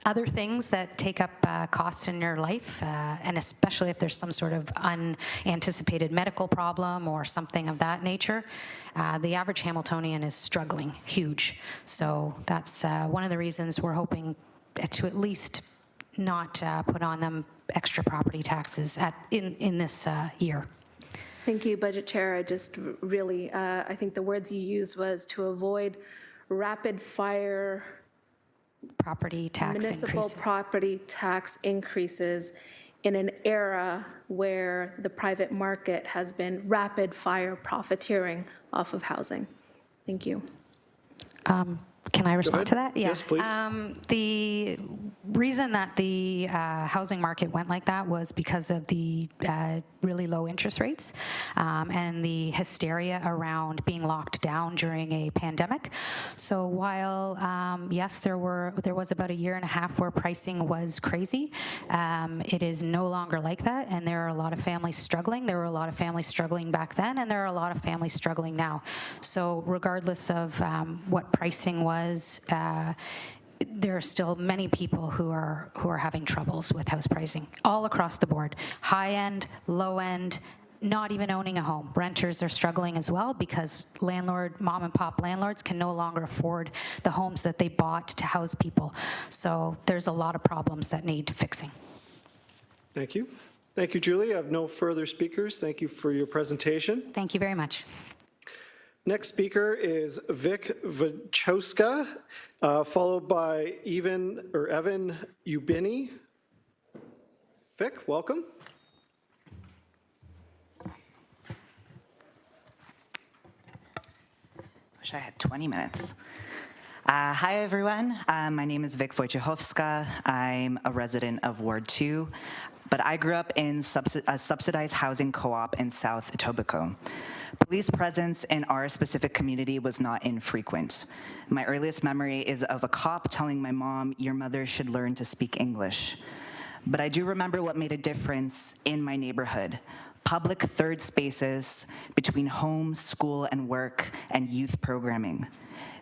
other things that take up cost in your life, and especially if there's some sort of unanticipated medical problem or something of that nature, the average Hamiltonian is struggling huge. So that's one of the reasons we're hoping to at least not put on them extra property taxes in this year. Thank you, Budget Chair. I just really, I think the words you used was to avoid rapid fire property tax municipal increases. Property tax increases in an era where the private market has been rapid fire profiteering off of housing. Thank you. Can I respond to that? Yeah. Yes, please. The reason that the housing market went like that was because of the really low interest rates and the hysteria around being locked down during a pandemic. So while, yes, there was about a year and a half where pricing was crazy, it is no longer like that, and there are a lot of families struggling. There were a lot of families struggling back then, and there are a lot of families struggling now. So regardless of what pricing was, there are still many people who are having troubles with house pricing all across the board. High end, low end, not even owning a home. Renters are struggling as well because mom and pop landlords can no longer afford the homes that they bought to house people. So there's a lot of problems that need fixing. Thank you. Thank you, Julie. I have no further speakers. Thank you for your presentation. Thank you very much. Next speaker is Vic Vachowska, followed by Evan Ubini. Vic, welcome. Wish I had 20 minutes. Hi, everyone. My name is Vic Wojciechowska. I'm a resident of Ward 2, but I grew up in a subsidized housing co-op in South Etobicoke. Police presence in our specific community was not infrequent. My earliest memory is of a cop telling my mom, "Your mother should learn to speak English." But I do remember what made a difference in my neighborhood: public third spaces between home, school, and work, and youth programming.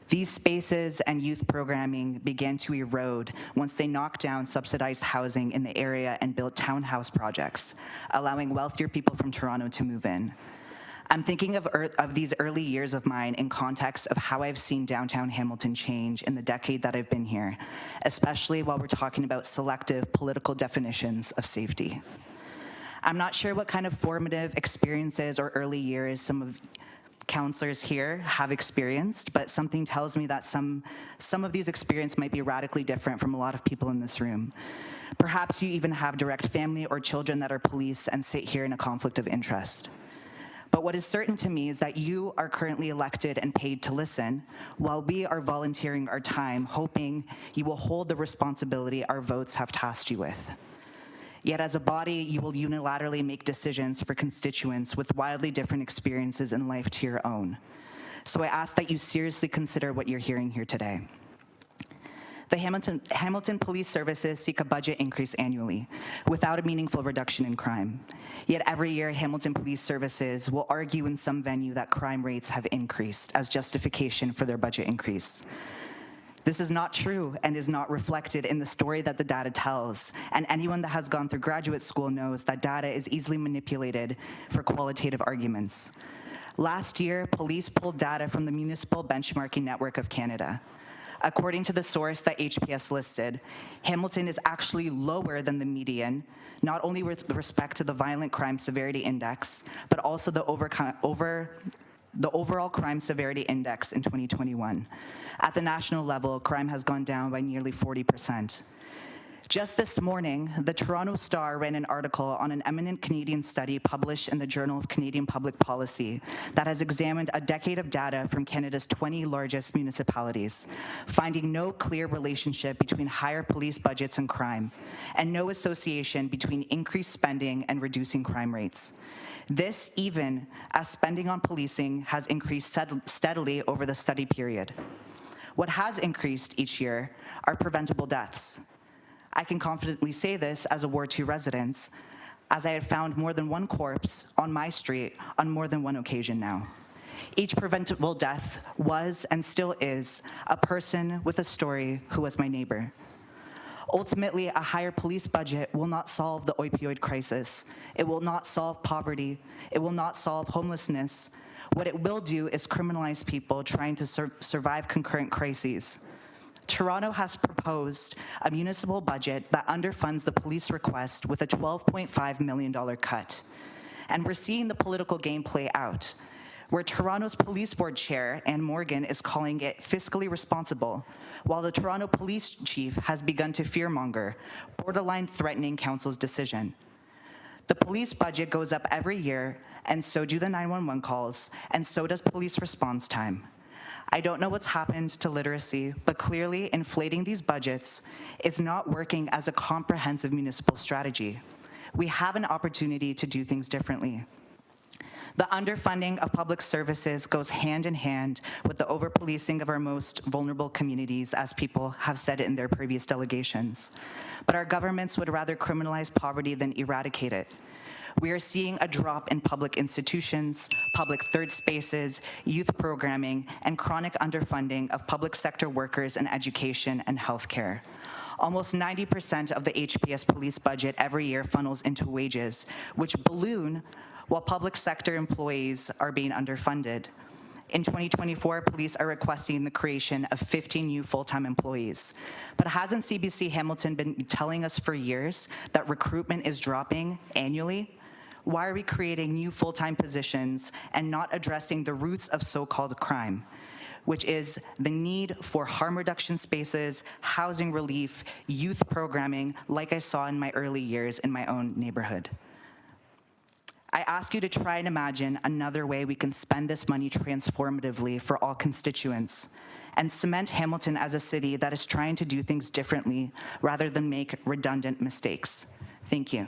These spaces and youth programming began to erode once they knocked down subsidized housing in the area and built townhouse projects, allowing wealthier people from Toronto to move in. I'm thinking of these early years of mine in context of how I've seen downtown Hamilton change in the decade that I've been here, especially while we're talking about selective political definitions of safety. I'm not sure what kind of formative experiences or early years some of counselors here have experienced, but something tells me that some of these experiences might be radically different from a lot of people in this room. Perhaps you even have direct family or children that are police and sit here in a conflict of interest. But what is certain to me is that you are currently elected and paid to listen, while we are volunteering our time, hoping you will hold the responsibility our votes have tasked you with. Yet as a body, you will unilaterally make decisions for constituents with wildly different experiences in life to your own. So I ask that you seriously consider what you're hearing here today. The Hamilton Police Services seek a budget increase annually without a meaningful reduction in crime. Yet every year, Hamilton Police Services will argue in some venue that crime rates have increased as justification for their budget increase. This is not true and is not reflected in the story that the data tells, and anyone that has gone through graduate school knows that data is easily manipulated for qualitative arguments. Last year, police pulled data from the Municipal Benchmarking Network of Canada. According to the source that HPS listed, Hamilton is actually lower than the median, not only with respect to the Violent Crime Severity Index, but also the overall crime severity index in 2021. At the national level, crime has gone down by nearly 40%. Just this morning, the Toronto Star ran an article on an eminent Canadian study published in the Journal of Canadian Public Policy that has examined a decade of data from Canada's 20 largest municipalities, finding no clear relationship between higher police budgets and crime, and no association between increased spending and reducing crime rates. This even as spending on policing has increased steadily over the study period. What has increased each year are preventable deaths. I can confidently say this as a Ward 2 resident, as I have found more than one corpse on my street on more than one occasion now. Each preventable death was and still is a person with a story who was my neighbor. Ultimately, a higher police budget will not solve the opioid crisis. It will not solve poverty. It will not solve homelessness. What it will do is criminalize people trying to survive concurrent crises. Toronto has proposed a municipal budget that underfunds the police request with a $12.5 million cut. And we're seeing the political game play out, where Toronto's police board chair, Anne Morgan, is calling it fiscally responsible, while the Toronto police chief has begun to fearmonger, borderline threatening council's decision. The police budget goes up every year, and so do the 911 calls, and so does police response time. I don't know what's happened to literacy, but clearly inflating these budgets is not working as a comprehensive municipal strategy. We have an opportunity to do things differently. The underfunding of public services goes hand in hand with the over-policing of our most vulnerable communities, as people have said in their previous delegations. But our governments would rather criminalize poverty than eradicate it. We are seeing a drop in public institutions, public third spaces, youth programming, and chronic underfunding of public sector workers in education and healthcare. Almost 90% of the HPS police budget every year funnels into wages, which balloon while public sector employees are being underfunded. In 2024, police are requesting the creation of 15 new full-time employees. But hasn't CBC Hamilton been telling us for years that recruitment is dropping annually? Why are we creating new full-time positions and not addressing the roots of so-called crime, which is the need for harm reduction spaces, housing relief, youth programming, like I saw in my early years in my own neighborhood? I ask you to try and imagine another way we can spend this money transformatively for all constituents and cement Hamilton as a city that is trying to do things differently rather than make redundant mistakes. Thank you.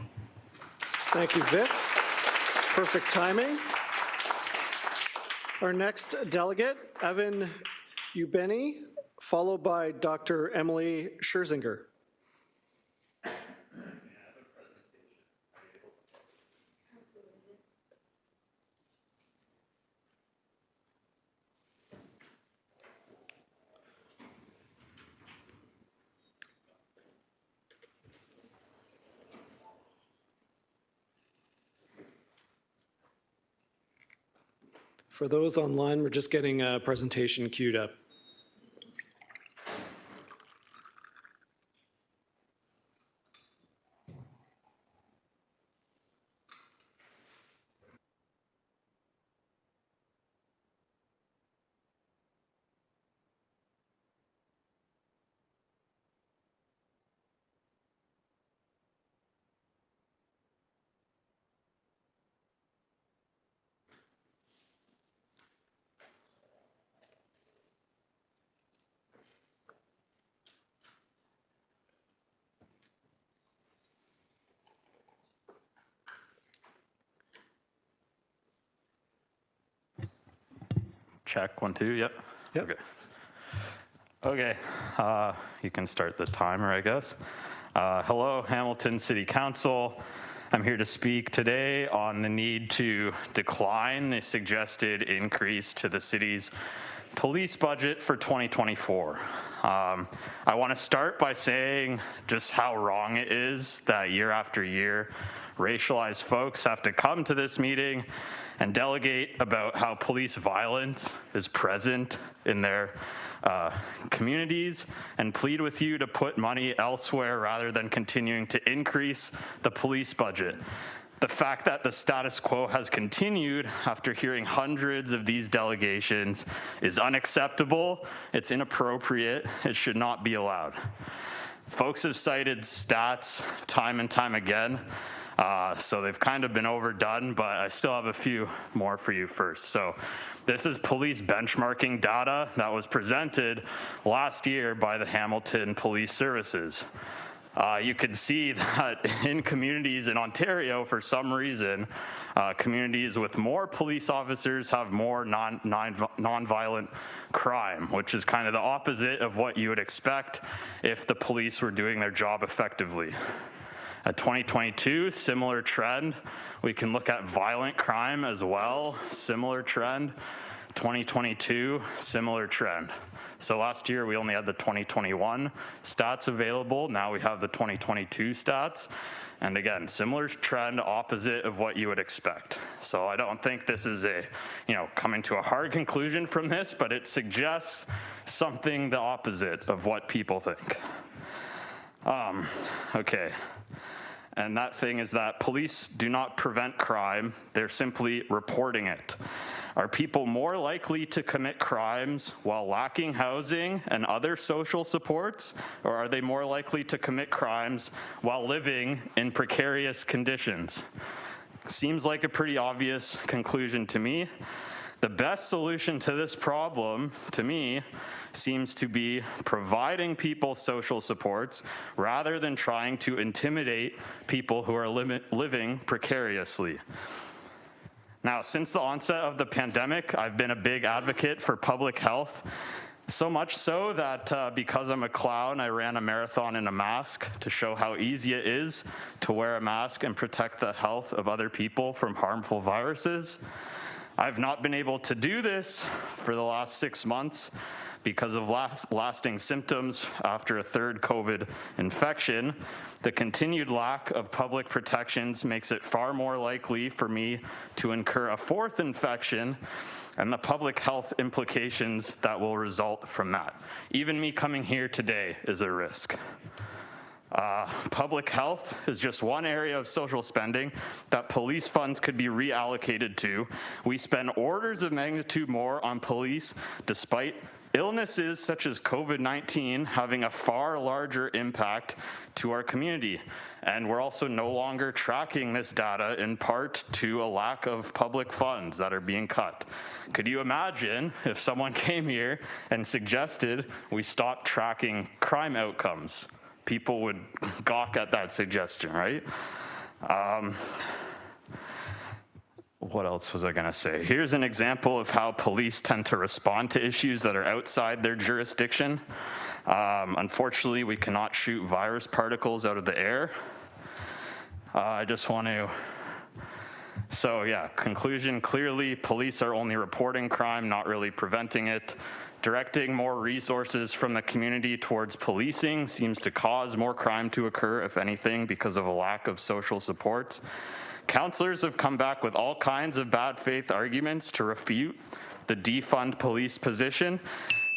Thank you, Vic. Perfect timing. Our next delegate, Evan Ubeni, followed by Dr. Emily Scherzinger. For those online, we're just getting a presentation queued up. Check, 1, 2, yep. Yep. Okay, you can start the timer, I guess. Hello, Hamilton City Council. I'm here to speak today on the need to decline the suggested increase to the city's police budget for 2024. I want to start by saying just how wrong it is that year after year, racialized folks have to come to this meeting and delegate about how police violence is present in their communities and plead with you to put money elsewhere rather than continuing to increase the police budget. The fact that the status quo has continued after hearing hundreds of these delegations is unacceptable, it's inappropriate, it should not be allowed. Folks have cited stats time and time again, so they've kind of been overdone, but I still have a few more for you first. So this is police benchmarking data that was presented last year by the Hamilton Police Services. You could see that in communities in Ontario, for some reason, communities with more police officers have more non-violent crime, which is kind of the opposite of what you would expect if the police were doing their job effectively. 2022, similar trend. We can look at violent crime as well, similar trend. 2022, similar trend. So last year we only had the 2021 stats available. Now we have the 2022 stats. And again, similar trend, opposite of what you would expect. So I don't think this is coming to a hard conclusion from this, but it suggests something the opposite of what people think. Okay. And that thing is that police do not prevent crime, they're simply reporting it. Are people more likely to commit crimes while lacking housing and other social supports, or are they more likely to commit crimes while living in precarious conditions? Seems like a pretty obvious conclusion to me. The best solution to this problem, to me, seems to be providing people social supports rather than trying to intimidate people who are living precariously. Now, since the onset of the pandemic, I've been a big advocate for public health, so much so that because I'm a clown, I ran a marathon in a mask to show how easy it is to wear a mask and protect the health of other people from harmful viruses. I've not been able to do this for the last 6 months because of lasting symptoms after a third COVID infection. The continued lack of public protections makes it far more likely for me to incur a fourth infection and the public health implications that will result from that. Even me coming here today is a risk. Public health is just one area of social spending that police funds could be reallocated to. We spend orders of magnitude more on police despite Illnesses such as COVID-19 having a far larger impact to our community. And we're also no longer tracking this data in part to a lack of public funds that are being cut. Could you imagine if someone came here and suggested we stop tracking crime outcomes? People would gawk at that suggestion, right? What else was I gonna say? Here's an example of how police tend to respond to issues that are outside their jurisdiction. Unfortunately, we cannot shoot virus particles out of the air. I just want to, so yeah, conclusion, clearly police are only reporting crime, not really preventing it. Directing more resources from the community towards policing seems to cause more crime to occur, if anything, because of a lack of social support. Councillors have come back with all kinds of bad faith arguments to refute the defund police position.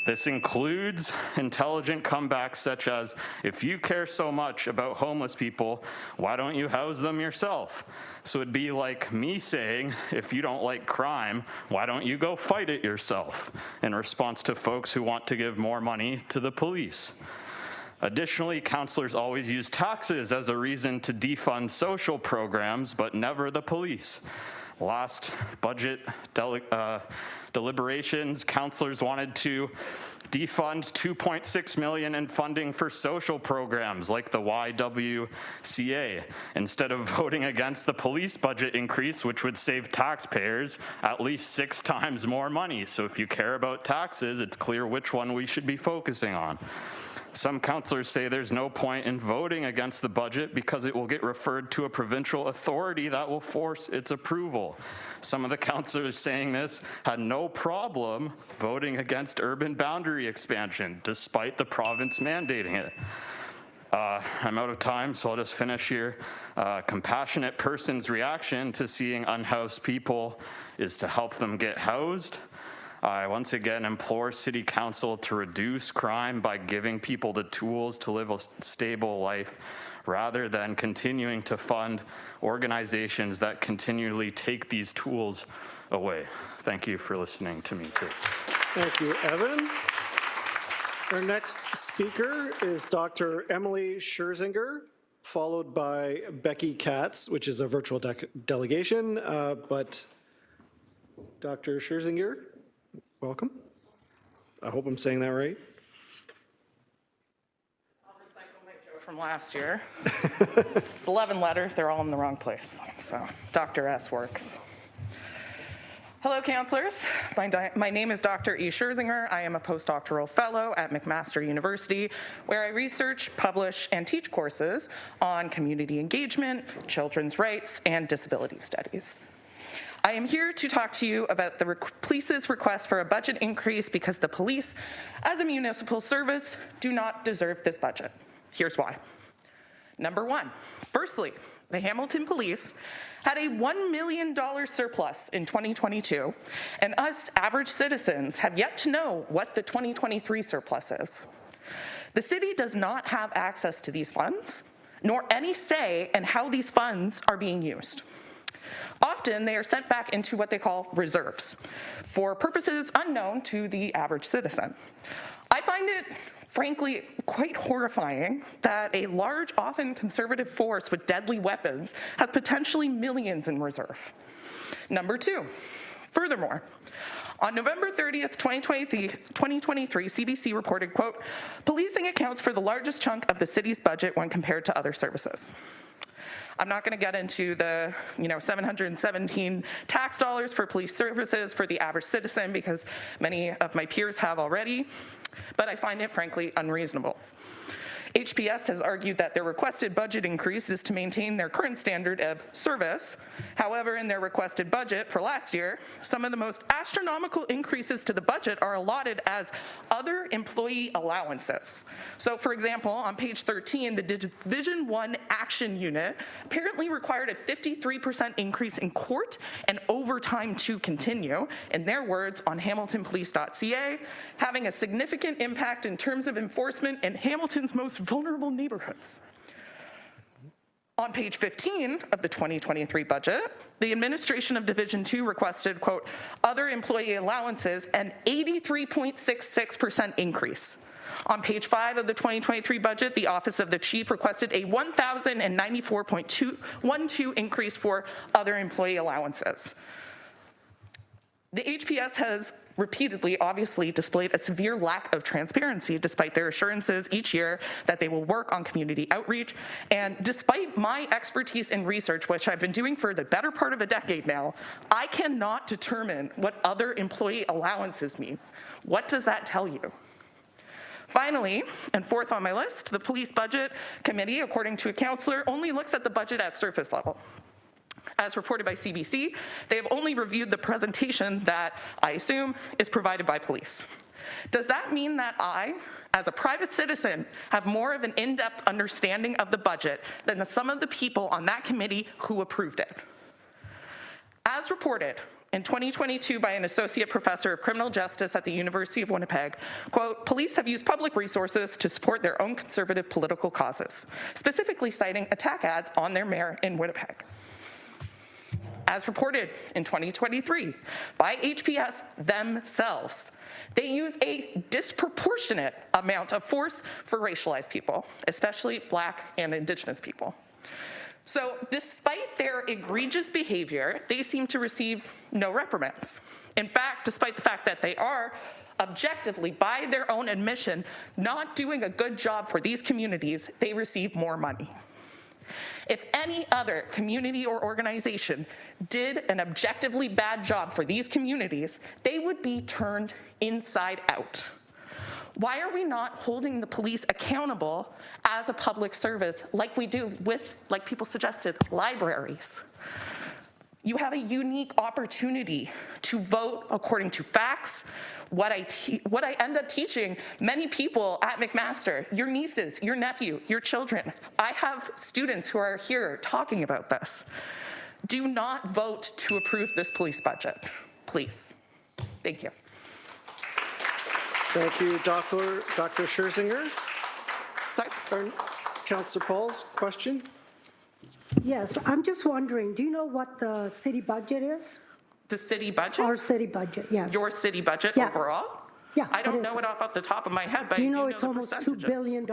This includes intelligent comebacks such as, if you care so much about homeless people, why don't you house them yourself? So it'd be like me saying, if you don't like crime, why don't you go fight it yourself? In response to folks who want to give more money to the police. Additionally, councillors always use taxes as a reason to defund social programs, but never the police. Last budget deliberations, councillors wanted to defund $2.6 million in funding for social programs like the YWCA, instead of voting against the police budget increase, which would save taxpayers at least 6 times more money. So if you care about taxes, it's clear which one we should be focusing on. Some councillors say there's no point in voting against the budget because it will get referred to a provincial authority that will force its approval. Some of the councillors saying this had no problem voting against urban boundary expansion, despite the province mandating it. I'm out of time, so I'll just finish here. Compassionate person's reaction to seeing unhoused people is to help them get housed. I once again implore City Council to reduce crime by giving people the tools to live a stable life rather than continuing to fund organizations that continually take these tools away. Thank you for listening to me too. Thank you, Evan. Our next speaker is Dr. Emily Scherzinger, followed by Becky Katz, which is a virtual delegation, but Dr. Scherzinger, welcome. I hope I'm saying that right. I'll recycle my joke from last year. It's 11 letters, they're all in the wrong place. So Dr. S works. Hello, councillors. My name is Dr. E. Scherzinger. I am a postdoctoral fellow at McMaster University, where I research, publish, and teach courses on community engagement, children's rights, and disability studies. I am here to talk to you about the police's request for a budget increase because the police, as a municipal service, do not deserve this budget. Here's why. Number one, firstly, the Hamilton Police had a $1 million surplus in 2022, and us average citizens have yet to know what the 2023 surplus is. The city does not have access to these funds, nor any say in how these funds are being used. Often, they are sent back into what they call reserves for purposes unknown to the average citizen. I find it, frankly, quite horrifying that a large, often conservative force with deadly weapons has potentially millions in reserve. Number two, furthermore, on November 30th, 2023, CBC reported, quote, policing accounts for the largest chunk of the city's budget when compared to other services. I'm not going to get into the 717 tax dollars for police services for the average citizen because many of my peers have already, but I find it frankly unreasonable. HPS has argued that their requested budget increase is to maintain their current standard of service. However, in their requested budget for last year, some of the most astronomical increases to the budget are allotted as other employee allowances. So, for example, on page 13, the Division 1 Action Unit apparently required a 53% increase in court and overtime to continue, in their words, on hamiltonpolice.ca, having a significant impact in terms of enforcement in Hamilton's most vulnerable neighborhoods. On page 15 of the 2023 budget, the administration of Division 2 requested, quote, other employee allowances, an 83.66% increase. On page 5 of the 2023 budget, the Office of the Chief requested a 1,094.12 increase for other employee allowances. The HPS has repeatedly, obviously, displayed a severe lack of transparency despite their assurances each year that they will work on community outreach. And despite my expertise in research, which I've been doing for the better part of a decade now, I cannot determine what other employee allowances mean. What does that tell you? Finally, and fourth on my list, the Police Budget Committee, according to a counselor, only looks at the budget at surface level. As reported by CBC, they have only reviewed the presentation that, I assume, is provided by police. Does that mean that I, as a private citizen, have more of an in-depth understanding of the budget than the sum of the people on that committee who approved it? As reported in 2022 by an associate professor of criminal justice at the University of Winnipeg, quote, police have used public resources to support their own conservative political causes, specifically citing attack ads on their mayor in Winnipeg. As reported in 2023 by HPS themselves, they use a disproportionate amount of force for racialized people, especially Black and Indigenous people. So despite their egregious behavior, they seem to receive no reprimands. In fact, despite the fact that they are objectively, by their own admission, not doing a good job for these communities, they receive more money. If any other community or organization did an objectively bad job for these communities, they would be turned inside out. Why are we not holding the police accountable as a public service like we do with, like people suggested, libraries? You have a unique opportunity to vote according to facts. What I end up teaching many people at McMaster, your nieces, your nephew, your children. I have students who are here talking about this. Do not vote to approve this police budget, please. Thank you. Thank you, Dr. Scherzinger. Sorry? Councillor Paul's question? Yes, I'm just wondering, do you know what the city budget is? The city budget? Our city budget, yes. Your city budget Yeah. overall? Yeah. I don't what is know it off the top of my head, but Do you I know do it's know almost the $2 percentages. billion?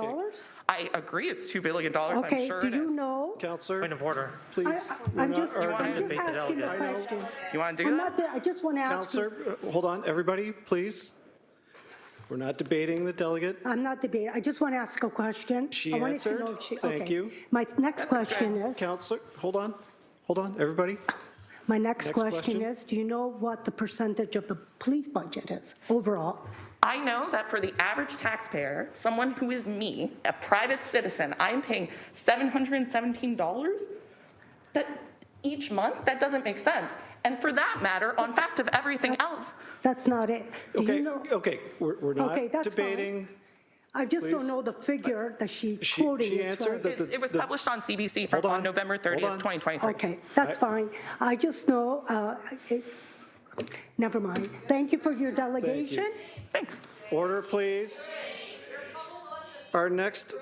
I agree it's $2 billion, Okay, I'm sure do it you is. know? Councillor, Point of order. please. I'm just You wanna asking debate the a delegate? question. You want to do I'm that? not, I just want to ask you. Councillor, hold on, everybody, please. We're not debating the delegate. I'm not debating, I just want to ask a question. She I wanted to answered. know if she- Thank okay. you. My next question is, Councillor, hold on, everybody. my next Next question question. is, do you know what the percentage of the police budget is overall? I know that for the average taxpayer, someone who is me, a private citizen, I'm paying $717 each month. That doesn't make sense. And for that matter, on fact of everything else. That's not it. Do Okay, you know? okay, we're not Okay, that's fine. debating. I just don't please. know the figure that she's She quoting. is answered right. that It was published on CBC on November 30th, 2023. Okay, that's fine. I just know, never mind. Thank you for your delegation. Thanks. Order, please. Our next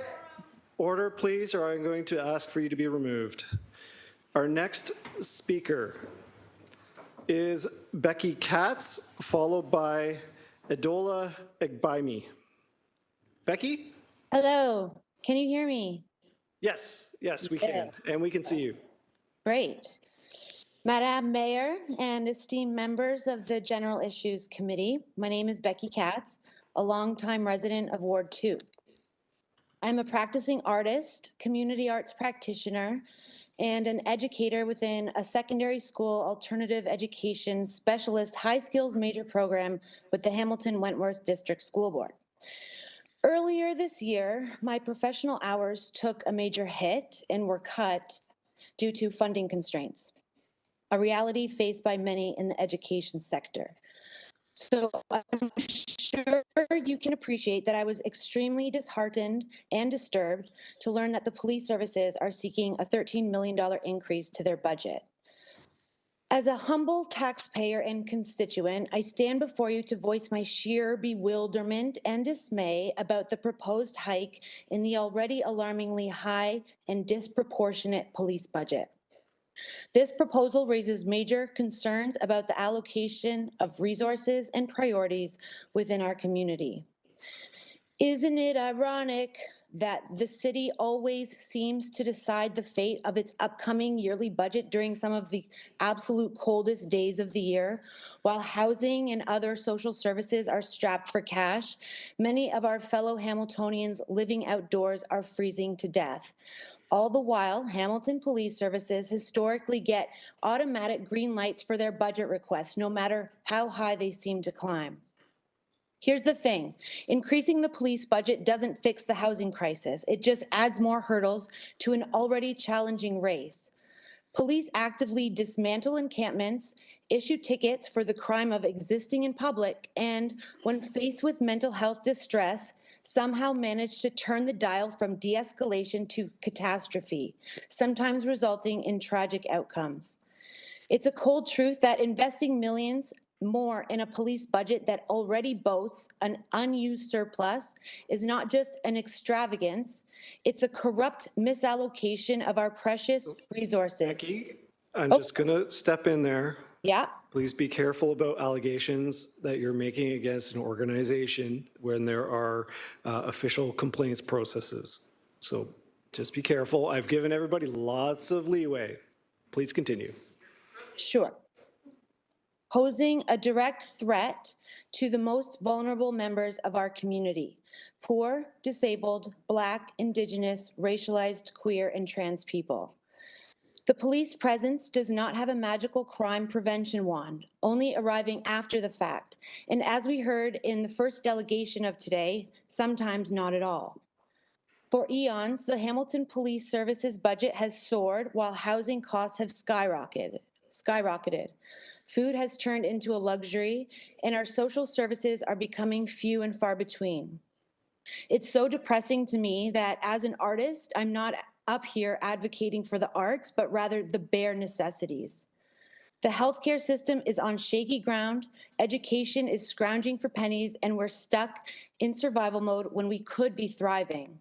order, please, or I'm going to ask for you to be removed. Our next speaker is Becky Katz, followed by Adola Egbaimi. Becky? Hello, can you hear me? Yes, we can, and we can see you. Great. Madam Mayor and esteemed members of the General Issues Committee, my name is Becky Katz, a longtime resident of Ward 2. I'm a practicing artist, community arts practitioner, and an educator within a secondary school alternative education specialist high skills major program with the Hamilton Wentworth District School Board. Earlier this year, my professional hours took a major hit and were cut due to funding constraints, a reality faced by many in the education sector. So I'm sure you can appreciate that I was extremely disheartened and disturbed to learn that the police services are seeking a $13 million increase to their budget. As a humble taxpayer and constituent, I stand before you to voice my sheer bewilderment and dismay about the proposed hike in the already alarmingly high and disproportionate police budget. This proposal raises major concerns about the allocation of resources and priorities within our community. Isn't it ironic that the city always seems to decide the fate of its upcoming yearly budget during some of the absolute coldest days of the year? While housing and other social services are strapped for cash, many of our fellow Hamiltonians living outdoors are freezing to death. All the while, Hamilton Police Services historically get automatic green lights for their budget requests, no matter how high they seem to climb. Here's the thing, increasing the police budget doesn't fix the housing crisis. It just adds more hurdles to an already challenging race. Police actively dismantle encampments, issue tickets for the crime of existing in public, and when faced with mental health distress, somehow manage to turn the dial from de-escalation to catastrophe, sometimes resulting in tragic outcomes. It's a cold truth that investing millions more in a police budget that already boasts an unused surplus is not just an extravagance, it's a corrupt misallocation of our precious resources. Becky, I'm just going to step in there. Yeah. Please be careful about allegations that you're making against an organization when there are official complaints processes. So just be careful. I've given everybody lots of leeway. Please continue. Sure. Posing a direct threat to the most vulnerable members of our community: poor, disabled, Black, Indigenous, racialized, queer, and trans people. The police presence does not have a magical crime prevention wand, only arriving after the fact. And as we heard in the first delegation of today, sometimes not at all. For eons, the Hamilton Police Services budget has soared while housing costs have skyrocketed. Food has turned into a luxury, and our social services are becoming few and far between. It's so depressing to me that as an artist, I'm not up here advocating for the arts, but rather the bare necessities. The healthcare system is on shaky ground, education is scrounging for pennies, and we're stuck in survival mode when we could be thriving.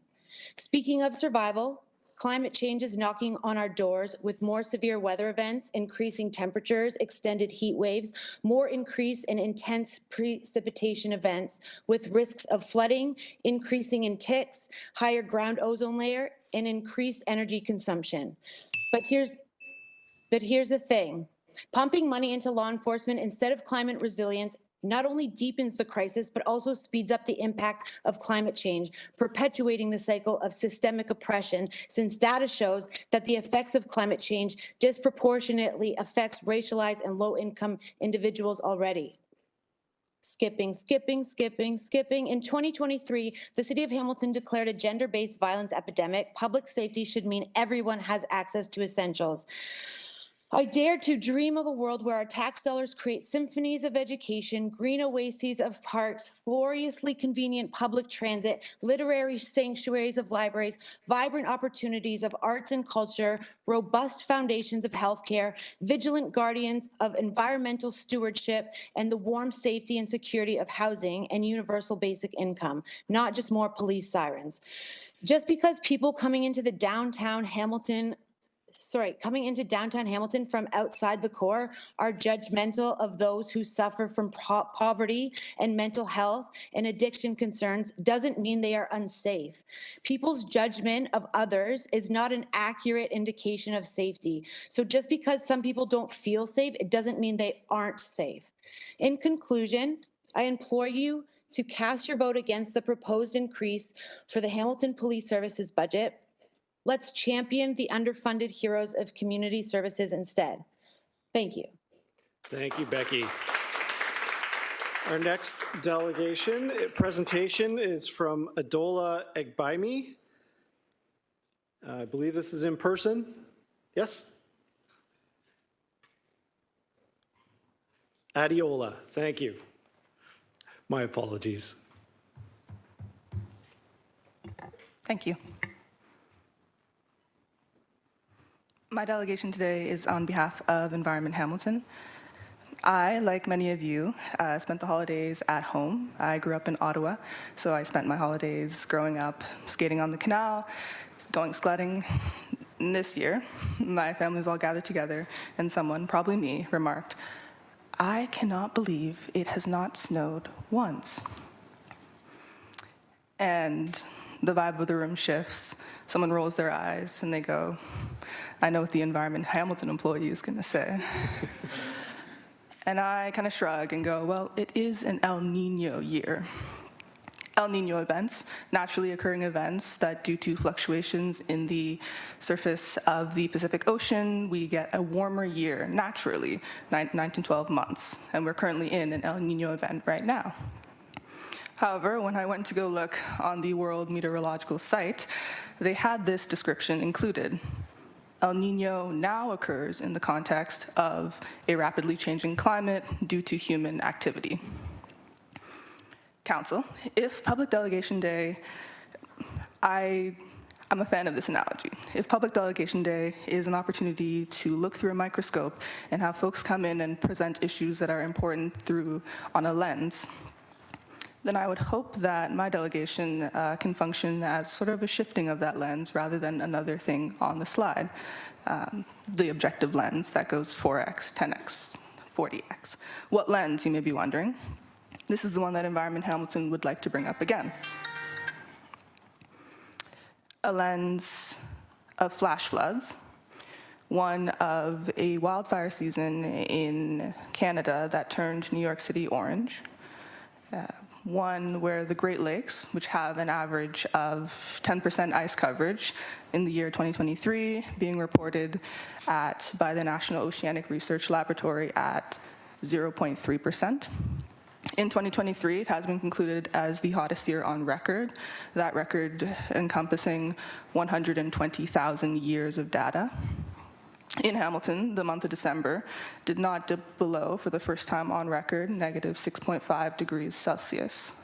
Speaking of survival, climate change is knocking on our doors with more severe weather events, increasing temperatures, extended heat waves, more increase in intense precipitation events with risks of flooding, increasing in ticks, higher ground ozone layer, and increased energy consumption. But here's the thing. Pumping money into law enforcement instead of climate resilience not only deepens the crisis, but also speeds up the impact of climate change, perpetuating the cycle of systemic oppression, since data shows that the effects of climate change disproportionately affects racialized and low-income individuals already. Skipping. In 2023, the City of Hamilton declared a gender-based violence epidemic. Public safety should mean everyone has access to essentials. I dare to dream of a world where our tax dollars create symphonies of education, green oases of parks, gloriously convenient public transit, literary sanctuaries of libraries, vibrant opportunities of arts and culture, robust foundations of healthcare, vigilant guardians of environmental stewardship, and the warm safety and security of housing and universal basic income, not just more police sirens. Just because people coming into downtown Hamilton from outside the core are judgmental of those who suffer from poverty and mental health and addiction concerns doesn't mean they are unsafe. People's judgment of others is not an accurate indication of safety. So just because some people don't feel safe, it doesn't mean they aren't safe. In conclusion, I implore you to cast your vote against the proposed increase for the Hamilton Police Services budget. Let's champion the underfunded heroes of community services instead. Thank you. Thank you, Becky. Our next presentation is from Adola Egbaimi. I believe this is in person. Yes? Adiola, thank you. My apologies. Thank you. My delegation today is on behalf of Environment Hamilton. I, like many of you, spent the holidays at home. I grew up in Ottawa, so I spent my holidays growing up skating on the canal, going sledding. This year, my family was all gathered together, and someone, probably me, remarked, "I cannot believe it has not snowed once." And the vibe of the room shifts. Someone rolls their eyes, and they go, "I know what the Environment Hamilton employee is going to say." And I kind of shrug and go, well, it is an El Nino year. El Nino events, naturally occurring events that due to fluctuations in the surface of the Pacific Ocean, we get a warmer year, naturally, 9 to 12 months. And we're currently in an El Nino event right now. However, when I went to go look on the World Meteorological Site, they had this description included. El Nino now occurs in the context of a rapidly changing climate due to human activity. Council, if Public Delegation Day, I'm a fan of this analogy. If Public Delegation Day is an opportunity to look through a microscope and have folks come in and present issues that are important on a lens, then I would hope that my delegation can function as sort of a shifting of that lens rather than another thing on the slide, the objective lens that goes 4x, 10x, 40x. What lens, you may be wondering? This is the one that Environment Hamilton would like to bring up again. A lens of flash floods, one of a wildfire season in Canada that turned New York City orange, one where the Great Lakes, which have an average of 10% ice coverage in the year 2023, being reported by the National Oceanic Research Laboratory at 0.3%. In 2023, it has been concluded as the hottest year on record, that record encompassing 120,000 years of data. In Hamilton, the month of December did not dip below, for the first time on record, negative 6.5 degrees Celsius.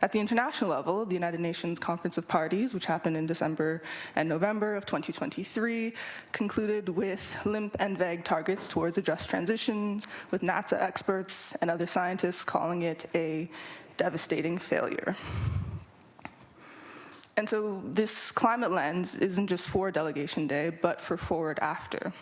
At the international level, the United Nations Conference of Parties, which happened in December and November of 2023, concluded with limp and vague targets towards a just transition, with NASA experts and other scientists calling it a devastating failure. And so this climate lens isn't just for Delegation Day, but for forward after.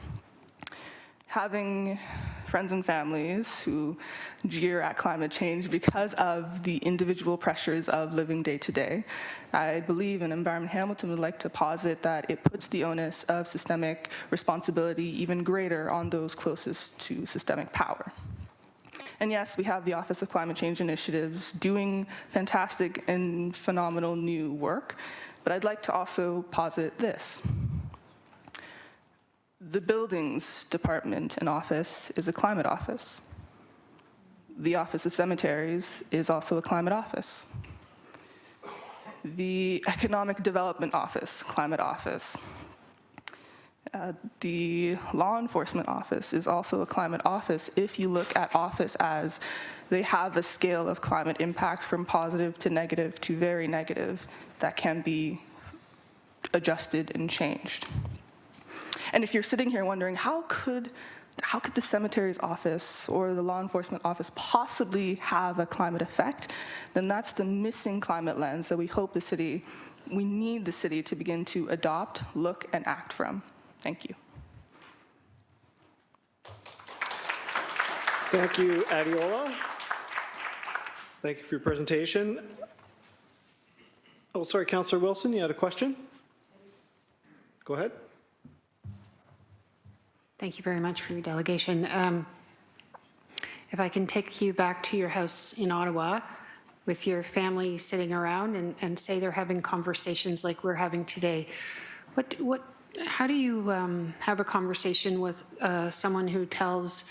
Having friends and families who jeer at climate change because of the individual pressures of living day to day, I believe, and Environment Hamilton would like to posit that it puts the onus of systemic responsibility even greater on those closest to systemic power. And yes, we have the Office of Climate Change Initiatives doing fantastic and phenomenal new work, but I'd like to also posit this. The Buildings Department and Office is a climate office. The Office of Cemeteries is also a climate office. The Economic Development Office, climate office. The Law Enforcement Office is also a climate office if you look at office as they have a scale of climate impact from positive to very negative that can be adjusted and changed. And if you're sitting here wondering, how could the cemeteries office or the law enforcement office possibly have a climate effect, then that's the missing climate lens that we need the city to begin to adopt, look, and act from. Thank you. Thank you, Adiola. Thank you for your presentation. Oh, sorry, Councillor Wilson, you had a question? Go ahead. Thank you very much for your delegation. If I can take you back to your house in Ottawa with your family sitting around and say they're having conversations like we're having today, how do you have a conversation with someone who tells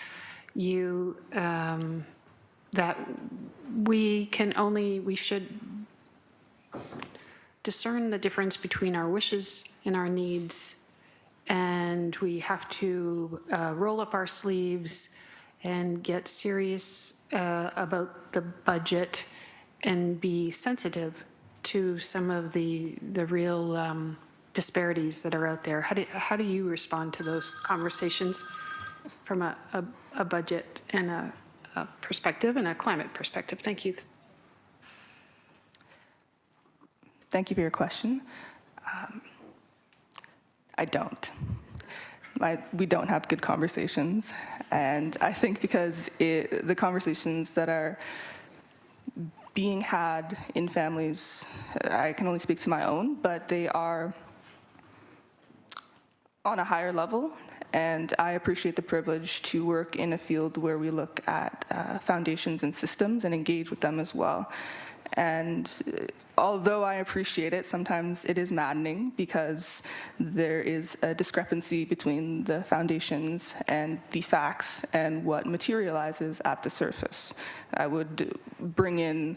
you that we should discern the difference between our wishes and our needs, and we have to roll up our sleeves and get serious about the budget and be sensitive to some of the real disparities that are out there. How do you respond to those conversations from a budget and a perspective and a climate perspective? Thank you. Thank you for your question. I don't. We don't have good conversations. And I think because the conversations that are being had in families, I can only speak to my own, but they are on a higher level. And I appreciate the privilege to work in a field where we look at foundations and systems and engage with them as well. And although I appreciate it, sometimes it is maddening because there is a discrepancy between the foundations and the facts and what materializes at the surface. I would bring in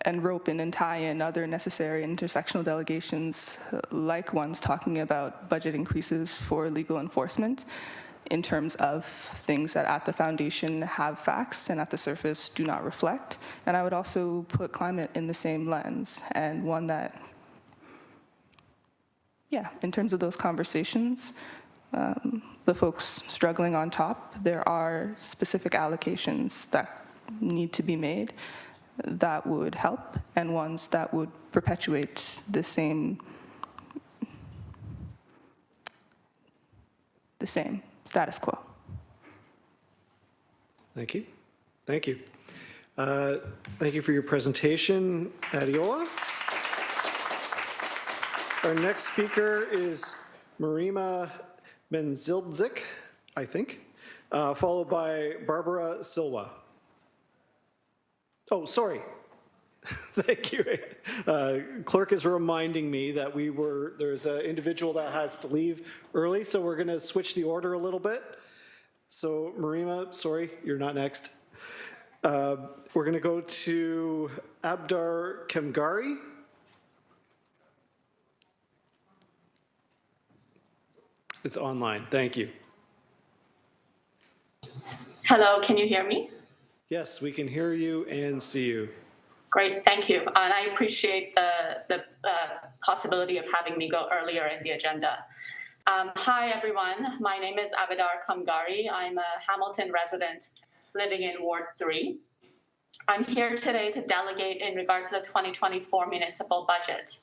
and rope in and tie in other necessary intersectional delegations, like ones talking about budget increases for legal enforcement, in terms of things that at the foundation have facts and at the surface do not reflect. And I would also put climate in the same lens, and one that, in terms of those conversations, the folks struggling on top, there are specific allocations that need to be made that would help, and ones that would perpetuate the same status quo. Thank you. Thank you. Thank you for your presentation, Adiola. Our next speaker is Marima Benzildzik, I think, followed by Barbara Silva. Oh, sorry. Thank you. Clerk is reminding me that there's an individual that has to leave early, so we're going to switch the order a little bit. So Marima, sorry, you're not next. We're going to go to Abdar Kemgari. It's online. Thank you. Hello, can you hear me? Yes, we can hear you and see you. Great, thank you. And I appreciate the possibility of having me go earlier in the agenda. Hi, everyone. My name is Abidar Kamgari. I'm a Hamilton resident living in Ward 3. I'm here today to delegate in regards to the 2024 municipal budget.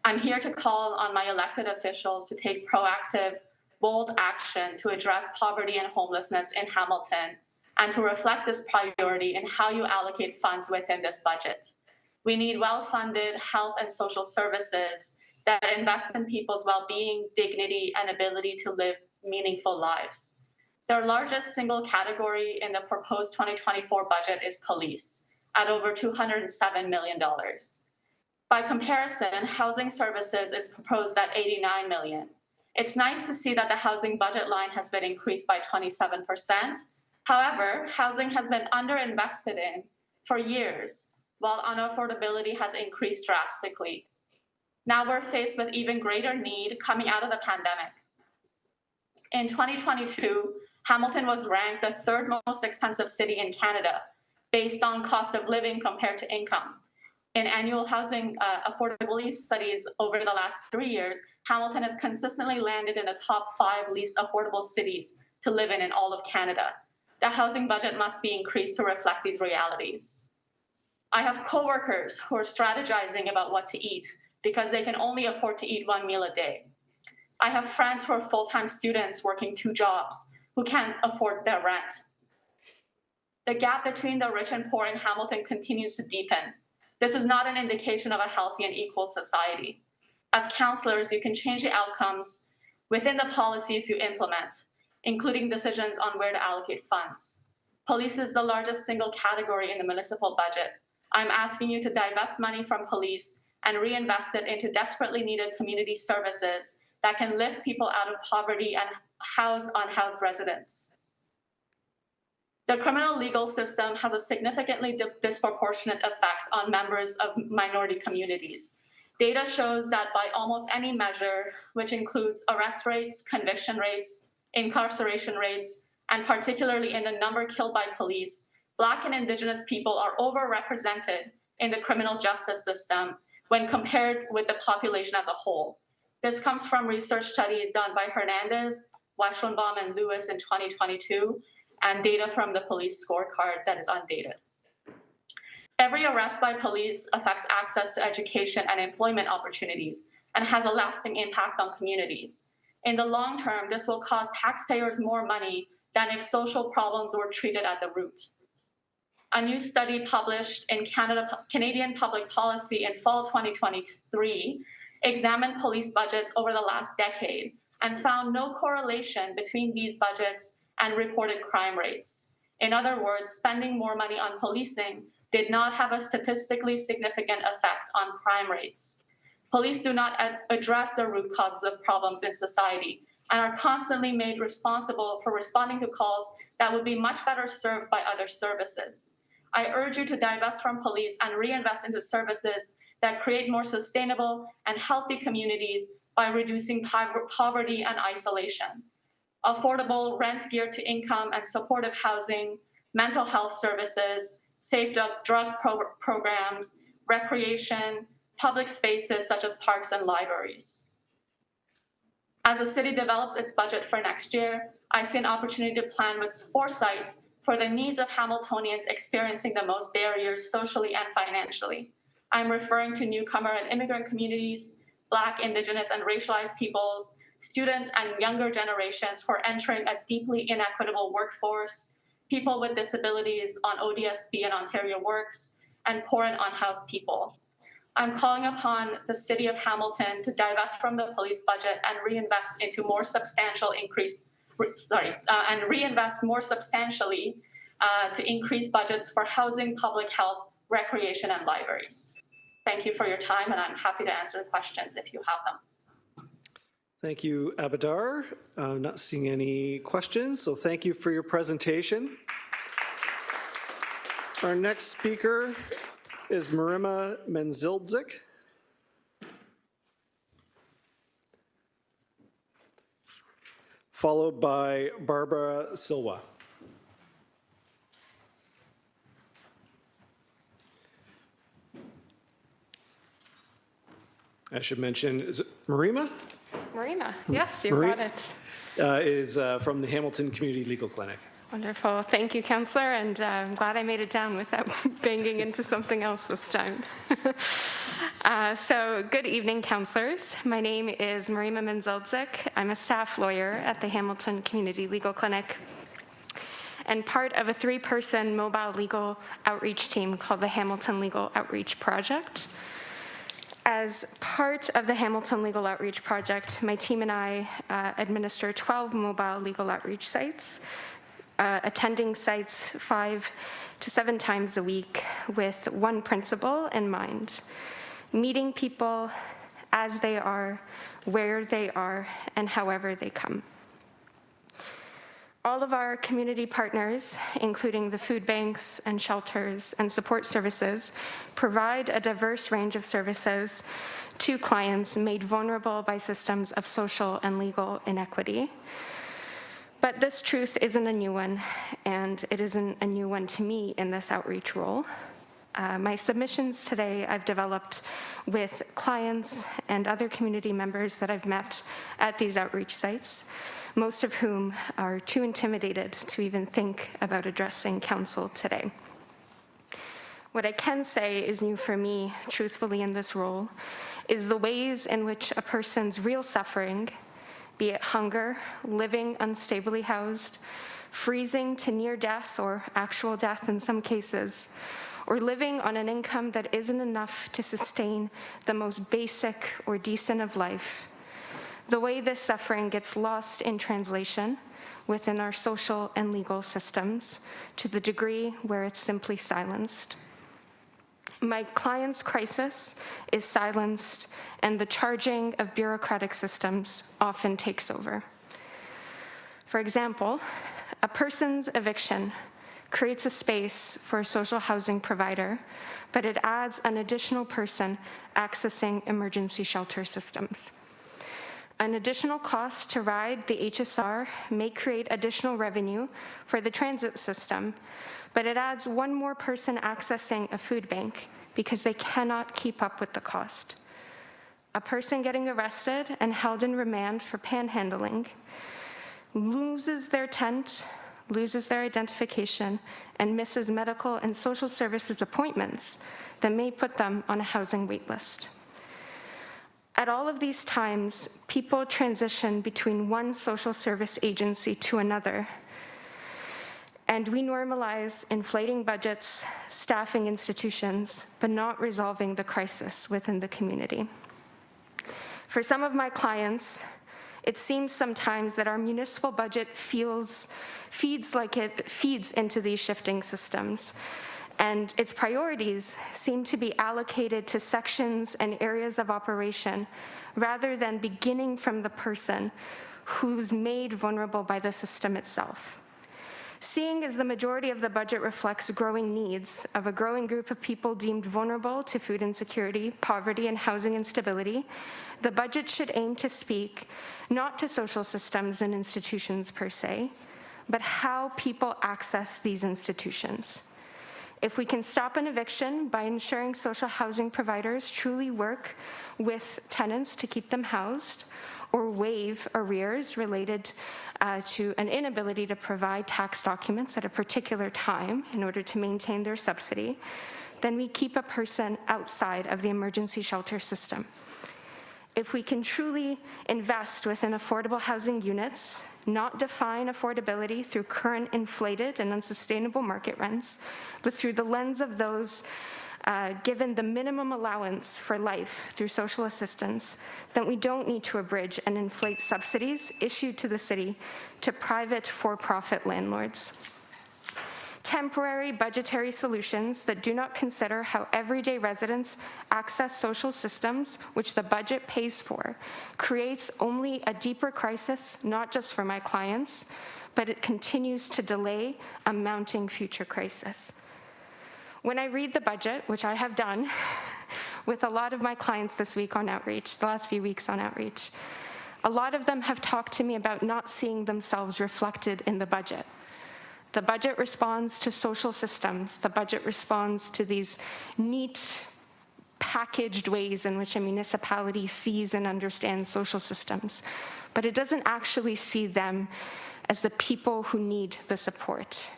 I'm here to call on my elected officials to take proactive, bold action to address poverty and homelessness in Hamilton, and to reflect this priority in how you allocate funds within this budget. We need well-funded health and social services that invest in people's well-being, dignity, and ability to live meaningful lives. Their largest single category in the proposed 2024 budget is police, at over $207 million. By comparison, housing services is proposed at $89 million. It's nice to see that the housing budget line has been increased by 27%. However, housing has been underinvested in for years, while unaffordability has increased drastically. Now we're faced with even greater need coming out of the pandemic. In 2022, Hamilton was ranked the third most expensive city in Canada based on cost of living compared to income. In annual housing affordability studies over the last 3 years, Hamilton has consistently landed in the top 5 least affordable cities to live in all of Canada. The housing budget must be increased to reflect these realities. I have coworkers who are strategizing about what to eat because they can only afford to eat 1 meal a day. I have friends who are full-time students working 2 jobs who can't afford their rent. The gap between the rich and poor in Hamilton continues to deepen. This is not an indication of a healthy and equal society. As councillors, you can change the outcomes within the policies you implement, including decisions on where to allocate funds. Police is the largest single category in the municipal budget. I'm asking you to divest money from police and reinvest it into desperately needed community services that can lift people out of poverty and house unhoused residents. The criminal legal system has a significantly disproportionate effect on members of minority communities. Data shows that by almost any measure, which includes arrest rates, conviction rates, incarceration rates, and particularly in the number killed by police, Black and Indigenous people are overrepresented in the criminal justice system when compared with the population as a whole. This comes from research studies done by Hernandez, Weschenbaum, and Lewis in 2022, and data from the police scorecard that is undated. Every arrest by police affects access to education and employment opportunities and has a lasting impact on communities. In the long term, this will cost taxpayers more money than if social problems were treated at the root. A new study published in Canadian Public Policy in fall 2023 examined police budgets over the last decade and found no correlation between these budgets and reported crime rates. In other words, spending more money on policing did not have a statistically significant effect on crime rates. Police do not address the root causes of problems in society and are constantly made responsible for responding to calls that would be much better served by other services. I urge you to divest from police and reinvest into services that create more sustainable and healthy communities by reducing poverty and isolation. Affordable rent geared to income and supportive housing, mental health services, safe drug programs, recreation, public spaces such as parks and libraries. As the city develops its budget for next year, I see an opportunity to plan with foresight for the needs of Hamiltonians experiencing the most barriers socially and financially. I'm referring to newcomer and immigrant communities, Black, Indigenous, and racialized peoples, students and younger generations who are entering a deeply inequitable workforce, people with disabilities on ODSP and Ontario Works, and poor and unhoused people. I'm calling upon the City of Hamilton to divest from the police budget and reinvest into more substantial reinvest more substantially to increase budgets for housing, public health, recreation, and libraries. Thank you for your time, and I'm happy to answer questions if you have them. Thank you, Abadar. I'm not seeing any questions, so thank you for your presentation. Our next speaker is Marima Menzildzik. Followed by Barbara Silva. I should mention, is it Marima? Marima, yes, you got it. Is from the Hamilton Community Legal Clinic. Wonderful. Thank you, Councillor, and I'm glad I made it down without banging into something else this time. So, good evening, councillors. My name is Marima Menzildzik. I'm a staff lawyer at the Hamilton Community Legal Clinic and part of a 3-person mobile legal outreach team called the Hamilton Legal Outreach Project. As part of the Hamilton Legal Outreach Project, my team and I administer 12 mobile legal outreach sites, attending sites 5 to 7 times a week with one principle in mind: meeting people as they are, where they are, and however they come. All of our community partners, including the food banks and shelters and support services, provide a diverse range of services to clients made vulnerable by systems of social and legal inequity. But this truth isn't a new one, and it isn't a new one to me in this outreach role. My submissions today I've developed with clients and other community members that I've met at these outreach sites, most of whom are too intimidated to even think about addressing council today. What I can say is new for me, truthfully, in this role, is the ways in which a person's real suffering, be it hunger, living unstably housed, freezing to near death or actual death in some cases, or living on an income that isn't enough to sustain the most basic or decent of life, the way this suffering gets lost in translation within our social and legal systems to the degree where it's simply silenced. My client's crisis is silenced, and the charging of bureaucratic systems often takes over. For example, a person's eviction creates a space for a social housing provider, but it adds an additional person accessing emergency shelter systems. An additional cost to ride the HSR may create additional revenue for the transit system, but it adds one more person accessing a food bank because they cannot keep up with the cost. a person getting arrested and held in remand for panhandling loses their tent, loses their identification, and misses medical and social services appointments that may put them on a housing wait list. At all of these times, people transition between one social service agency to another, and we normalize inflating budgets, staffing institutions, but not resolving the crisis within the community. For some of my clients, it seems sometimes that our municipal budget feeds into these shifting systems, and its priorities seem to be allocated to sections and areas of operation rather than beginning from the person who's made vulnerable by the system itself. Seeing as the majority of the budget reflects growing needs of a growing group of people deemed vulnerable to food insecurity, poverty, and housing instability, the budget should aim to speak not to social systems and institutions per se, but how people access these institutions. If we can stop an eviction by ensuring social housing providers truly work with tenants to keep them housed, or waive arrears related to an inability to provide tax documents at a particular time in order to maintain their subsidy, then we keep a person outside of the emergency shelter system. If we can truly invest within affordable housing units, not define affordability through current inflated and unsustainable market rents, but through the lens of those given the minimum allowance for life through social assistance, then we don't need to abridge and inflate subsidies issued to the city to private for-profit landlords. Temporary budgetary solutions that do not consider how everyday residents access social systems, which the budget pays for, creates only a deeper crisis, not just for my clients, but it continues to delay a mounting future crisis. When I read the budget, which I have done with a lot of my clients this week on outreach, the last few weeks on outreach, a lot of them have talked to me about not seeing themselves reflected in the budget. The budget responds to social systems. The budget responds to these neat, packaged ways in which a municipality sees and understands social systems, but it doesn't actually see them as the people who need the support.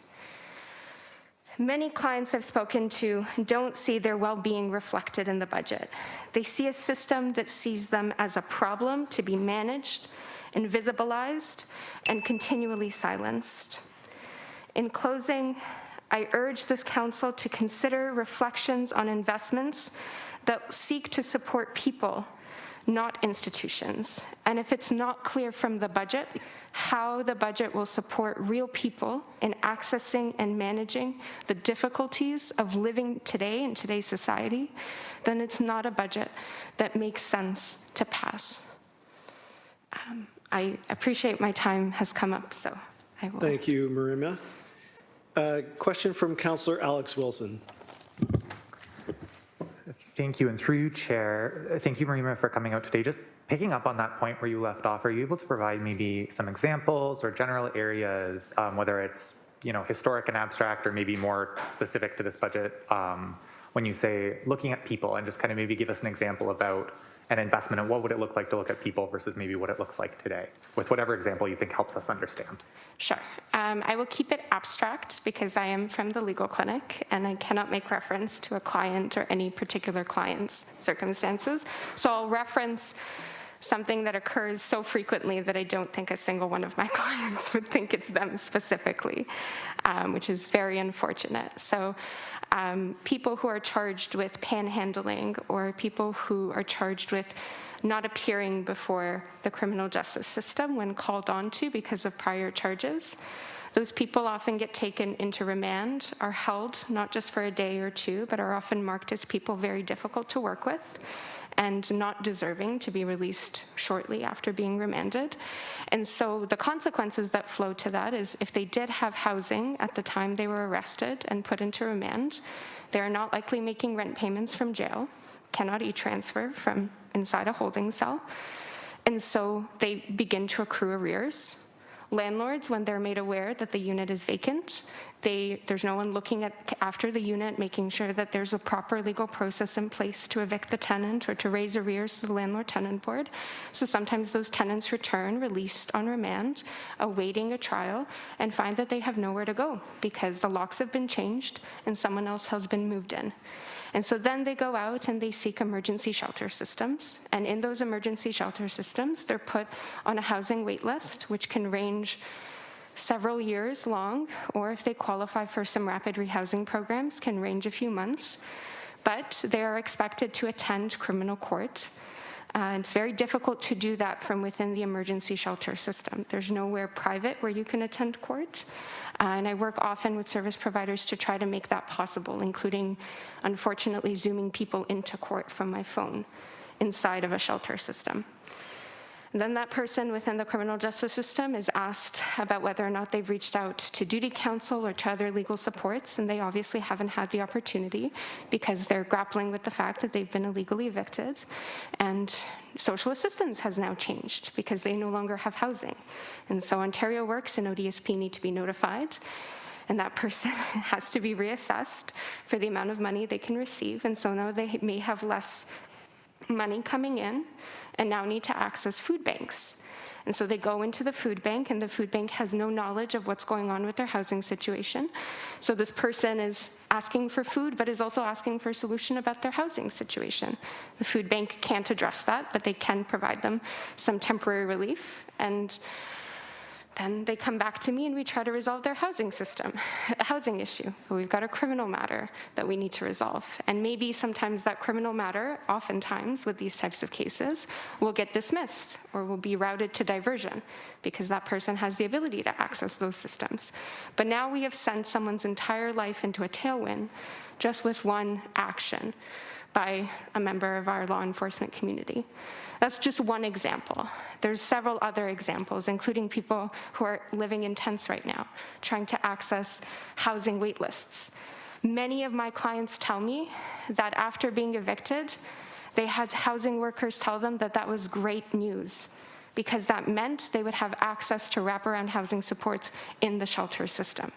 Many clients I've spoken to don't see their well-being reflected in the budget. They see a system that sees them as a problem to be managed, invisibilized, and continually silenced. In closing, I urge this council to consider reflections on investments that seek to support people, not institutions. And if it's not clear from the budget how the budget will support real people in accessing and managing the difficulties of living today in today's society, then it's not a budget that makes sense to pass. I appreciate my time has come up, so I will. Thank you, Marima. Question from Councillor Alex Wilson. Thank you, and through you, Chair, thank you, Marima, for coming out today. Just picking up on that point where you left off, are you able to provide maybe some examples or general areas, whether it's historic and abstract or maybe more specific to this budget, when you say looking at people, and just kind of maybe give us an example about an investment and what would it look like to look at people versus maybe what it looks like today, with whatever example you think helps us understand. Sure. I will keep it abstract because I am from the legal clinic and I cannot make reference to a client or any particular client's circumstances. So I'll reference something that occurs so frequently that I don't think a single one of my clients would think it's them specifically, which is very unfortunate. So people who are charged with panhandling or people who are charged with not appearing before the criminal justice system when called on to because of prior charges, those people often get taken into remand, are held not just for a day or two, but are often marked as people very difficult to work with and not deserving to be released shortly after being remanded. And so the consequences that flow to that is if they did have housing at the time they were arrested and put into remand, they are not likely making rent payments from jail, cannot e-transfer from inside a holding cell, and so they begin to accrue arrears. Landlords, when they're made aware that the unit is vacant, there's no one looking after the unit, making sure that there's a proper legal process in place to evict the tenant or to raise arrears to the landlord-tenant board. So sometimes those tenants return, released on remand, awaiting a trial, and find that they have nowhere to go because the locks have been changed and someone else has been moved in. And so then they go out and they seek emergency shelter systems. And in those emergency shelter systems, they're put on a housing wait list, which can range several years long, or if they qualify for some rapid rehousing programs, can range a few months. But they are expected to attend criminal court. It's very difficult to do that from within the emergency shelter system. There's nowhere private where you can attend court. And I work often with service providers to try to make that possible, including, unfortunately, Zooming people into court from my phone inside of a shelter system. And then that person within the criminal justice system is asked about whether or not they've reached out to duty counsel or to other legal supports, and they obviously haven't had the opportunity because they're grappling with the fact that they've been illegally evicted. And social assistance has now changed because they no longer have housing. And so Ontario Works and ODSP need to be notified, and that person has to be reassessed for the amount of money they can receive. And so now they may have less money coming in and now need to access food banks. And so they go into the food bank, and the food bank has no knowledge of what's going on with their housing situation. So this person is asking for food, but is also asking for a solution about their housing situation. The food bank can't address that, but they can provide them some temporary relief. And then they come back to me and we try to resolve their housing issue. But we've got a criminal matter that we need to resolve. And maybe sometimes that criminal matter, oftentimes with these types of cases, will get dismissed or will be routed to diversion because that person has the ability to access those systems. But now we have sent someone's entire life into a tailwind just with one action by a member of our law enforcement community. That's just one example. There's several other examples, including people who are living in tents right now, trying to access housing wait lists. Many of my clients tell me that after being evicted, they had housing workers tell them that that was great news because that meant they would have access to wraparound housing supports in the shelter system.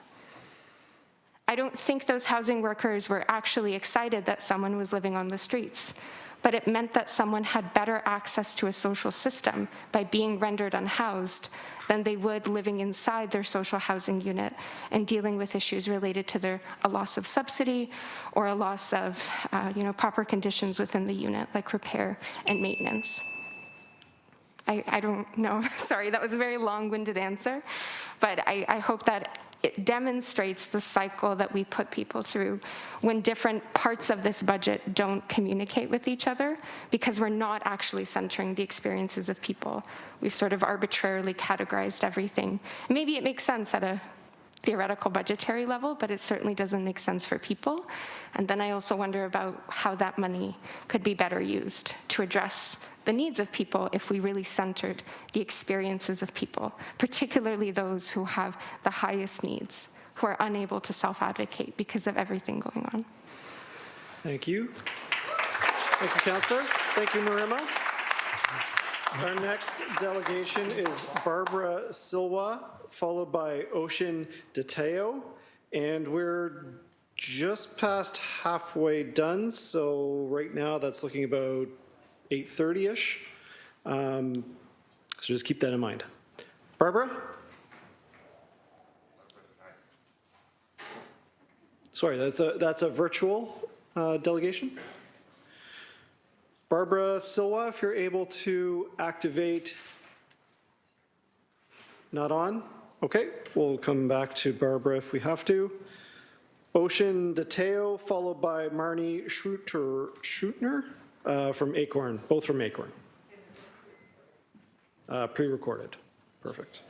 I don't think those housing workers were actually excited that someone was living on the streets, but it meant that someone had better access to a social system by being rendered unhoused than they would living inside their social housing unit and dealing with issues related to a loss of subsidy or a loss of proper conditions within the unit, like repair and maintenance. I don't know, sorry, that was a very long-winded answer, but I hope that it demonstrates the cycle that we put people through when different parts of this budget don't communicate with each other because we're not actually centering the experiences of people. We've sort of arbitrarily categorized everything. Maybe it makes sense at a theoretical budgetary level, but it certainly doesn't make sense for people. And then I also wonder about how that money could be better used to address the needs of people if we really centered the experiences of people, particularly those who have the highest needs, who are unable to self-advocate because of everything going on. Thank you. Thank you, Councillor. Thank you, Marima. Our next delegation is Barbara Silwa, followed by Ocean DeTeo, and we're just past halfway done, so right now that's looking about 8:30-ish. So just keep that in mind. Barbara? Sorry, that's a virtual delegation. Barbara Silwa, if you're able to activate. Not on? Okay, we'll come back to Barbara if we have to. Ocean DeTeo, followed by Marnie Schutner from Acorn, both from Acorn. Pre-recorded. Perfect.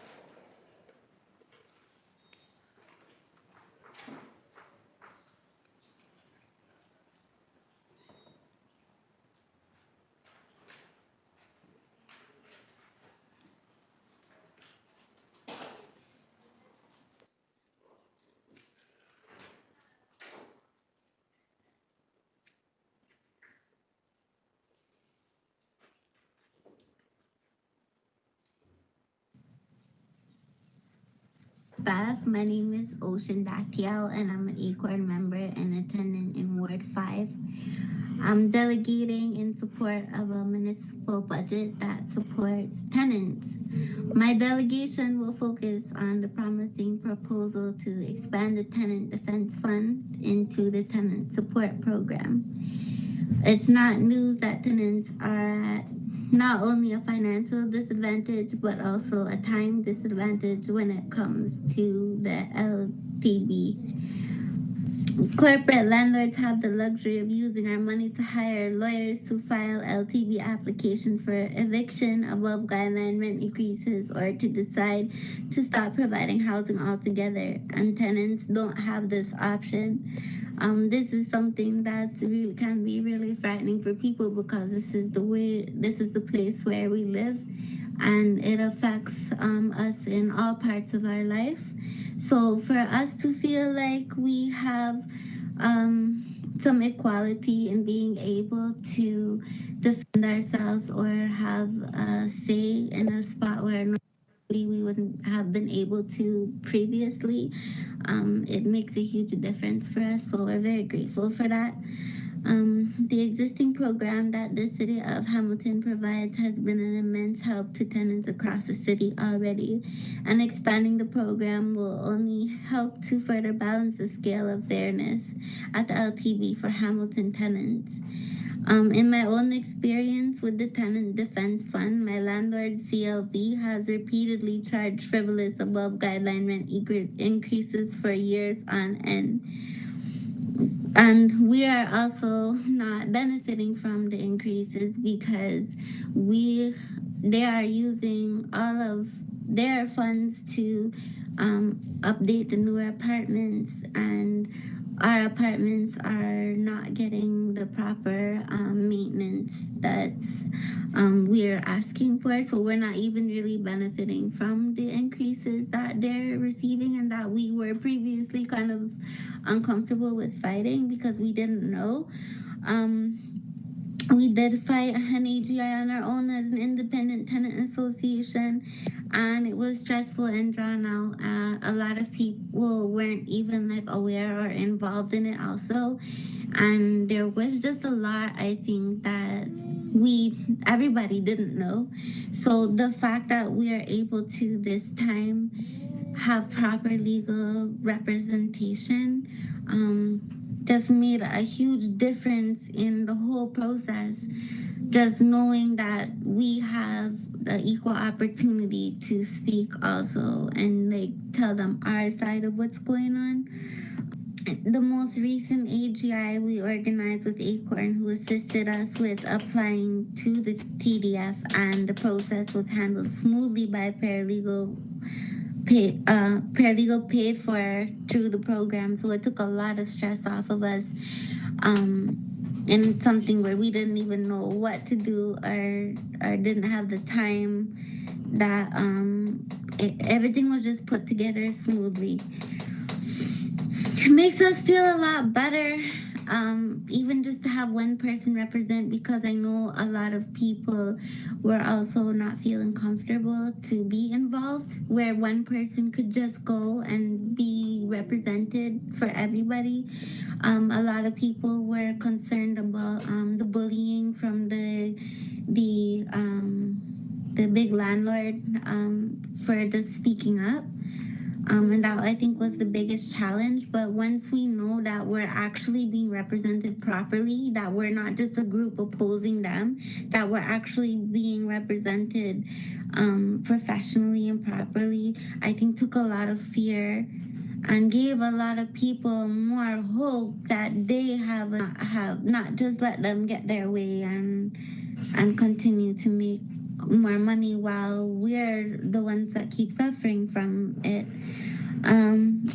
staff. My name is Ocean Bactiel, and I'm an Acorn member and attendant in Ward 5. I'm delegating in support of a municipal budget that supports tenants. My delegation will focus on the promising proposal to expand the Tenant Defense Fund into the Tenant Support Program. It's not news that tenants are at not only a financial disadvantage, but also a time disadvantage when it comes to the LTB. Corporate landlords have the luxury of using our money to hire lawyers to file LTV applications for eviction above guideline rent increases or to decide to stop providing housing altogether, and tenants don't have this option. This is something that really can be really frightening for people because this is the place where we live, and it affects us in all parts of our life. So for us to feel like we have some equality in being able to defend ourselves or have a say in a spot where we wouldn't have been able to previously, it makes a huge difference for us. So we're very grateful for that. The existing program that the city of Hamilton provides has been an immense help to tenants across the city already, and expanding the program will only help to further balance the scale of fairness at the LTV for Hamilton tenants. In my own experience with the Tenant Defense Fund, my landlord CLV has repeatedly charged frivolous above guideline rent increases for years on end. And we are also not benefiting from the increases because they are using all of their funds to update the newer apartments, and our apartments are not getting the proper maintenance that we're asking for. So we're not even really benefiting from the increases that they're receiving and that we were previously kind of uncomfortable with fighting because we didn't know. We did fight an AGI on our own as an independent tenant association, and it was stressful and drawn out. A lot of people weren't even like aware or involved in it also, and there was just a lot, I think, that everybody didn't know. So the fact that we are able to this time have proper legal representation just made a huge difference in the whole process. Just knowing that we have the equal opportunity to speak also and like tell them our side of what's going on. The most recent AGI we organized with Acorn, who assisted us with applying to the TDF, and the process was handled smoothly by paralegal paid for through the program, so it took a lot of stress off of us, and something where we didn't even know what to do or didn't have the time. That everything was just put together smoothly. It makes us feel a lot better, even just to have one person represent, because I know a lot of people were also not feeling comfortable to be involved, where one person could just go and be represented for everybody. A lot of people were concerned about the bullying from the big landlord for just speaking up. And that, I think, was the biggest challenge. But once we know that we're actually being represented properly, that we're not just a group opposing them, that we're actually being represented professionally and properly, I think took a lot of fear and gave a lot of people more hope that they have not just let them get their way and continue to make more money while we're the ones that keep suffering from it.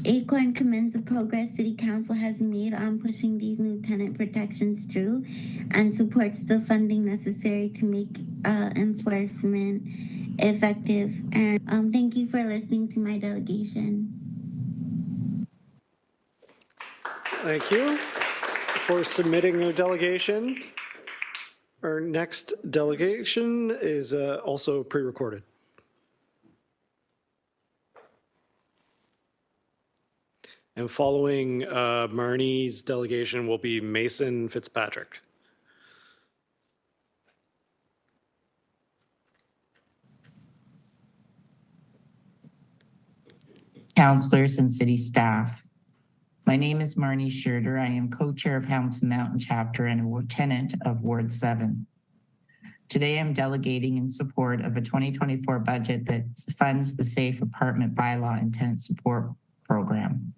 Acorn commends the progress City Council has made on pushing these new tenant protections through and supports the funding necessary to make enforcement effective. And thank you for listening to my delegation. Thank you for submitting your delegation. Our next delegation is also pre-recorded. And following Marnie's delegation will be Mason Fitzpatrick. Councilors and city staff. My name is Marnie Schurter. I am co-chair of Hamilton Mountain Chapter and a tenant of Ward 7. Today, I'm delegating in support of a 2024 budget that funds the Safe Apartment Bylaw and Tenant Support Program.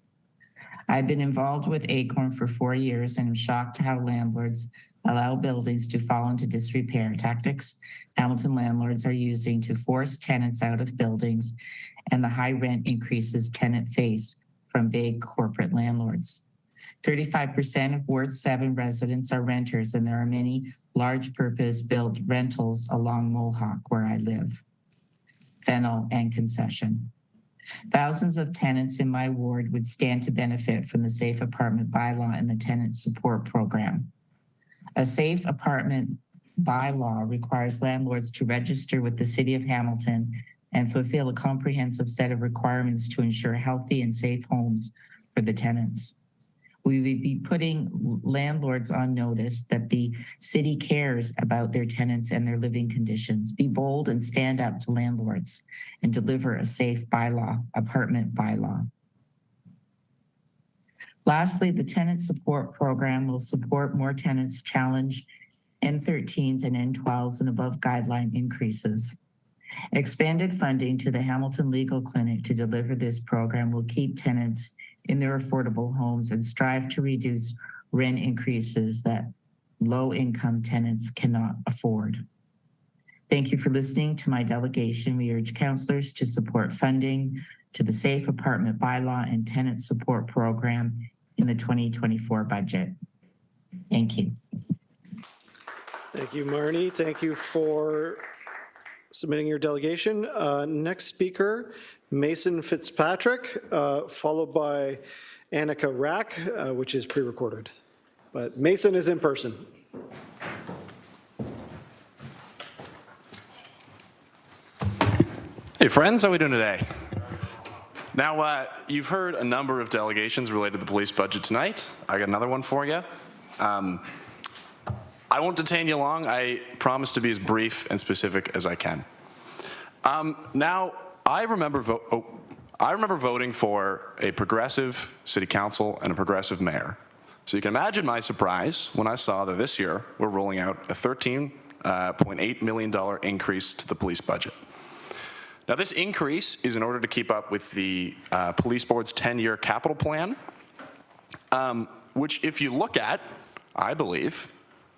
I've been involved with ACORN for 4 years and am shocked how landlords allow buildings to fall into disrepair tactics Hamilton landlords are using to force tenants out of buildings and the high rent increases tenants face from big corporate landlords. 35% of Ward 7 residents are renters, and there are many large purpose-built rentals along Mohawk where I live, Fennel and Concession. Thousands of tenants in my ward would stand to benefit from the Safe Apartment Bylaw and the Tenant Support Program. A Safe Apartment Bylaw requires landlords to register with the City of Hamilton and fulfill a comprehensive set of requirements to ensure healthy and safe homes for the tenants. We would be putting landlords on notice that the city cares about their tenants and their living conditions. Be bold and stand up to landlords and deliver a safe apartment bylaw. Lastly, the Tenant Support Program will support more tenants challenge N13s and N12s and above guideline increases. Expanded funding to the Hamilton Legal Clinic to deliver this program will keep tenants in their affordable homes and strive to reduce rent increases that low-income tenants cannot afford. Thank you for listening to my delegation. We urge councilors to support funding to the Safe Apartment Bylaw and Tenant Support Program in the 2024 budget. Thank you. Thank you, Marnie. Thank you for submitting your delegation. Next speaker, Mason Fitzpatrick, followed by Annika Rack, which is pre-recorded. But Mason is in person. Hey friends, how are we doing today? Now, you've heard a number of delegations related to the police budget tonight. I got another one for you. I won't detain you long. I promise to be as brief and specific as I can. Now, I remember voting for a progressive city council and a progressive mayor. So you can imagine my surprise when I saw that this year we're rolling out a $13.8 million increase to the police budget. Now, this increase is in order to keep up with the police board's 10-year capital plan, which, if you look at, I believe,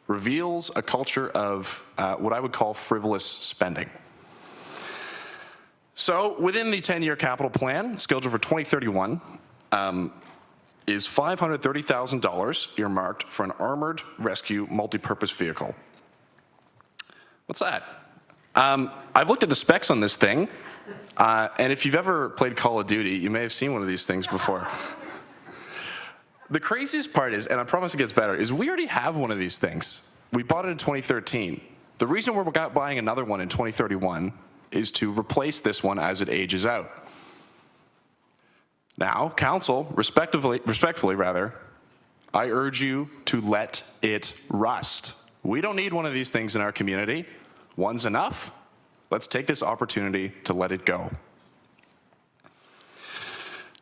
reveals a culture of what I would call frivolous spending. So within the 10-year capital plan, scheduled for 2031, is $530,000 earmarked for an armored rescue multi-purpose vehicle. What's that? I've looked at the specs on this thing, and if you've ever played Call of Duty, you may have seen one of these things before. The craziest part is, and I promise it gets better, is we already have one of these things. We bought it in 2013. The reason we're buying another one in 2031 is to replace this one as it ages out. Now, council, respectfully, I urge you to let it rust. We don't need one of these things in our community. One's enough. Let's take this opportunity to let it go.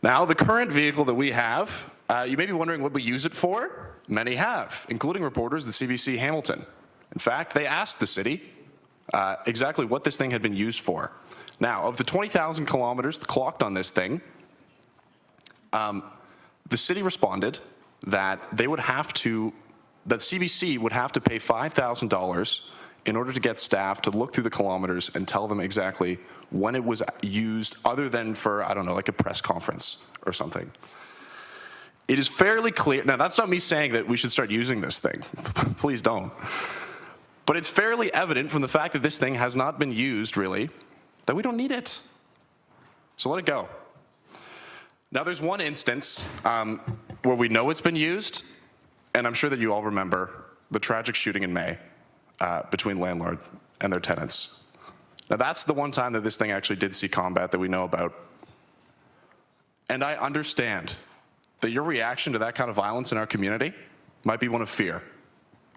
Now, the current vehicle that we have, you may be wondering what we use it for. Many have, including reporters at CBC Hamilton. In fact, they asked the city exactly what this thing had been used for. Now, of the 20,000 kilometers clocked on this thing, the city responded that they would have to, that CBC would have to pay $5,000 in order to get staff to look through the kilometers and tell them exactly when it was used, other than for, I don't know, like a press conference or something. It is fairly clear, now that's not me saying that we should start using this thing, please don't. But it's fairly evident from the fact that this thing has not been used, really, that we don't need it. So let it go. Now there's one instance where we know it's been used, and I'm sure that you all remember the tragic shooting in May between landlord and their tenants. Now that's the one time that this thing actually did see combat that we know about. And I understand that your reaction to that kind of violence in our community might be one of fear.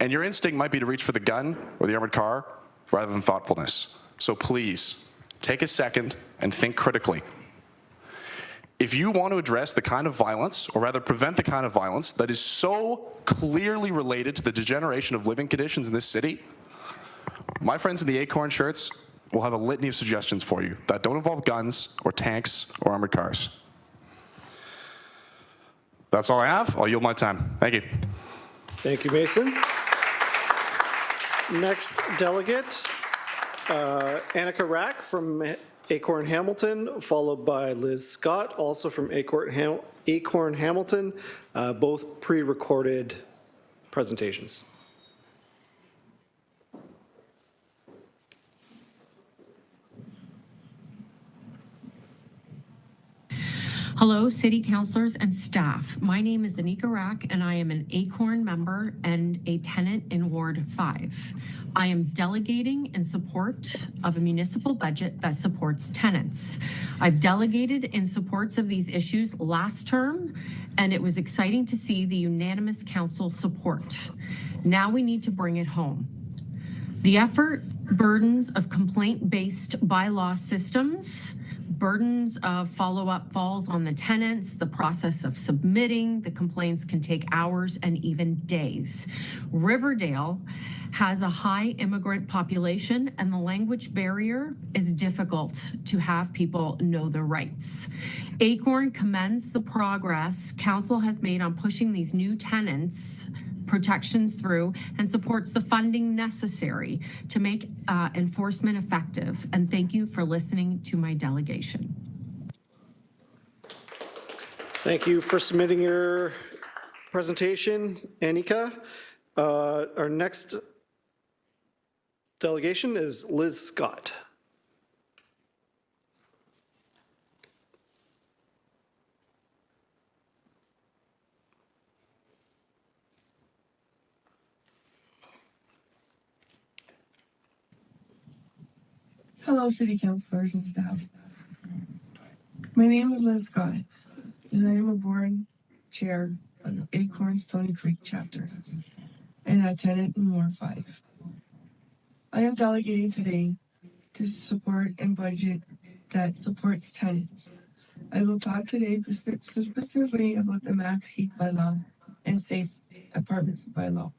And your instinct might be to reach for the gun or the armored car rather than thoughtfulness. So please, take a second and think critically. If you want to address the kind of violence, or rather prevent the kind of violence that is so clearly related to the degeneration of living conditions in this city, my friends in the Acorn shirts will have a litany of suggestions for you that don't involve guns or tanks or armored cars. That's all I have. I'll yield my time. Thank you. Thank you, Mason. Next delegate, Annika Rack from Acorn Hamilton, followed by Liz Scott, also from Acorn Hamilton, both pre-recorded presentations. Hello, City Councilors and staff. My name is Anika Rack, and I am an Acorn member and a tenant in Ward 5. I am delegating in support of a municipal budget that supports tenants. I've delegated in supports of these issues last term, and it was exciting to see the unanimous council support. Now we need to bring it home. The effort, burdens of complaint-based bylaw systems, burdens of follow-up falls on the tenants, the process of submitting the complaints can take hours and even days. Riverdale has a high immigrant population, and the language barrier is difficult to have people know their rights. Acorn commends the progress council has made on pushing these new tenants protections through and supports the funding necessary to make enforcement effective. And thank you for listening to my delegation. Thank you for submitting your presentation, Annika. Our next delegation is Liz Scott. Hello, City Councilors and staff. My name is Liz Scott, and I am a board chair of the Acorn Stony Creek chapter and a tenant in Ward 5. I am delegating today to support a budget that supports tenants. I will talk today specifically about the max heat bylaw and safe apartments bylaw.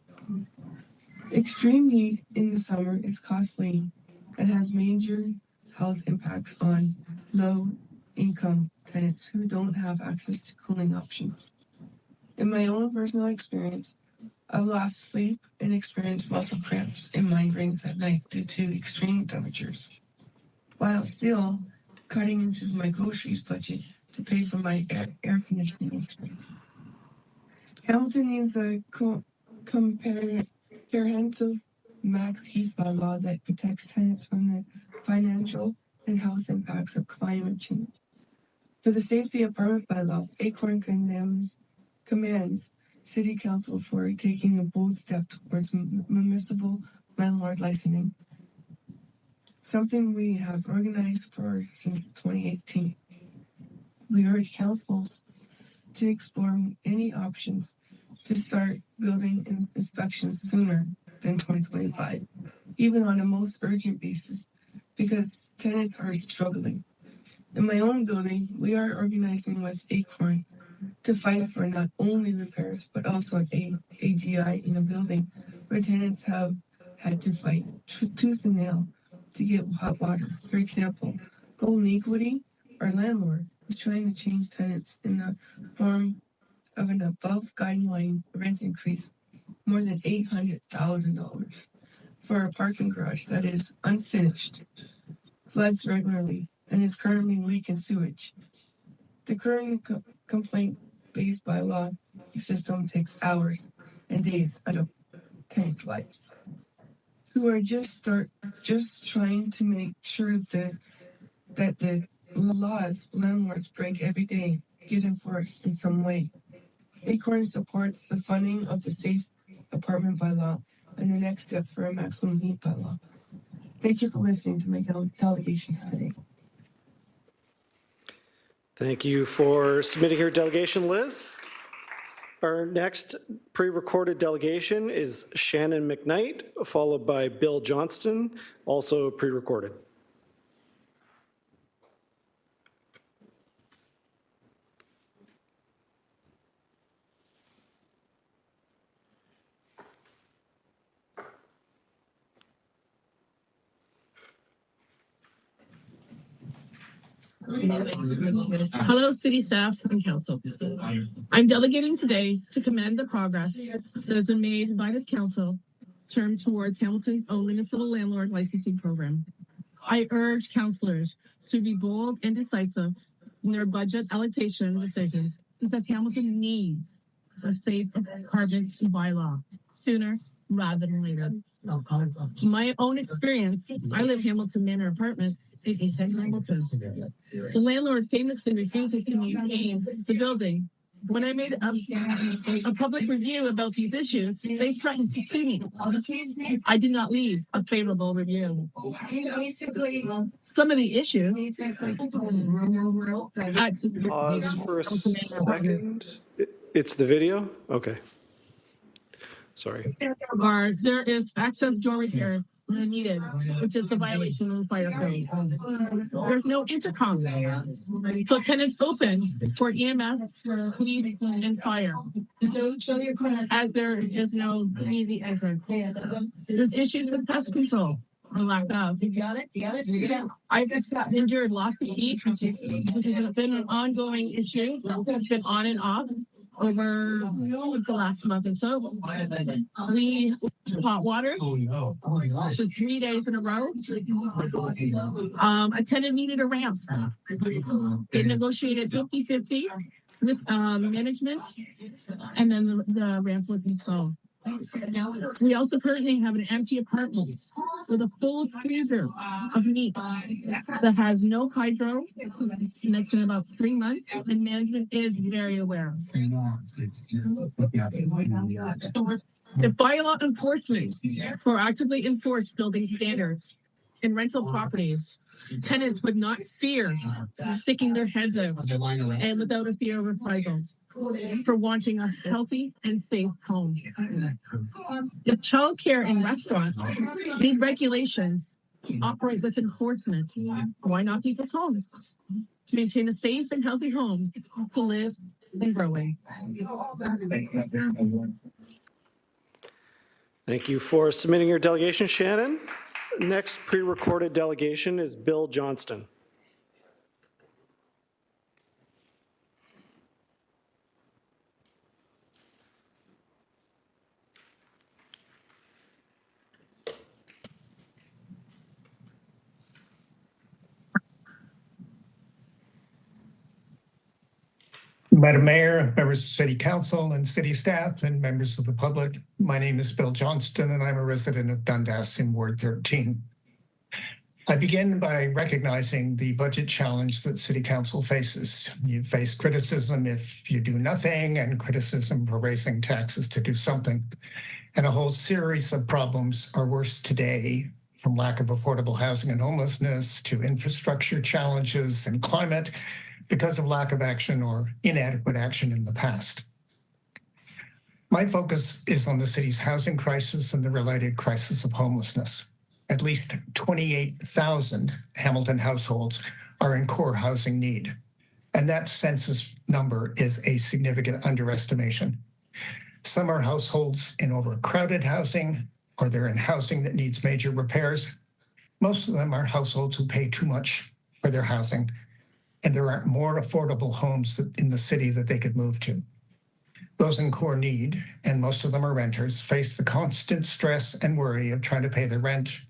Extreme heat in the summer is costly and has major health impacts on low-income tenants who don't have access to cooling options. In my own personal experience, I've lost sleep and experienced muscle cramps and migraines at night due to extreme temperatures, while still cutting into my groceries budget to pay for my air conditioning expenses. Hamilton needs a comprehensive max heat bylaw that protects tenants from the financial and health impacts of climate change. For the safety apartment bylaw, Acorn commands City Council for taking a bold step towards municipal landlord licensing, something we have organized for since 2018. We urge councils to explore any options to start building inspections sooner than 2025, even on a most urgent basis, because tenants are struggling. In my own building, we are organizing with Acorn to fight for not only repairs, but also AGI in a building where tenants have had to fight tooth and nail to get hot water. For example, Golden Equity, our landlord, is trying to change tenants in the form of an above guideline rent increase more than $800,000 for a parking garage that is unfinished, floods regularly, and is currently leaking sewage. The current complaint-based bylaw system takes hours and days out of tenants' lives, who are just trying to make sure that the laws landlords break every day get enforced in some way. Acorn supports the funding of the safe apartment bylaw and the next step for a maximum heat bylaw. Thank you for listening to my delegations today. Thank you for submitting your delegation, Liz. Our next pre-recorded delegation is Shannon McKnight, followed by Bill Johnston, also pre-recorded. Hello, city staff and council. I'm delegating today to commend the progress that has been made by this council term towards Hamilton's own municipal landlord licensing program. I urge councilors to be bold and decisive in their budget allocation decisions because Hamilton needs a safe apartments bylaw sooner rather than later. My own experience, I live Hamilton Manor Apartments, 810 Hamilton. The landlord famously refuses to maintain the building. When I made a public review about these issues, they threatened to sue me. I did not leave a favorable review. Some of the issues. Pause for a second. It's the video? Okay. Sorry. There is access door repairs when needed, which is a violation of the fire code. There's no intercom. So tenants open for EMS, police, and fire, as there is no easy entrance. There's issues with pest control. Or lack of. I've endured loss of heat, which has been an ongoing issue. It's been on and off over the last month or so. We hot water for 3 days in a row. A tenant needed a ramp. It negotiated 50-50 with management, and then the ramp was installed. We also currently have an empty apartment with a full freezer of meat that has no hydro, and that's been about 3 months, and management is very aware. The bylaw enforcement proactively enforce building standards in rental properties. Tenants would not fear sticking their heads out and without a fear of reprisals for wanting a healthy and safe home. If childcare in restaurants need regulations to operate with enforcement, why not people's homes? To maintain a safe and healthy home to live and grow in. Thank you for submitting your delegation, Shannon. Next pre-recorded delegation is Bill Johnston. Madam Mayor, members of City Council and city staff and members of the public, my name is Bill Johnston and I'm a resident of Dundas in Ward 13. I begin by recognizing the budget challenge that City Council faces. You face criticism if you do nothing and criticism for raising taxes to do something. And a whole series of problems are worse today, from lack of affordable housing and homelessness to infrastructure challenges and climate, because of lack of action or inadequate action in the past. My focus is on the city's housing crisis and the related crisis of homelessness. At least 28,000 Hamilton households are in core housing need, and that census number is a significant underestimation. Some are households in overcrowded housing, or they're in housing that needs major repairs. Most of them are households who pay too much for their housing, and there aren't more affordable homes in the city that they could move to. Those in core need, and most of them are renters, face the constant stress and worry of trying to pay the rent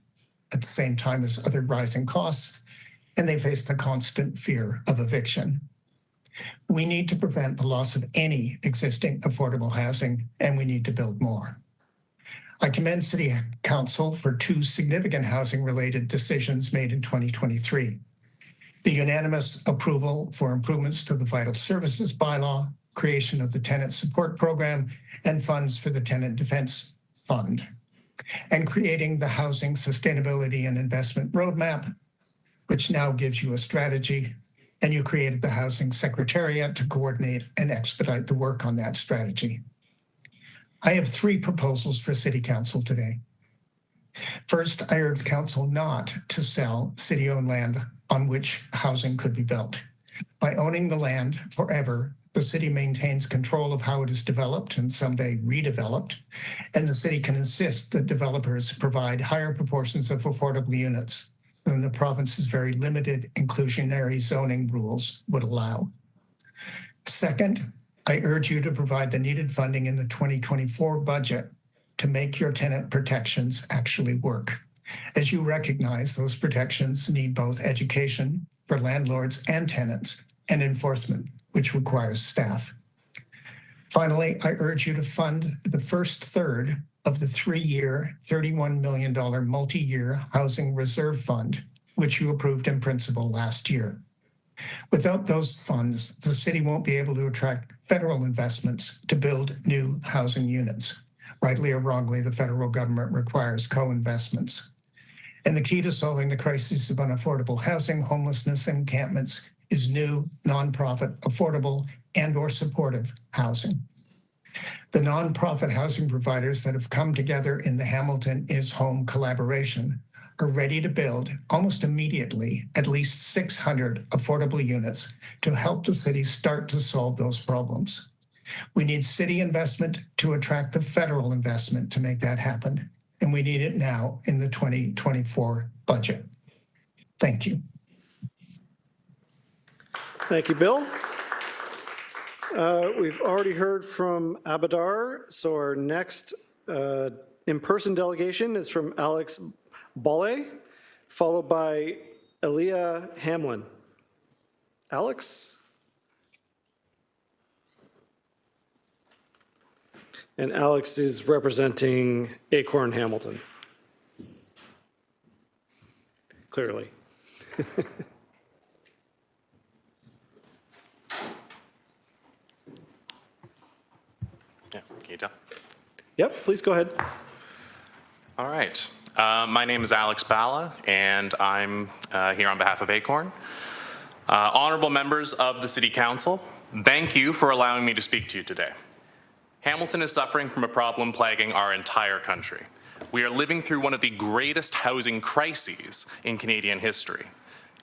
at the same time as other rising costs, and they face the constant fear of eviction. We need to prevent the loss of any existing affordable housing, and we need to build more. I commend City Council for 2 significant housing-related decisions made in 2023. The unanimous approval for improvements to the Vital Services Bylaw, creation of the Tenant Support Program, and funds for the Tenant Defense Fund, and creating the Housing Sustainability and Investment Roadmap, which now gives you a strategy and you created the Housing Secretariat to coordinate and expedite the work on that strategy. I have 3 proposals for City Council today. First, I urge Council not to sell city-owned land on which housing could be built. By owning the land forever, the city maintains control of how it is developed and someday redeveloped, and the city can insist that developers provide higher proportions of affordable units than the province's very limited inclusionary zoning rules would allow. Second, I urge you to provide the needed funding in the 2024 budget to make your tenant protections actually work. As you recognize, those protections need both education for landlords and tenants and enforcement, which requires staff. Finally, I urge you to fund the first third of the 3-year, $31 million multi-year Housing Reserve Fund, which you approved in principle last year. Without those funds, the city won't be able to attract federal investments to build new housing units. Rightly or wrongly, the federal government requires co-investments. And the key to solving the crisis of unaffordable housing, homelessness, and encampments is new, nonprofit, affordable, and/or supportive housing. The nonprofit housing providers that have come together in the Hamilton is Home collaboration are ready to build almost immediately at least 600 affordable units to help the city start to solve those problems. We need city investment to attract the federal investment to make that happen, and we need it now in the 2024 budget. Thank you. Thank you, Bill. We've already heard from Abadar, so our next in-person delegation is from Alex Bolle, followed by Elia Hamlin. Alex? And Alex is representing Acorn Hamilton. Clearly. Yeah, can you tell? Yep, please go ahead. All right. My name is Alex Balla, and I'm here on behalf of Acorn. Honorable members of the City Council, thank you for allowing me to speak to you today. Hamilton is suffering from a problem plaguing our entire country. We are living through one of the greatest housing crises in Canadian history.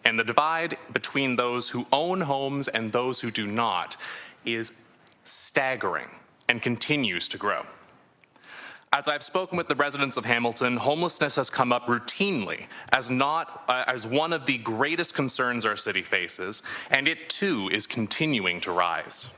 And the divide between those who own homes and those who do not is staggering and continues to grow. As I've spoken with the residents of Hamilton, homelessness has come up routinely as one of the greatest concerns our city faces, and it too is continuing to rise.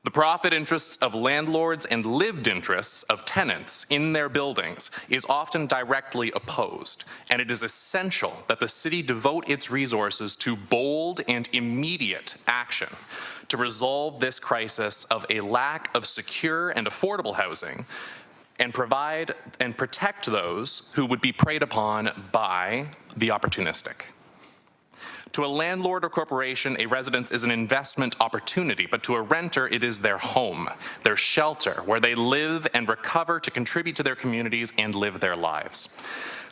The profit interests of landlords and lived interests of tenants in their buildings is often directly opposed, and it is essential that the city devote its resources to bold and immediate action to resolve this crisis of a lack of secure and affordable housing and provide and protect those who would be preyed upon by the opportunistic. To a landlord or corporation, a residence is an investment opportunity, but to a renter, it is their home, their shelter, where they live and recover to contribute to their communities and live their lives.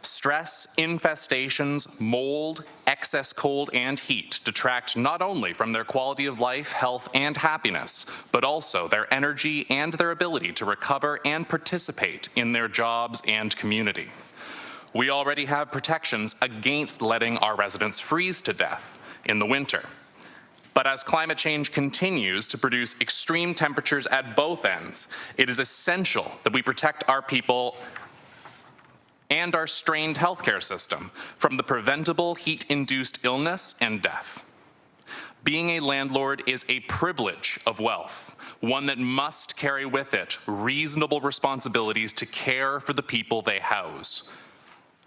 Stress, infestations, mold, excess cold, and heat detract not only from their quality of life, health, and happiness, but also their energy and their ability to recover and participate in their jobs and community. We already have protections against letting our residents freeze to death in the winter. But as climate change continues to produce extreme temperatures at both ends, it is essential that we protect our people and our strained healthcare system from the preventable heat-induced illness and death. Being a landlord is a privilege of wealth, one that must carry with it reasonable responsibilities to care for the people they house.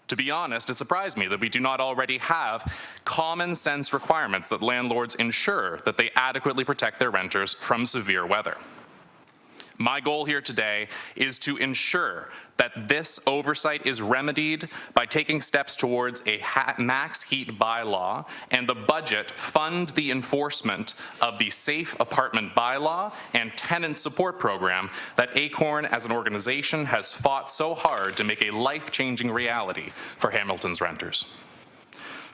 To be honest, it surprised me that we do not already have common sense requirements that landlords ensure that they adequately protect their renters from severe weather. My goal here today is to ensure that this oversight is remedied by taking steps towards a max heat bylaw and the budget fund the enforcement of the Safe Apartment Bylaw and tenant support program that Acorn as an organization has fought so hard to make a life-changing reality for Hamilton's renters.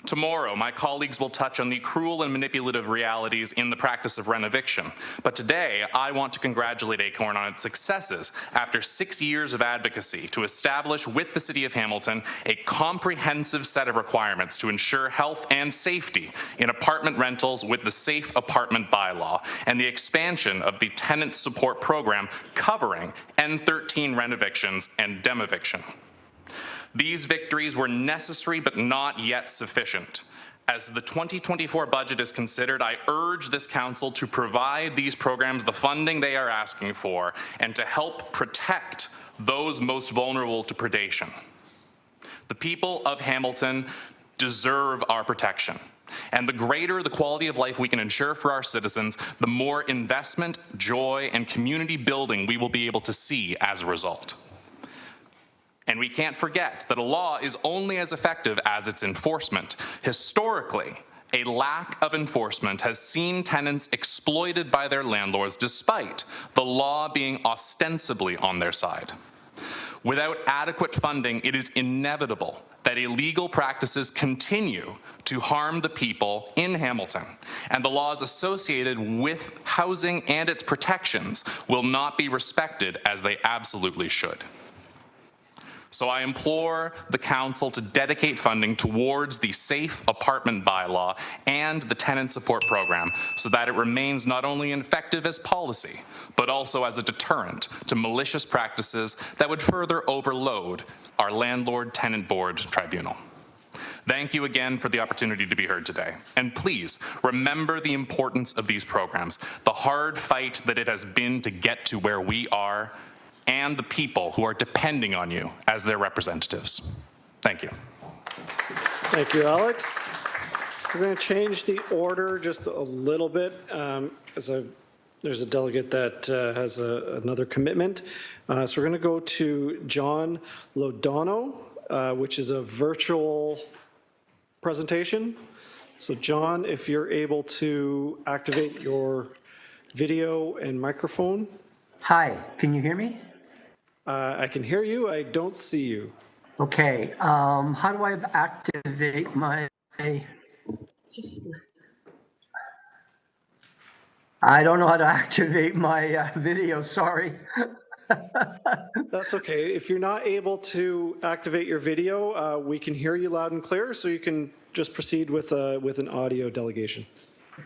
Tomorrow, my colleagues will touch on the cruel and manipulative realities in the practice of rent eviction. But today, I want to congratulate Acorn on its successes after 6 years of advocacy to establish with the City of Hamilton a comprehensive set of requirements to ensure health and safety in apartment rentals with the Safe Apartment Bylaw and the expansion of the Tenant Support Program covering N13 rent evictions and dem eviction. These victories were necessary but not yet sufficient. As the 2024 budget is considered, I urge this council to provide these programs the funding they are asking for and to help protect those most vulnerable to predation. The people of Hamilton deserve our protection. And the greater the quality of life we can ensure for our citizens, the more investment, joy, and community building we will be able to see as a result. And we can't forget that a law is only as effective as its enforcement. Historically, a lack of enforcement has seen tenants exploited by their landlords despite the law being ostensibly on their side. Without adequate funding, it is inevitable that illegal practices continue to harm the people in Hamilton, and the laws associated with housing and its protections will not be respected as they absolutely should. So I implore the council to dedicate funding towards the Safe Apartment Bylaw and the Tenant Support Program so that it remains not only effective as policy, but also as a deterrent to malicious practices that would further overload our Landlord-Tenant Board Tribunal. Thank you again for the opportunity to be heard today. And please remember the importance of these programs, the hard fight that it has been to get to where we are, and the people who are depending on you as their representatives. Thank you. Thank you, Alex. We're going to change the order just a little bit there's a delegate that has another commitment. So we're going to go to John Lodano, which is a virtual presentation. So John, if you're able to activate your video and microphone. Hi, can you hear me? I can hear you. I don't see you. Okay. How do I activate my? I don't know how to activate my video. Sorry. That's okay. If you're not able to activate your video, we can hear you loud and clear, so you can just proceed with an audio delegation.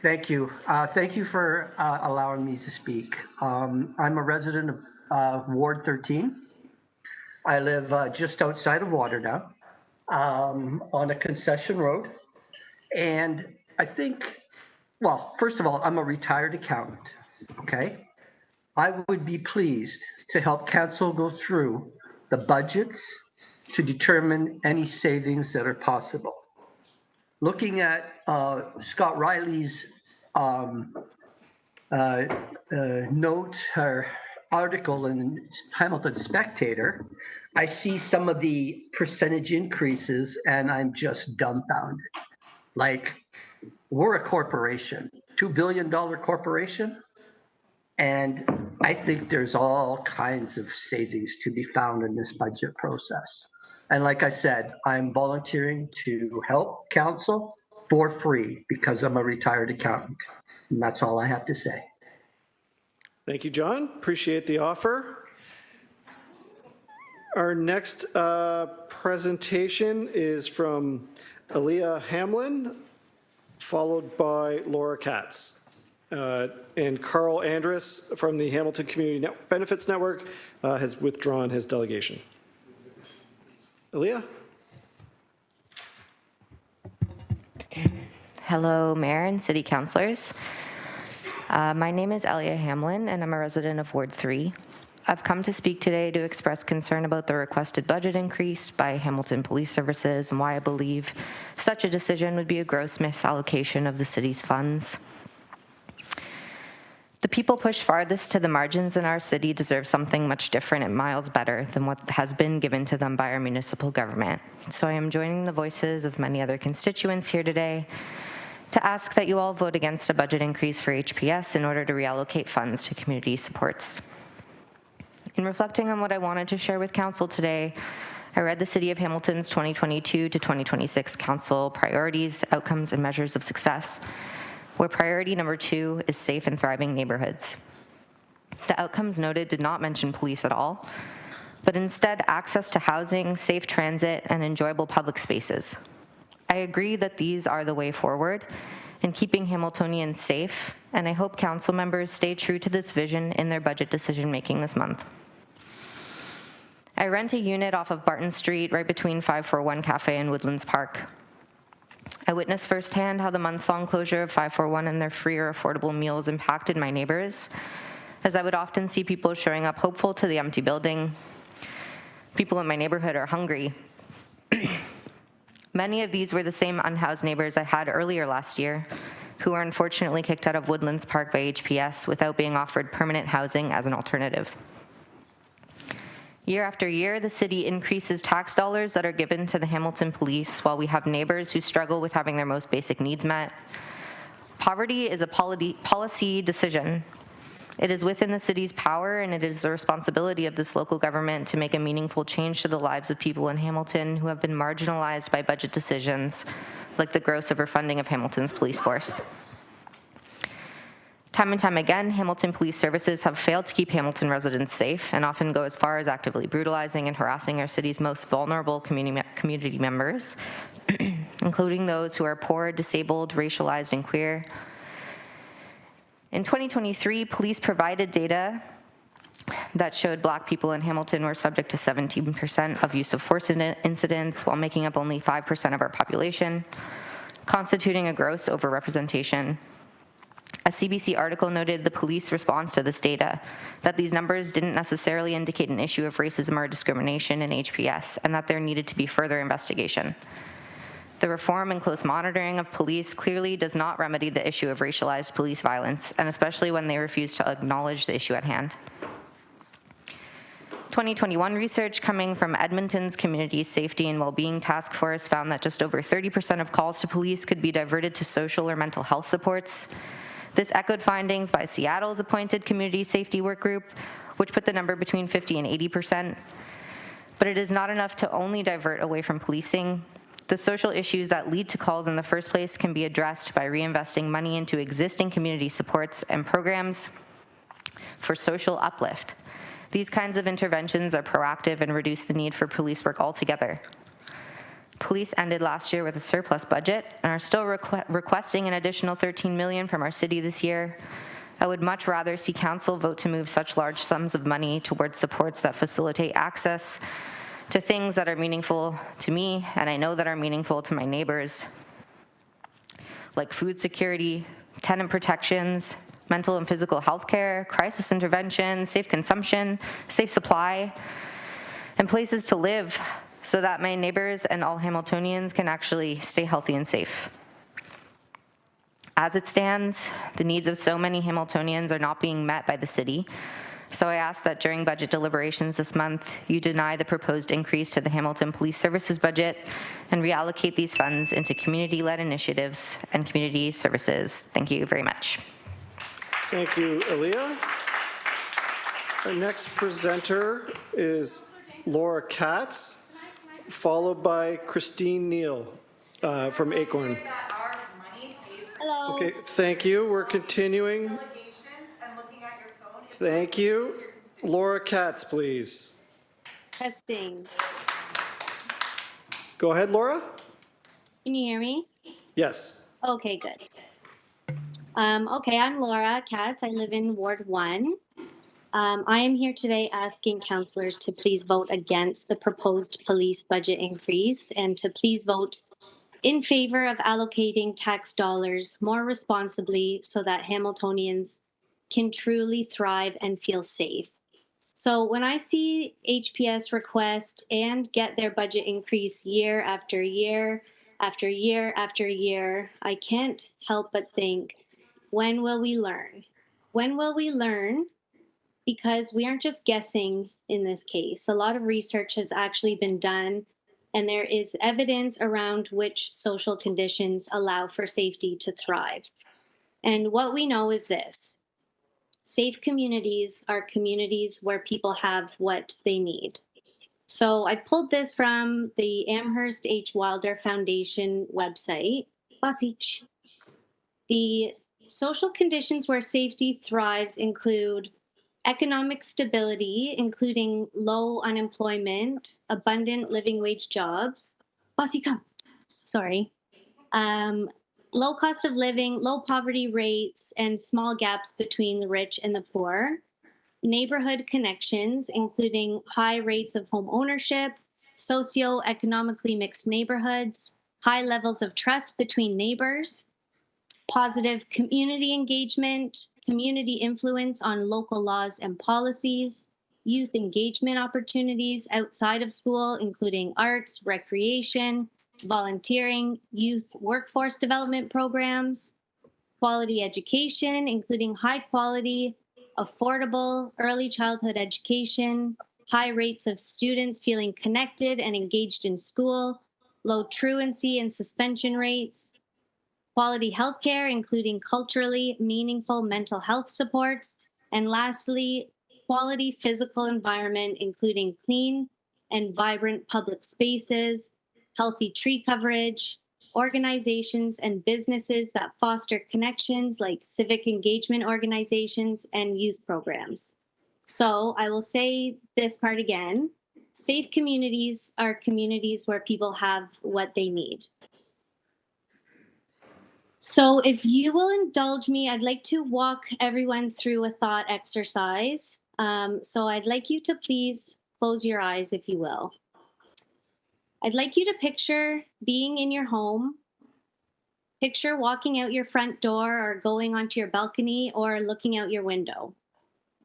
Thank you. Thank you for allowing me to speak. I'm a resident of Ward 13. I live just outside of Waterdown on a concession road. And I think, well, first of all, I'm a retired accountant, okay? I would be pleased to help council go through the budgets to determine any savings that are possible. Looking at Scott Riley's note or article in Hamilton Spectator, I see some of the percentage increases and I'm just dumbfounded. Like, we're a corporation, $2 billion corporation, and I think there's all kinds of savings to be found in this budget process. And like I said, I'm volunteering to help council for free because I'm a retired accountant. And that's all I have to say. Thank you, John. Appreciate the offer. Our next presentation is from Aaliyah Hamlin, followed by Laura Katz. And Carl Andrus from the Hamilton Community Benefits Network has withdrawn his delegation. Aaliyah? Hello, Mayor and City Councilors. My name is Aaliyah Hamlin, and I'm a resident of Ward 3. I've come to speak today to express concern about the requested budget increase by Hamilton Police Services and why I believe such a decision would be a gross misallocation of the city's funds. The people pushed farthest to the margins in our city deserve something much different and miles better than what has been given to them by our municipal government. So I am joining the voices of many other constituents here today to ask that you all vote against a budget increase for HPS in order to reallocate funds to community supports. In reflecting on what I wanted to share with council today, I read the City of Hamilton's 2022 to 2026 Council priorities, outcomes, and measures of success, where priority number 2 is safe and thriving neighborhoods. The outcomes noted did not mention police at all, but instead access to housing, safe transit, and enjoyable public spaces. I agree that these are the way forward in keeping Hamiltonians safe, and I hope council members stay true to this vision in their budget decision-making this month. I rent a unit off of Barton Street right between 541 Cafe and Woodlands Park. I witnessed firsthand how the months-long closure of 541 and their free or affordable meals impacted my neighbors, as I would often see people showing up hopeful to the empty building. People in my neighborhood are hungry. Many of these were the same unhoused neighbors I had earlier last year, who were unfortunately kicked out of Woodlands Park by HPS without being offered permanent housing as an alternative. Year after year, the city increases tax dollars that are given to the Hamilton Police while we have neighbors who struggle with having their most basic needs met. Poverty is a policy decision. It is within the city's power, and it is the responsibility of this local government to make a meaningful change to the lives of people in Hamilton who have been marginalized by budget decisions like the gross overfunding of Hamilton's police force. Time and time again, Hamilton Police Services have failed to keep Hamilton residents safe and often go as far as actively brutalizing and harassing our city's most vulnerable community members, including those who are poor, disabled, racialized, and queer. In 2023, police provided data that showed Black people in Hamilton were subject to 17% of use of force incidents, while making up only 5% of our population, constituting a gross overrepresentation. A CBC article noted the police response to this data, that these numbers didn't necessarily indicate an issue of racism or discrimination in HPS, and that there needed to be further investigation. The reform and close monitoring of police clearly does not remedy the issue of racialized police violence, and especially when they refuse to acknowledge the issue at hand. 2021 research coming from Edmonton's Community Safety and Wellbeing Task Force found that just over 30% of calls to police could be diverted to social or mental health supports. This echoed findings by Seattle's appointed Community Safety Work Group, which put the number between 50 and 80%. But it is not enough to only divert away from policing. The social issues that lead to calls in the first place can be addressed by reinvesting money into existing community supports and programs for social uplift. These kinds of interventions are proactive and reduce the need for police work altogether. Police ended last year with a surplus budget and are still requesting an additional $13 million from our city this year. I would much rather see council vote to move such large sums of money towards supports that facilitate access to things that are meaningful to me, and I know that are meaningful to my neighbors, like food security, tenant protections, mental and physical health care, crisis intervention, safe consumption, safe supply, and places to live so that my neighbors and all Hamiltonians can actually stay healthy and safe. As it stands, the needs of so many Hamiltonians are not being met by the city. So I ask that during budget deliberations this month, you deny the proposed increase to the Hamilton Police Services budget and reallocate these funds into community-led initiatives and community services. Thank you very much. Thank you, Aaliyah. Our next presenter is Laura Katz, followed by Christine Neal from Acorn. Hello. Okay, thank you. We're continuing. Thank you. Laura Katz, please. Testing. Go ahead, Laura. Can you hear me? Yes. Okay, good. Okay, I'm Laura Katz. I live in Ward 1. I am here today asking councillors to please vote against the proposed police budget increase and to please vote in favor of allocating tax dollars more responsibly so that Hamiltonians can truly thrive and feel safe. So when I see HPS request and get their budget increase year after year after year after year, I can't help but think, when will we learn? When will we learn? Because we aren't just guessing in this case. A lot of research has actually been done, and there is evidence around which social conditions allow for safety to thrive. And what we know is this. Safe communities are communities where people have what they need. So I pulled this from the Amherst H. Wilder Foundation website. Bossy, shh. The social conditions where safety thrives include economic stability, including low unemployment, abundant living wage jobs. Bossy, come. Sorry. Low cost of living, low poverty rates, and small gaps between the rich and the poor. Neighborhood connections, including high rates of home ownership, socio-economically mixed neighborhoods, high levels of trust between neighbors, positive community engagement, community influence on local laws and policies, youth engagement opportunities outside of school, including arts, recreation, volunteering, youth workforce development programs, quality education, including high quality, affordable early childhood education, high rates of students feeling connected and engaged in school, low truancy and suspension rates, quality healthcare, including culturally meaningful mental health supports, and lastly, quality physical environment, including clean and vibrant public spaces, healthy tree coverage, organizations and businesses that foster connections like civic engagement organizations and youth programs. So I will say this part again. Safe communities are communities where people have what they need. So if you will indulge me, I'd like to walk everyone through a thought exercise. So I'd like you to please close your eyes, if you will. I'd like you to picture being in your home. Picture walking out your front door or going onto your balcony or looking out your window.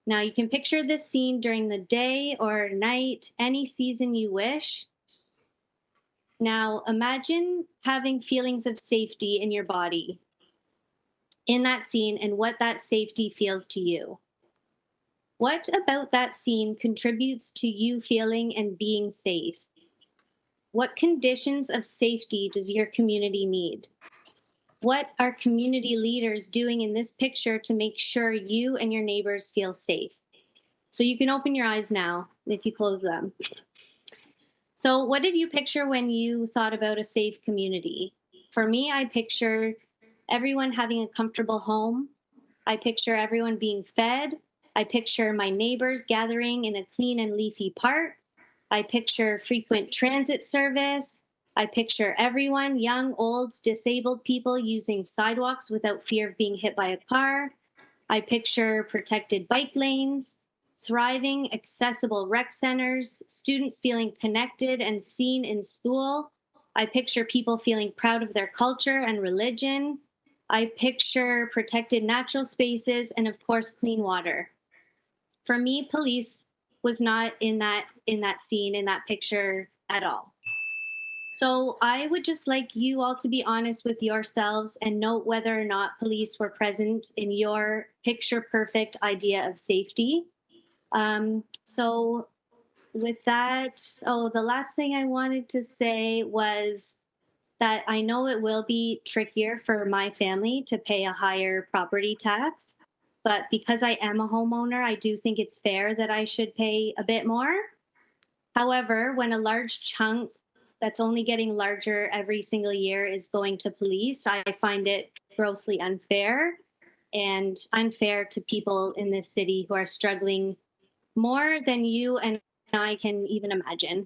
Now you can picture this scene during the day or night, any season you wish. Now imagine having feelings of safety in your body in that scene and what that safety feels to you. What about that scene contributes to you feeling and being safe? What conditions of safety does your community need? What are community leaders doing in this picture to make sure you and your neighbors feel safe? So you can open your eyes now if you close them. So what did you picture when you thought about a safe community? For me, I picture everyone having a comfortable home. I picture everyone being fed. I picture my neighbors gathering in a clean and leafy park. I picture frequent transit service. I picture everyone, young, old, disabled people using sidewalks without fear of being hit by a car. I picture protected bike lanes, thriving, accessible rec centers, students feeling connected and seen in school. I picture people feeling proud of their culture and religion. I picture protected natural spaces and, of course, clean water. For me, police was not in that scene, in that picture at all. So I would just like you all to be honest with yourselves and note whether or not police were present in your picture-perfect idea of safety. So with that, the last thing I wanted to say was that I know it will be trickier for my family to pay a higher property tax, but because I am a homeowner, I do think it's fair that I should pay a bit more. However, when a large chunk that's only getting larger every single year is going to police, I find it grossly unfair and unfair to people in this city who are struggling more than you and I can even imagine.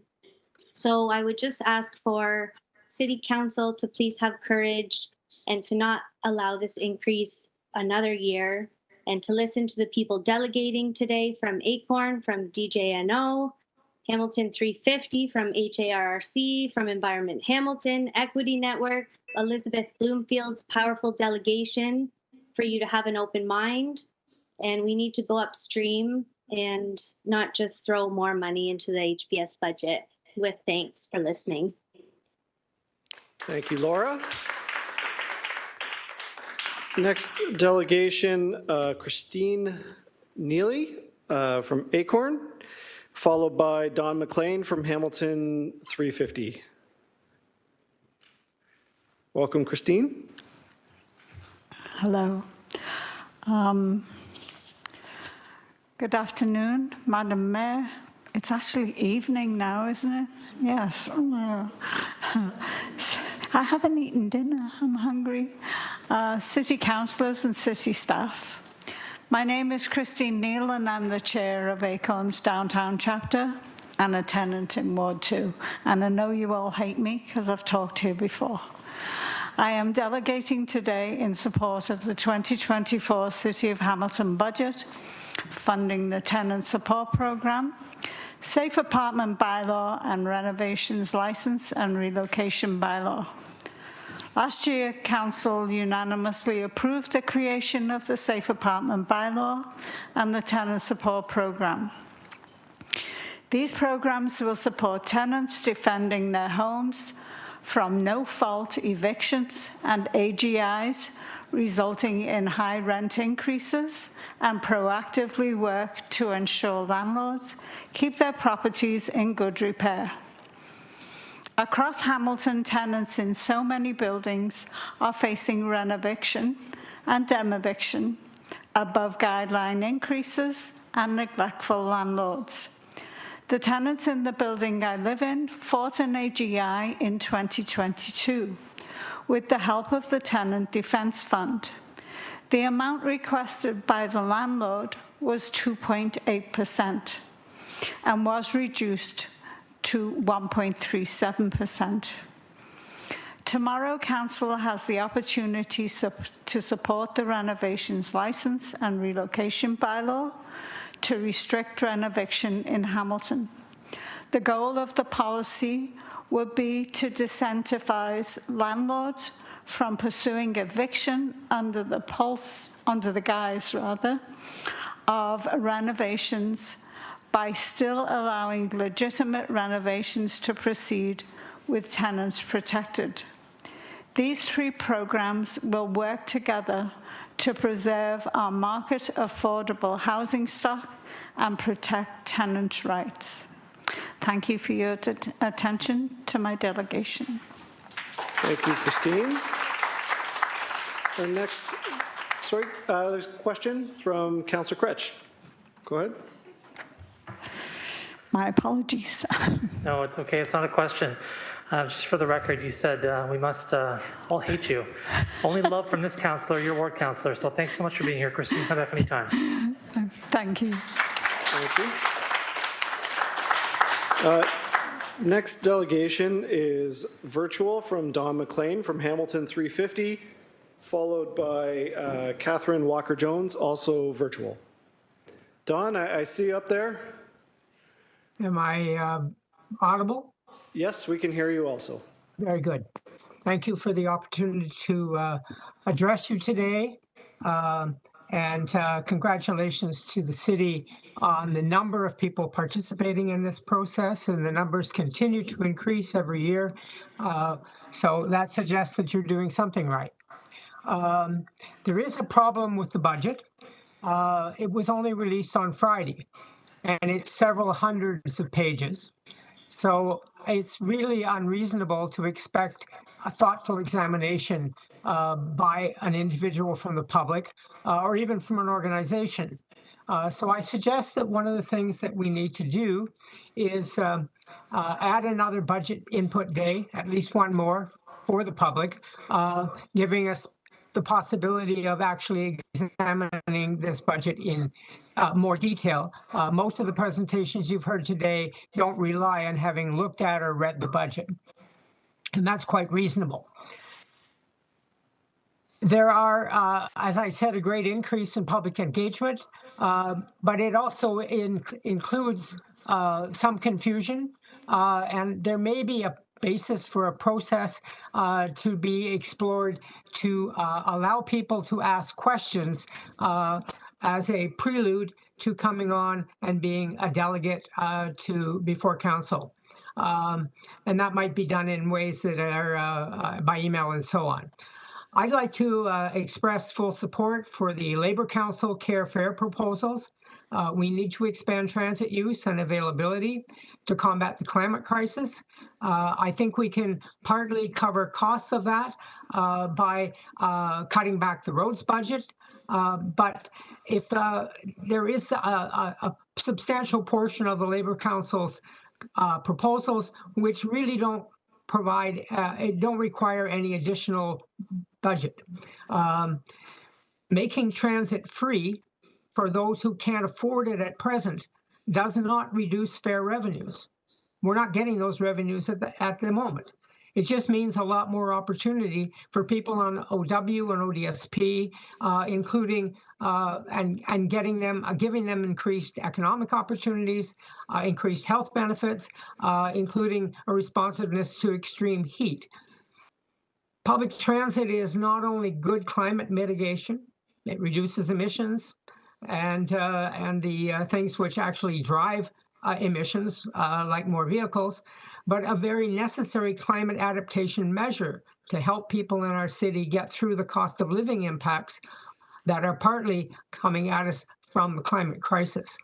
So I would just ask for City Council to please have courage and to not allow this increase another year, and to listen to the people delegating today from Acorn, from DJNO, Hamilton 350, from HARRC, from Environment Hamilton, Equity Network, Elizabeth Bloomfield's powerful delegation, for you to have an open mind. And we need to go upstream and not just throw more money into the HPS budget. With thanks for listening. Thank you, Laura. Next delegation, Christine Neely from Acorn, followed by Don McLean from Hamilton 350. Welcome, Christine. Hello. Good afternoon, Madam Mayor, It's actually evening now, isn't it? Yes. I haven't eaten dinner. I'm hungry. City councillors and city staff. My name is Christine Neal, and I'm the chair of ACORN's Downtown Chapter and a tenant in Ward 2. And I know you all hate me because I've talked here before. I am delegating today in support of the 2024 City of Hamilton budget, funding the tenant support program, safe apartment bylaw, and renovations license and relocation bylaw. Last year, Council unanimously approved the creation of the safe apartment bylaw and the tenant support program. These programs will support tenants defending their homes from no-fault evictions and AGIs, resulting in high rent increases, and proactively work to ensure landlords keep their properties in good repair. Across Hamilton, tenants in so many buildings are facing renoviction and demoviction, above guideline increases, and neglectful landlords. The tenants in the building I live in fought an AGI in 2022 with the help of the Tenant Defence Fund. The amount requested by the landlord was 2.8% and was reduced to 1.37%. Tomorrow, Council has the opportunity to support the renovations license and relocation bylaw to restrict renoviction in Hamilton. The goal of the policy would be to disincentivize landlords from pursuing eviction under the guise of renovations by still allowing legitimate renovations to proceed with tenants protected. These three programs will work together to preserve our market affordable housing stock and protect tenants' rights. Thank you for your attention to my delegation. Thank you, Christine. Our next, there's a question from Councillor Kretsch. Go ahead. My apologies. No, it's okay. It's not a question. Just for the record, you said we must all hate you. Only love from this councillor, your ward councillor. So thanks so much for being here, Christine. Come back anytime. Thank you. Thank you. Next delegation is virtual from Don McLean from Hamilton 350, followed by Catherine Walker-Jones, also virtual. Don, I see you up there. Am I audible? Yes, we can hear you also. Very good. Thank you for the opportunity to address you today. And congratulations to the city on the number of people participating in this process, and the numbers continue to increase every year. So that suggests that you're doing something right. There is a problem with the budget. It was only released on Friday, and it's several hundreds of pages. So it's really unreasonable to expect a thoughtful examination by an individual from the public or even from an organization. So I suggest that one of the things that we need to do is add another budget input day, at least one more for the public, giving us the possibility of actually examining this budget in more detail. Most of the presentations you've heard today don't rely on having looked at or read the budget, and that's quite reasonable. There are, as I said, a great increase in public engagement, but it also includes some confusion, and there may be a basis for a process to be explored to allow people to ask questions as a prelude to coming on and being a delegate before council. And that might be done in ways that are by email and so on. I'd like to express full support for the Labour Council Care Fare proposals. We need to expand transit use and availability to combat the climate crisis. I think we can partly cover costs of that by cutting back the roads budget. But if there is a substantial portion of the Labor Council's proposals, which really don't require any additional budget. Making transit free for those who can't afford it at present does not reduce fare revenues. We're not getting those revenues at the moment. It just means a lot more opportunity for people on OW and ODSP, including and giving them increased economic opportunities, increased health benefits, including a responsiveness to extreme heat. Public transit is not only good climate mitigation, it reduces emissions and the things which actually drive emissions, like more vehicles, but a very necessary climate adaptation measure to help people in our city get through the cost of living impacts that are partly coming at us from the climate crisis.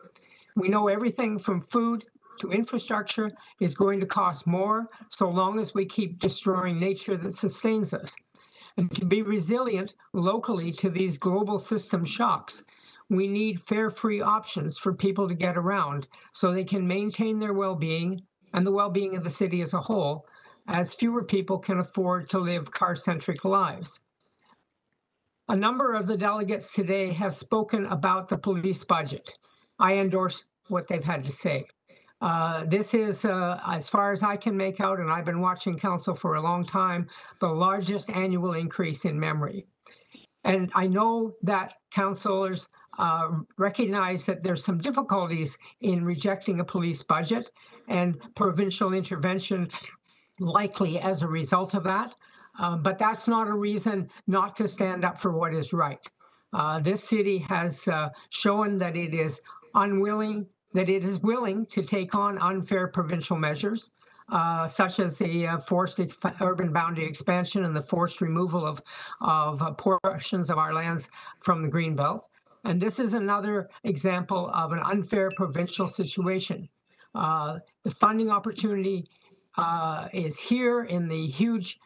We know everything from food to infrastructure is going to cost more so long as we keep destroying nature that sustains us. And to be resilient locally to these global system shocks, we need fare-free options for people to get around so they can maintain their well-being and the well-being of the city as a whole, as fewer people can afford to live car-centric lives. A number of the delegates today have spoken about the police budget. I endorse what they've had to say. This is, as far as I can make out, and I've been watching council for a long time, the largest annual increase in memory. And I know that councillors recognize that there's some difficulties in rejecting a police budget and provincial intervention likely as a result of that. But that's not a reason not to stand up for what is right. This city has shown that it is willing to take on unfair provincial measures, such as the forced urban boundary expansion and the forced removal of portions of our lands from the Greenbelt. And this is another example of an unfair provincial situation. The funding opportunity is here in the huge,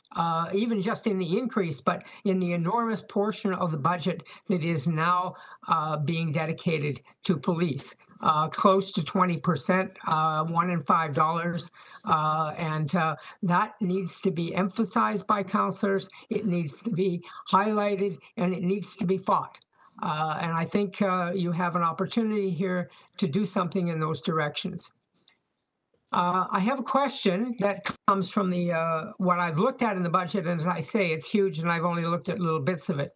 even just in the increase, but in the enormous portion of the budget that is now being dedicated to police. Close to 20%, $1 in $5. And that needs to be emphasized by councillors. It needs to be highlighted and it needs to be fought. And I think you have an opportunity here to do something in those directions. I have a question that comes from the what I've looked at in the budget, and as I say, it's huge, and I've only looked at little bits of it.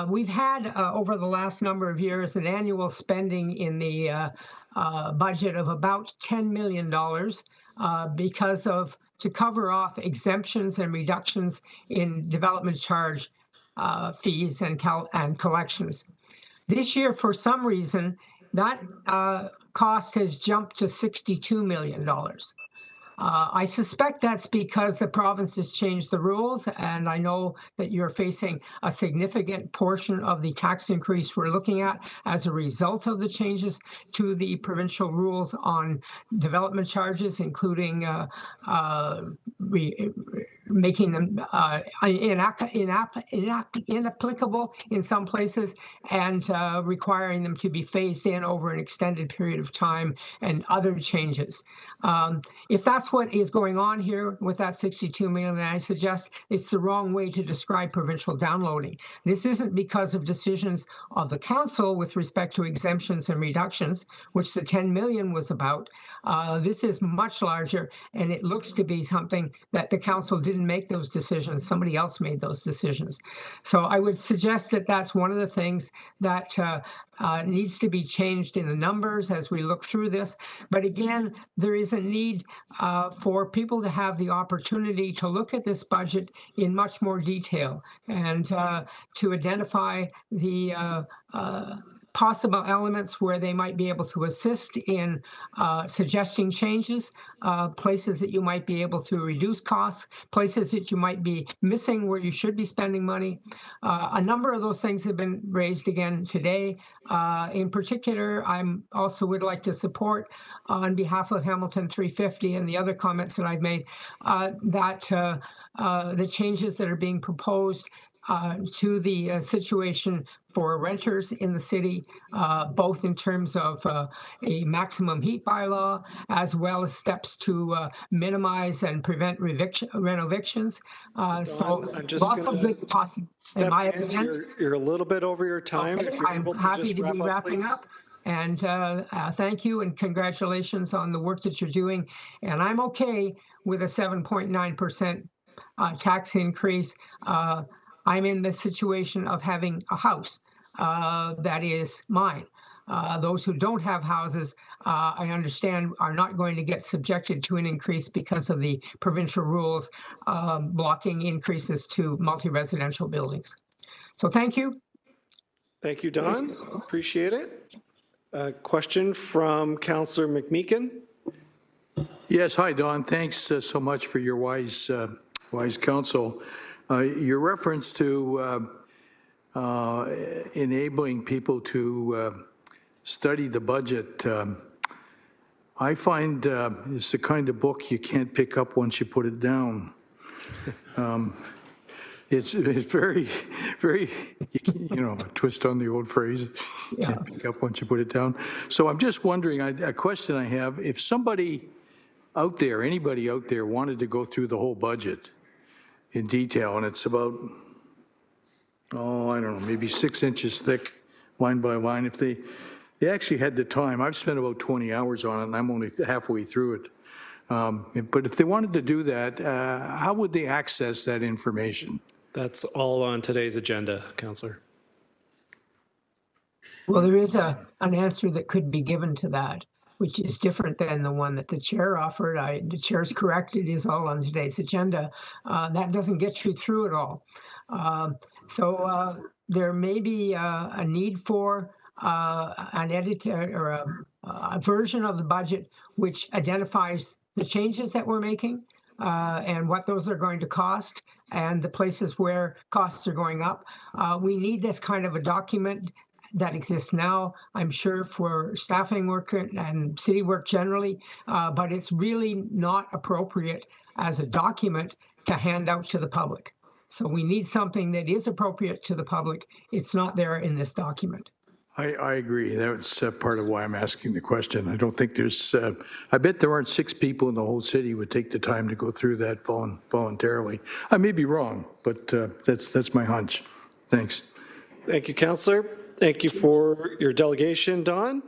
We've had over the last number of years an annual spending in the budget of about $10 million to cover off exemptions and reductions in development charge fees and collections. This year, for some reason, that cost has jumped to $62 million. I suspect that's because the province has changed the rules, and I know that you're facing a significant portion of the tax increase we're looking at as a result of the changes to the provincial rules on development charges, including making them inapplicable in some places and requiring them to be phased in over an extended period of time and other changes. If that's what is going on here with that $62 million, I suggest it's the wrong way to describe provincial downloading. This isn't because of decisions of the council with respect to exemptions and reductions, which the $10 million was about. This is much larger, and it looks to be something that the council didn't make those decisions. Somebody else made those decisions. So I would suggest that that's one of the things that needs to be changed in the numbers as we look through this. But again, there is a need for people to have the opportunity to look at this budget in much more detail and to identify the possible elements where they might be able to assist in suggesting changes, places that you might be able to reduce costs, places that you might be missing where you should be spending money. A number of those things have been raised again today. In particular, I also would like to support on behalf of Hamilton 350 and the other comments that I've made that the changes that are being proposed to the situation for renters in the city, both in terms of a maximum heat bylaw, as well as steps to minimize and prevent renovictions. So I'm just lots of gonna good possibilities. step in. You're a little bit over your time. Okay, If you're I'm able to happy just to wrap be up, wrapping please. up. And thank you and congratulations on the work that you're doing. And I'm okay with a 7.9% tax increase. I'm in the situation of having a house that is mine. Those who don't have houses, I understand, are not going to get subjected to an increase because of the provincial rules blocking increases to multi-residential buildings. So thank you. Thank you, Don. Appreciate it. Question from Councillor McMeekin. Yes, hi, Don. Thanks so much for your wise counsel. Your reference to enabling people to study the budget, I find it's the kind of book you can't pick up once you put it down. It's very, very, a twist on the old phrase, can't pick up once you put it down. So I'm just wondering, a question I have, if somebody out there, anybody out there wanted to go through the whole budget in detail, and it's about, I don't know, maybe 6 inches thick, line by line, if they actually had the time, I've spent about 20 hours on it, and I'm only halfway through it. But if they wanted to do that, how would they access that information? That's all on today's agenda, Councillor. Well, there is an answer that could be given to that, which is different than the one that the chair offered. The chair's correct. It is all on today's agenda. That doesn't get you through it all. So there may be a need for an editor or a version of the budget which identifies the changes that we're making and what those are going to cost and the places where costs are going up. We need this kind of a document that exists now, I'm sure, for staffing work and city work generally, but it's really not appropriate as a document to hand out to the public. So we need something that is appropriate to the public. It's not there in this document. I agree. That's part of why I'm asking the question. I don't think there's, I bet there aren't 6 people in the whole city who would take the time to go through that voluntarily. I may be wrong, but that's my hunch. Thanks. Thank you, Councillor. Thank you for your delegation, Don.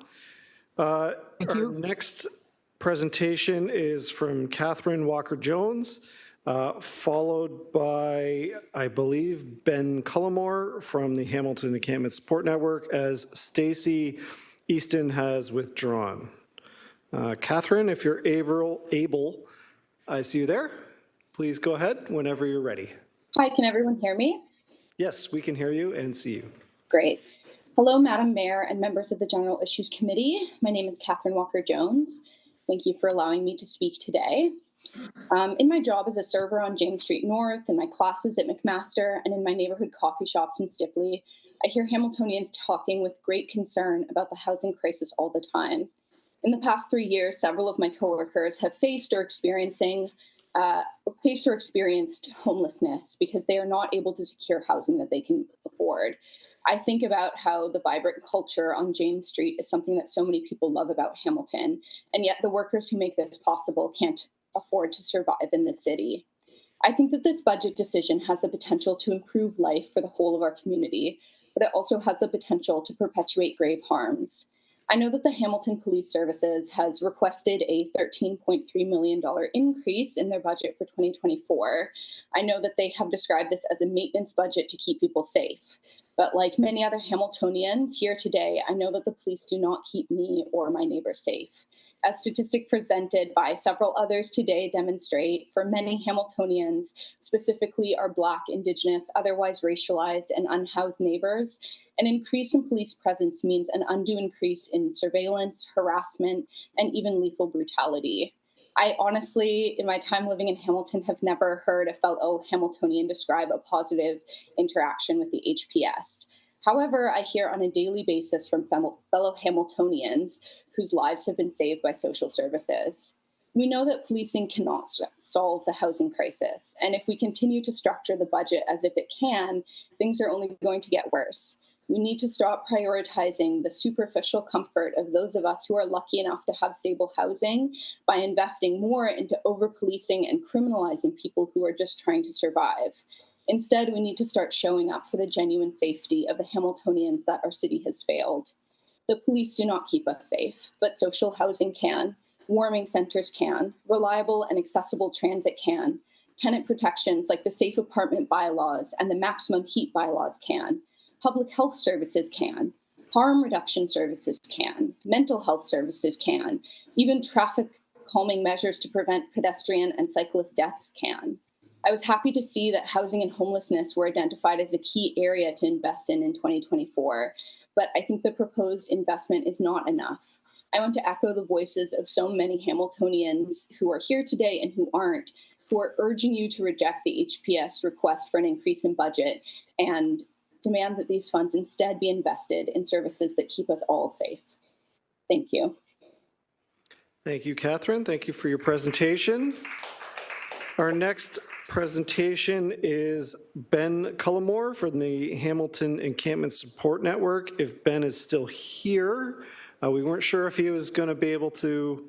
Our next presentation is from Catherine Walker-Jones, followed by, I believe, Ben Cullimore from the Hamilton Encampment Support Network, as Stacey Easton has withdrawn. Catherine, if you're able, I see you there. Please go ahead whenever you're ready. Hi, can everyone hear me? Yes, we can hear you and see you. Great. Hello, Madam Mayor and members of the General Issues Committee. My name is Catherine Walker-Jones. Thank you for allowing me to speak today. In my job as a server on James Street North, in my classes at McMaster, and in my neighborhood coffee shops in Stipley, I hear Hamiltonians talking with great concern about the housing crisis all the time. In the past 3 years, several of my coworkers have faced or experienced homelessness because they are not able to secure housing that they can afford. I think about how the vibrant culture on James Street is something that so many people love about Hamilton, and yet the workers who make this possible can't afford to survive in this city. I think that this budget decision has the potential to improve life for the whole of our community, but it also has the potential to perpetuate grave harms. I know that the Hamilton Police Services has requested a $13.3 million increase in their budget for 2024. I know that they have described this as a maintenance budget to keep people safe. But like many other Hamiltonians here today, I know that the police do not keep me or my neighbors safe. As statistics presented by several others today demonstrate, for many Hamiltonians, specifically our Black, Indigenous, otherwise racialized, and unhoused neighbors, an increase in police presence means an undue increase in surveillance, harassment, and even lethal brutality. I honestly, in my time living in Hamilton, have never heard a fellow Hamiltonian describe a positive interaction with the HPS. However, I hear on a daily basis from fellow Hamiltonians whose lives have been saved by social services. We know that policing cannot solve the housing crisis, and if we continue to structure the budget as if it can, things are only going to get worse. We need to stop prioritizing the superficial comfort of those of us who are lucky enough to have stable housing by investing more into over-policing and criminalizing people who are just trying to survive. Instead, we need to start showing up for the genuine safety of the Hamiltonians that our city has failed. The police do not keep us safe, but social housing can, warming centers can, reliable and accessible transit can, tenant protections like the safe apartment bylaws and the maximum heat bylaws can, public health services can, harm reduction services can, mental health services can, even traffic calming measures to prevent pedestrian and cyclist deaths can. I was happy to see that housing and homelessness were identified as a key area to invest in 2024, but I think the proposed investment is not enough. I want to echo the voices of so many Hamiltonians who are here today and who aren't, who are urging you to reject the HPS request for an increase in budget and demand that these funds instead be invested in services that keep us all safe. Thank you. Thank you, Catherine. Thank you for your presentation. Our next presentation is Ben Cullimore from the Hamilton Encampment Support Network. If Ben is still here, we weren't sure if he was going to be able to.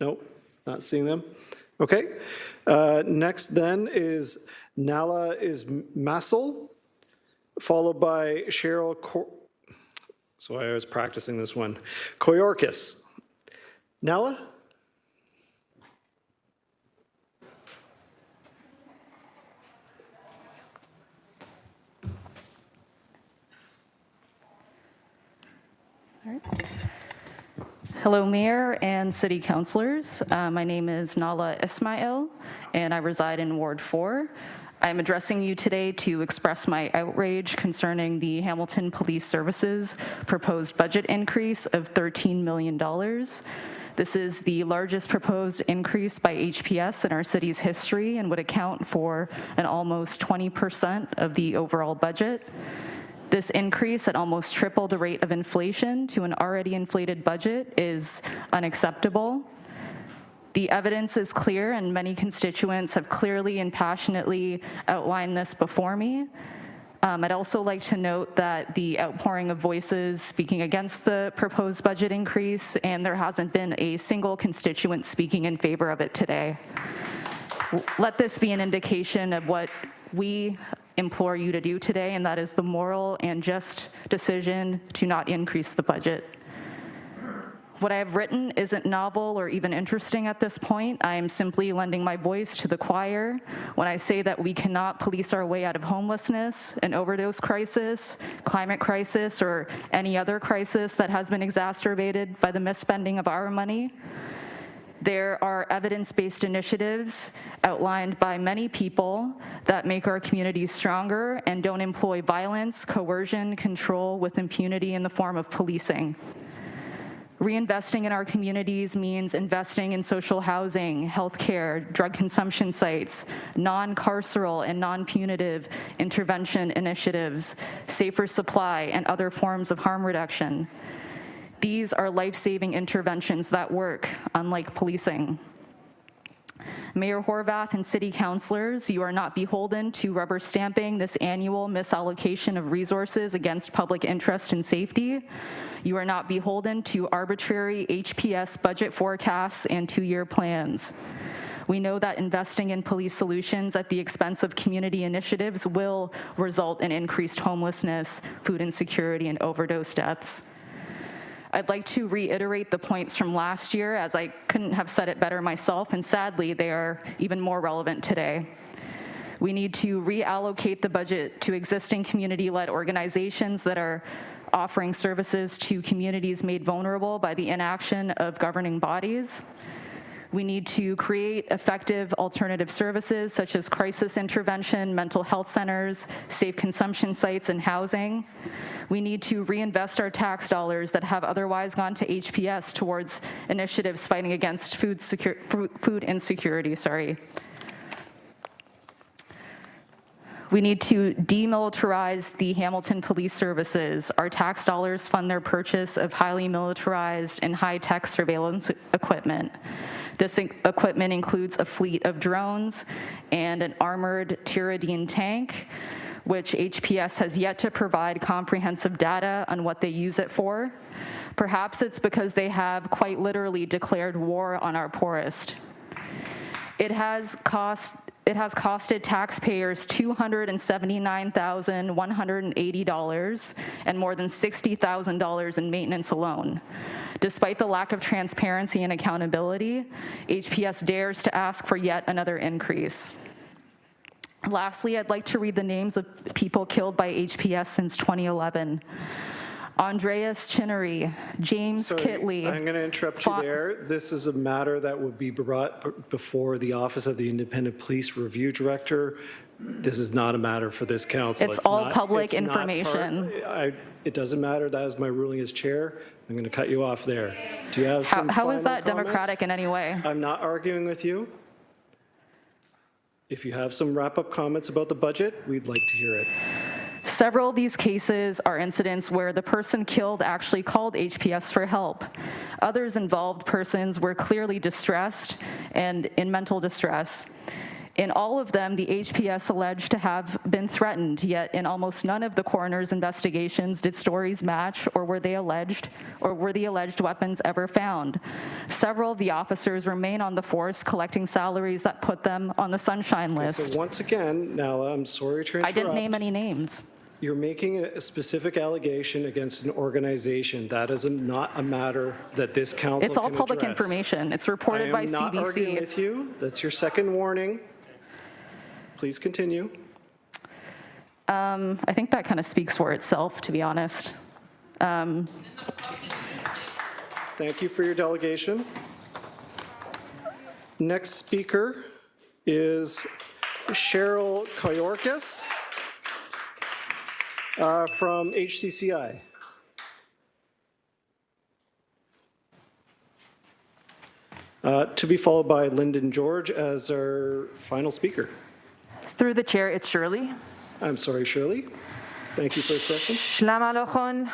Nope, not seeing them. Okay. Next then is Nala Ismasil, followed by Cheryl, so I was practicing this one, Koyorkis. Nala? Hello, Mayor and City Councilors. My name is Nala Ismail, and I reside in Ward 4. I'm addressing you today to express my outrage concerning the Hamilton Police Services proposed budget increase of $13 million. This is the largest proposed increase by HPS in our city's history and would account for an almost 20% of the overall budget. This increase at almost triple the rate of inflation to an already inflated budget is unacceptable. The evidence is clear, and many constituents have clearly and passionately outlined this before me. I'd also like to note that the outpouring of voices speaking against the proposed budget increase, and there hasn't been a single constituent speaking in favor of it today. Let this be an indication of what we implore you to do today, and that is the moral and just decision to not increase the budget. What I have written isn't novel or even interesting at this point. I am simply lending my voice to the choir when I say that we cannot police our way out of homelessness, an overdose crisis, climate crisis, or any other crisis that has been exacerbated by the misspending of our money. There are evidence-based initiatives outlined by many people that make our communities stronger and don't employ violence, coercion, control with impunity in the form of policing. Reinvesting in our communities means investing in social housing, healthcare, drug consumption sites, non-carceral and non-punitive intervention initiatives, safer supply, and other forms of harm reduction. These are life-saving interventions that work, unlike policing. Mayor Horvath and city councilors, you are not beholden to rubber stamping this annual misallocation of resources against public interest and safety. You are not beholden to arbitrary HPS budget forecasts and two-year plans. We know that investing in police solutions at the expense of community initiatives will result in increased homelessness, food insecurity, and overdose deaths. I'd like to reiterate the points from last year, as I couldn't have said it better myself, and sadly, they are even more relevant today. We need to reallocate the budget to existing community-led organizations that are offering services to communities made vulnerable by the inaction of governing bodies. We need to create effective alternative services such as crisis intervention, mental health centers, safe consumption sites, and housing. We need to reinvest our tax dollars that have otherwise gone to HPS towards initiatives fighting against food insecurity. We need to demilitarize the Hamilton Police Services. Our tax dollars fund their purchase of highly militarized and high-tech surveillance equipment. This equipment includes a fleet of drones and an armored Tyradine tank, which HPS has yet to provide comprehensive data on what they use it for. Perhaps it's because they have quite literally declared war on our poorest. It has costed taxpayers $279,180 and more than $60,000 in maintenance alone. Despite the lack of transparency and accountability, HPS dares to ask for yet another increase. Lastly, I'd like to read the names of people killed by HPS since 2011. Andreas Chinnery, James Kitley. I'm going to interrupt you there. This is a matter that would be brought before the Office of the Independent Police Review Director. This is not a matter for this council. It's all public information. It doesn't matter. That is my ruling as chair. I'm going to cut you off there. Do you have some How is final that democratic in any way? I'm not arguing with you. If you have some wrap-up comments about the budget, we'd like to hear it. Several of these cases are incidents where the person killed actually called HPS for help. Others involved persons were clearly distressed and in mental distress. In all of them, the HPS alleged to have been threatened, yet in almost none of the coroner's investigations did stories match or were the alleged weapons ever found. Several of the officers remain on the force collecting salaries that put them on the sunshine list. So once again, Nala, I'm sorry to interrupt. I didn't name any names. You're making a specific allegation against an organization. That is not a matter that this council It's all can public address. information. It's reported by CBC. I am not arguing with you. That's your second warning. Please continue. I think that kind of speaks for itself, to be honest. Thank you for your delegation. Next speaker is Cheryl Koyorkis from HCCI. To be followed by Lyndon George as our final speaker. Through the chair, it's Shirley. I'm sorry, Shirley. Thank you for your question. Shlama lochon,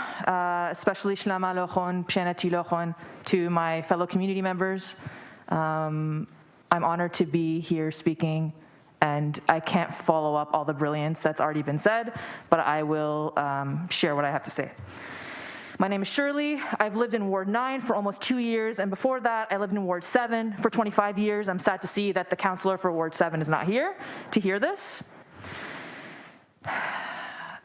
especially shlama lochon, pshanati lochon, to my fellow community members. I'm honored to be here speaking, and I can't follow up all the brilliance that's already been said, but I will share what I have to say. My name is Shirley. I've lived in Ward 9 for almost 2 years, and before that, I lived in Ward 7 for 25 years. I'm sad to see that the councillor for Ward 7 is not here to hear this.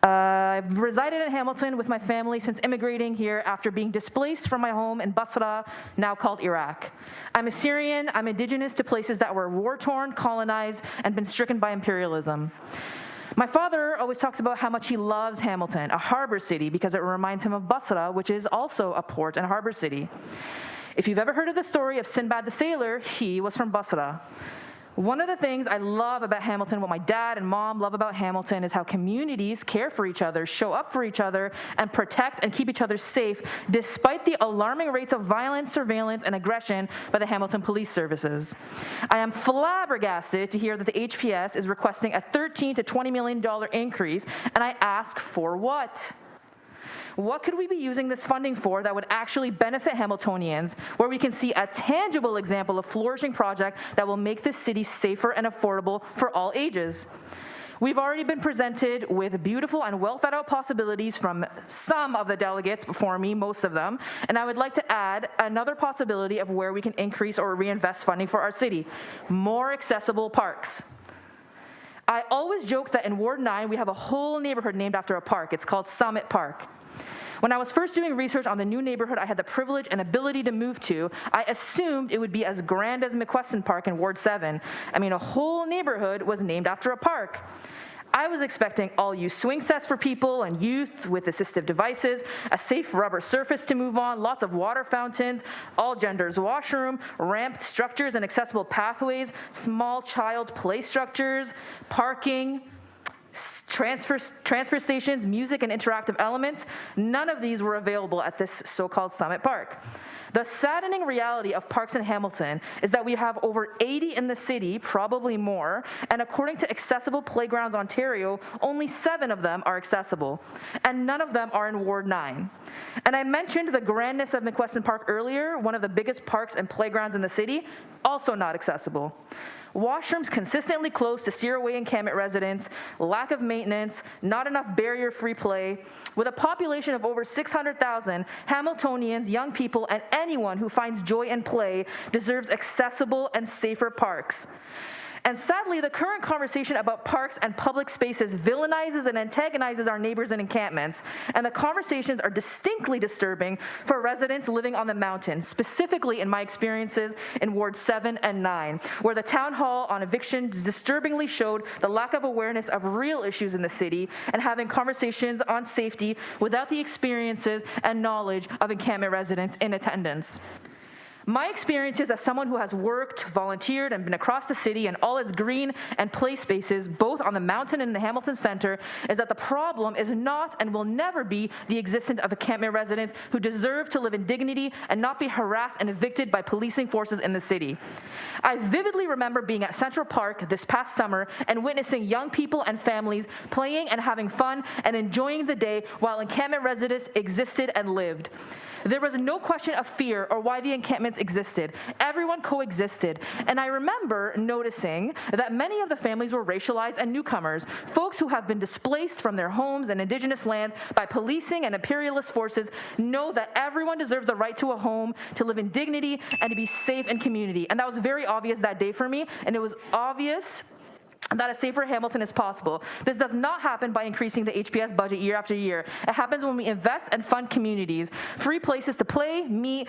I've resided in Hamilton with my family since immigrating here after being displaced from my home in Basra, now called Iraq. I'm Assyrian. I'm indigenous to places that were war-torn, colonized, and been stricken by imperialism. My father always talks about how much he loves Hamilton, a harbor city, because it reminds him of Basra, which is also a port and harbor city. If you've ever heard of the story of Sinbad the Sailor, he was from Basra. One of the things I love about Hamilton, what my dad and mom love about Hamilton, is how communities care for each other, show up for each other, and protect and keep each other safe, despite the alarming rates of violence, surveillance, and aggression by the Hamilton Police Services. I am flabbergasted to hear that the HPS is requesting a $13 to $20 million increase, and I ask for what? What could we be using this funding for that would actually benefit Hamiltonians, where we can see a tangible example of flourishing project that will make this city safer and affordable for all ages? We've already been presented with beautiful and well-thought-out possibilities from some of the delegates before me, most of them, and I would like to add another possibility of where we can increase or reinvest funding for our city: more accessible parks. I always joke that in Ward 9 we have a whole neighborhood named after a park. It's called Summit Park. When I was first doing research on the new neighborhood I had the privilege and ability to move to, I assumed it would be as grand as McQuestion Park in Ward 7. I mean, a whole neighborhood was named after a park. I was expecting all-use swing sets for people and youth with assistive devices, a safe rubber surface to move on, lots of water fountains, all genders washroom, ramped structures and accessible pathways, small child play structures, parking. transfer stations, music, and interactive elements. None of these were available at this so-called Summit Park. The saddening reality of parks in Hamilton is that we have over 80 in the city, probably more, and according to Accessible Playgrounds Ontario, only 7 of them are accessible, and none of them are in Ward 9. And I mentioned the grandness of McWeston Park earlier, one of the biggest parks and playgrounds in the city, also not accessible. Washrooms consistently closed to steer away encampment residents, lack of maintenance, not enough barrier-free play. With a population of over 600,000, Hamiltonians, young people, and anyone who finds joy in play deserves accessible and safer parks. And sadly, the current conversation about parks and public spaces villainizes and antagonizes our neighbors and encampments, and the conversations are distinctly disturbing for residents living on the mountain, specifically in my experiences in Ward 7 and 9, where the town hall on eviction disturbingly showed the lack of awareness of real issues in the city and having conversations on safety without the experiences and knowledge of encampment residents in attendance. My experiences as someone who has worked, volunteered, and been across the city and all its green and play spaces, both on the mountain and in the Hamilton Centre, is that the problem is not and will never be the existence of encampment residents who deserve to live in dignity and not be harassed and evicted by policing forces in the city. I vividly remember being at Central Park this past summer and witnessing young people and families playing and having fun and enjoying the day while encampment residents existed and lived. There was no question of fear or why the encampments existed. Everyone coexisted. And I remember noticing that many of the families were racialized and newcomers, folks who have been displaced from their homes and Indigenous lands by policing and imperialist forces know that everyone deserves the right to a home, to live in dignity, and to be safe in community. And that was very obvious that day for me, and it was obvious that a safer Hamilton is possible. This does not happen by increasing the HPS budget year after year. It happens when we invest and fund communities, free places to play, meet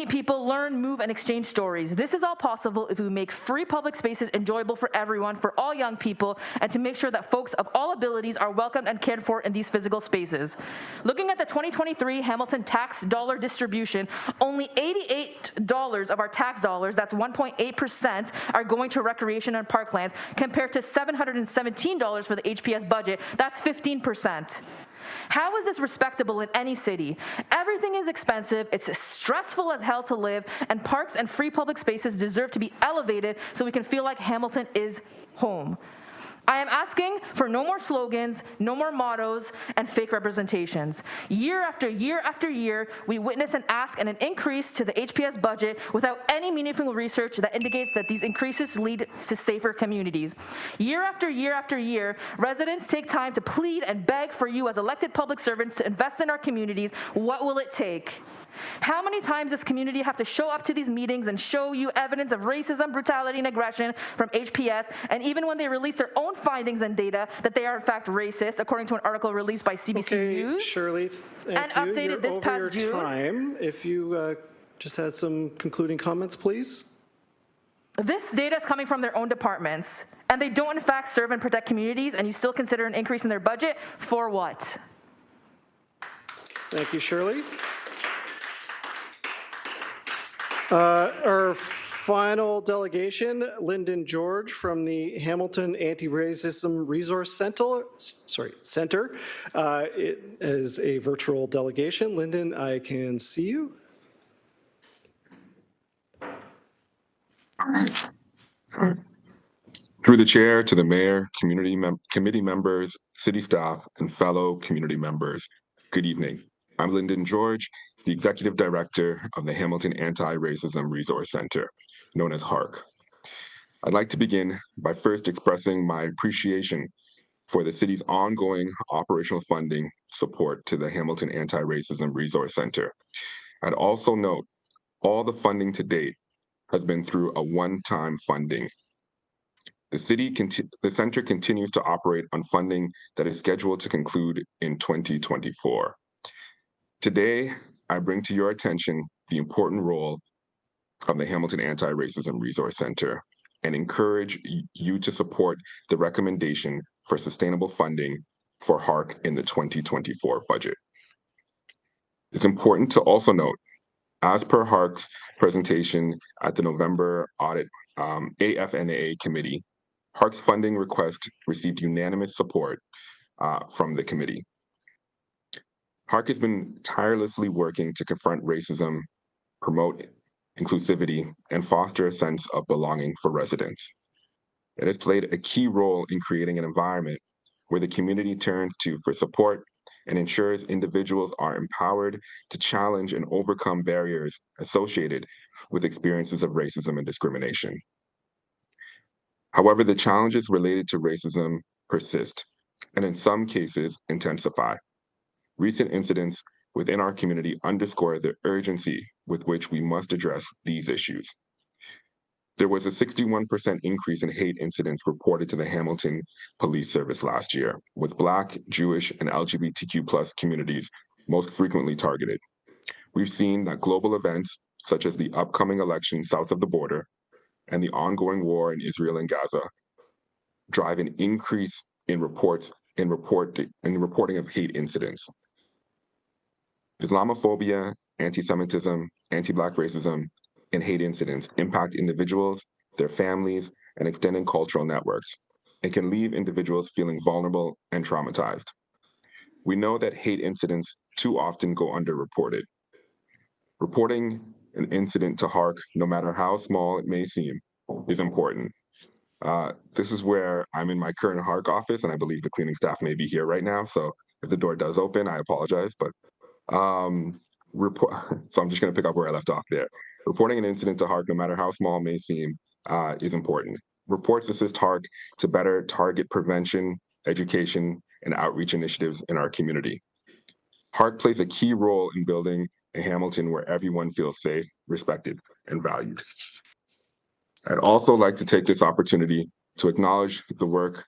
people, learn, move, and exchange stories. This is all possible if we make free public spaces enjoyable for everyone, for all young people, and to make sure that folks of all abilities are welcomed and cared for in these physical spaces. Looking at the 2023 Hamilton tax dollar distribution, only $88 of our tax dollars, that's 1.8%, are going to recreation and parklands, compared to $717 for the HPS budget, that's 15%. How is this respectable in any city? Everything is expensive, it's stressful as hell to live, and parks and free public spaces deserve to be elevated so we can feel like Hamilton is home. I am asking for no more slogans, no more mottos, and fake representations. Year after year after year, we witness an ask and an increase to the HPS budget without any meaningful research that indicates that these increases lead to safer communities. Year after year after year, residents take time to plead and beg for you as elected public servants to invest in our communities. What will it take? How many times does community have to show up to these meetings and show you evidence of racism, brutality, and aggression from HPS, and even when they release their own findings and data that they are in fact racist, according to an article released by CBC News? Shirley, thank and you. updated You're this over past your June. time. If you just had some concluding comments, please. This data is coming from their own departments, and they don't in fact serve and protect communities, and you still consider an increase in their budget for what? Thank you, Shirley. Our final delegation, Lyndon George from the Hamilton Anti-Racism Resource Center. It is a virtual delegation. Lyndon, I can see you. Through the chair to the mayor, committee members, city staff, and fellow community members, good evening. I'm Lyndon George, the Executive Director of the Hamilton Anti-Racism Resource Center, known as HARC. I'd like to begin by first expressing my appreciation for the city's ongoing operational funding support to the Hamilton Anti-Racism Resource Center. I'd also note all the funding to date has been through a one-time funding. The center continues to operate on funding that is scheduled to conclude in 2024. Today, I bring to your attention the important role of the Hamilton Anti-Racism Resource Center and encourage you to support the recommendation for sustainable funding for HARC in the 2024 budget. It's important to also note, as per HARC's presentation at the November audit AFNAA committee, HARC's funding request received unanimous support from the committee. HARC has been tirelessly working to confront racism, promote inclusivity, and foster a sense of belonging for residents. It has played a key role in creating an environment where the community turns to for support and ensures individuals are empowered to challenge and overcome barriers associated with experiences of racism and discrimination. However, the challenges related to racism persist, and in some cases intensify. Recent incidents within our community underscore the urgency with which we must address these issues. There was a 61% increase in hate incidents reported to the Hamilton Police Service last year, with Black, Jewish, and LGBTQ+ communities most frequently targeted. We've seen that global events, such as the upcoming election south of the border and the ongoing war in Israel and Gaza, drive an increase in reporting of hate incidents. Islamophobia, anti-Semitism, anti-Black racism, and hate incidents impact individuals, their families, and extended cultural networks, and can leave individuals feeling vulnerable and traumatized. We know that hate incidents too often go underreported. Reporting an incident to HARC, no matter how small it may seem, is important. This is where I'm in my current HARC office, and I believe the cleaning staff may be here right now, so if the door does open, I apologize, but so I'm just going to pick up where I left off there. Reporting an incident to HARC, no matter how small it may seem, is important. Reports assist HARC to better target prevention, education, and outreach initiatives in our community. HARC plays a key role in building a Hamilton where everyone feels safe, respected, and valued. I'd also like to take this opportunity to acknowledge the work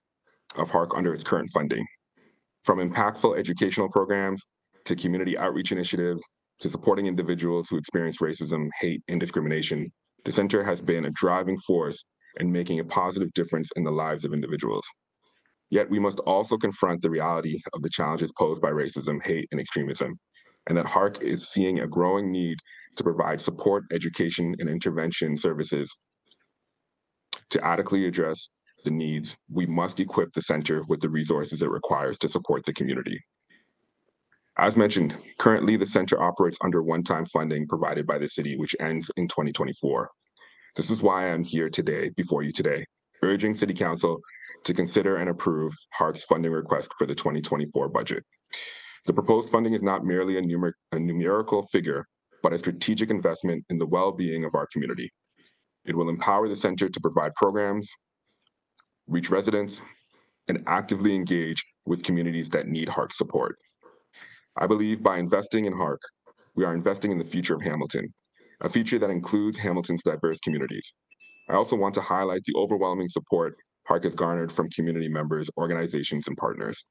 of HARC under its current funding. From impactful educational programs to community outreach initiatives, to supporting individuals who experience racism, hate, and discrimination, the center has been a driving force in making a positive difference in the lives of individuals. Yet we must also confront the reality of the challenges posed by racism, hate, and extremism, and that HARC is seeing a growing need to provide support, education, and intervention services to adequately address the needs. We must equip the center with the resources it requires to support the community. As mentioned, currently the center operates under one-time funding provided by the city, which ends in 2024. This is why I'm here today, before you today, urging City Council to consider and approve HARC's funding request for the 2024 budget. The proposed funding is not merely a numerical figure, but a strategic investment in the well-being of our community. It will empower the center to provide programs, reach residents, and actively engage with communities that need HARC support. I believe by investing in HARC, we are investing in the future of Hamilton, a future that includes Hamilton's diverse communities. I also want to highlight the overwhelming support HARC has garnered from community members, organizations, and partners.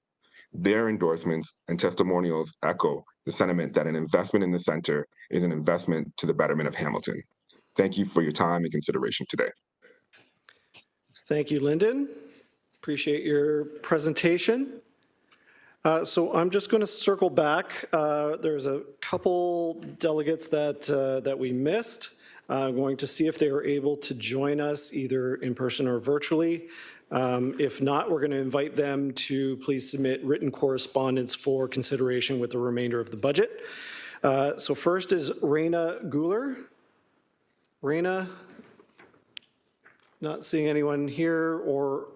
Their endorsements and testimonials echo the sentiment that an investment in the center is an investment to the betterment of Hamilton. Thank you for your time and consideration today. Thank you, Lyndon. Appreciate your presentation. So I'm just going to circle back. There's a couple delegates that we missed. I'm going to see if they are able to join us either in person or virtually. If not, we're going to invite them to please submit written correspondence for consideration with the remainder of the budget. So first is Raina Guler. Raina, not seeing anyone here or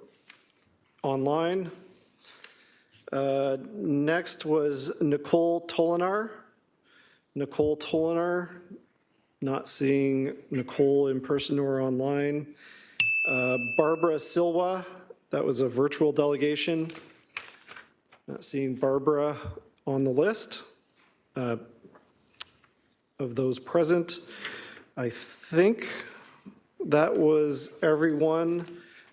online. Next was Nicole Tolinar. Nicole Tolinar, not seeing Nicole in person or online. Barbara Silva, that was a virtual delegation. Not seeing Barbara on the list of those present. I think that was everyone.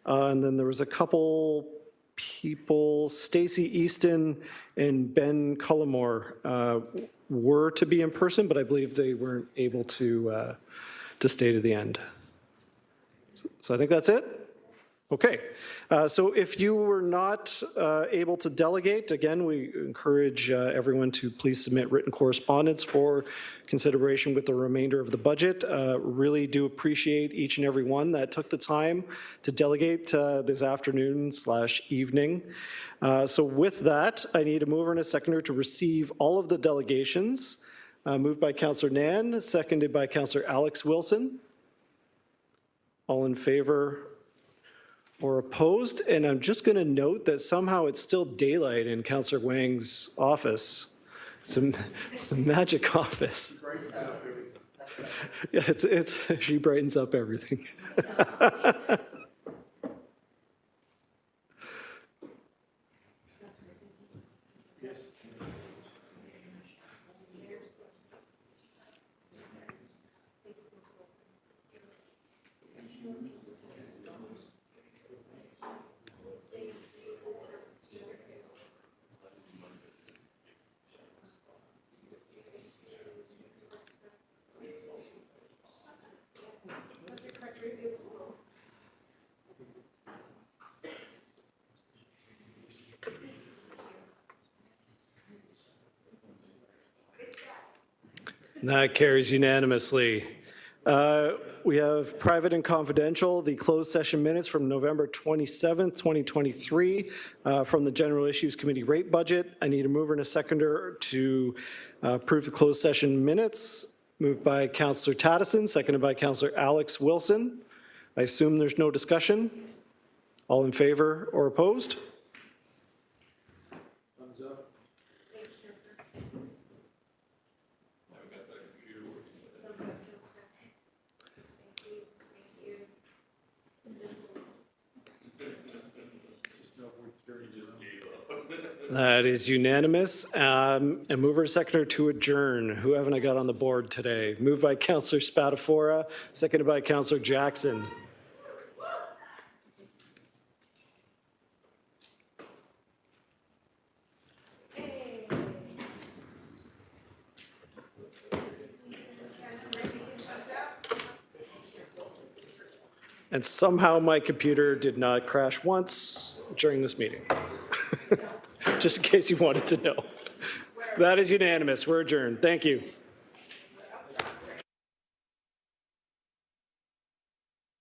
And then there was a couple people, Stacy Easton and Ben Cullimore were to be in person, but I believe they weren't able to stay to the end. So I think that's it. Okay, so if you were not able to delegate, again, we encourage everyone to please submit written correspondence for consideration with the remainder of the budget. Really do appreciate each and every one that took the time to delegate this afternoon/evening. So with that, I need a mover and a seconder to receive all of the delegations. Moved by Councillor Nan, seconded by Councillor Alex Wilson. All in favor or opposed? And I'm just going to note that somehow it's still daylight in Councillor Wang's office. It's a magic office. Yeah, she brightens up everything. That carries unanimously. We have private and confidential, the closed session minutes from November 27th, 2023, from the General Issues Committee rate budget. I need a mover and a seconder to approve the closed session minutes. Moved by Councillor Tattison, seconded by Councillor Alex Wilson. I assume there's no discussion. All in favor or opposed? Thumbs up. That is unanimous. And mover and seconder to adjourn. Who haven't I got on the board today? Moved by Councillor Spatafora, seconded by Councillor Jackson. And somehow my computer did not crash once during this meeting. Just in case you wanted to know. That is unanimous. We're adjourned. Thank you.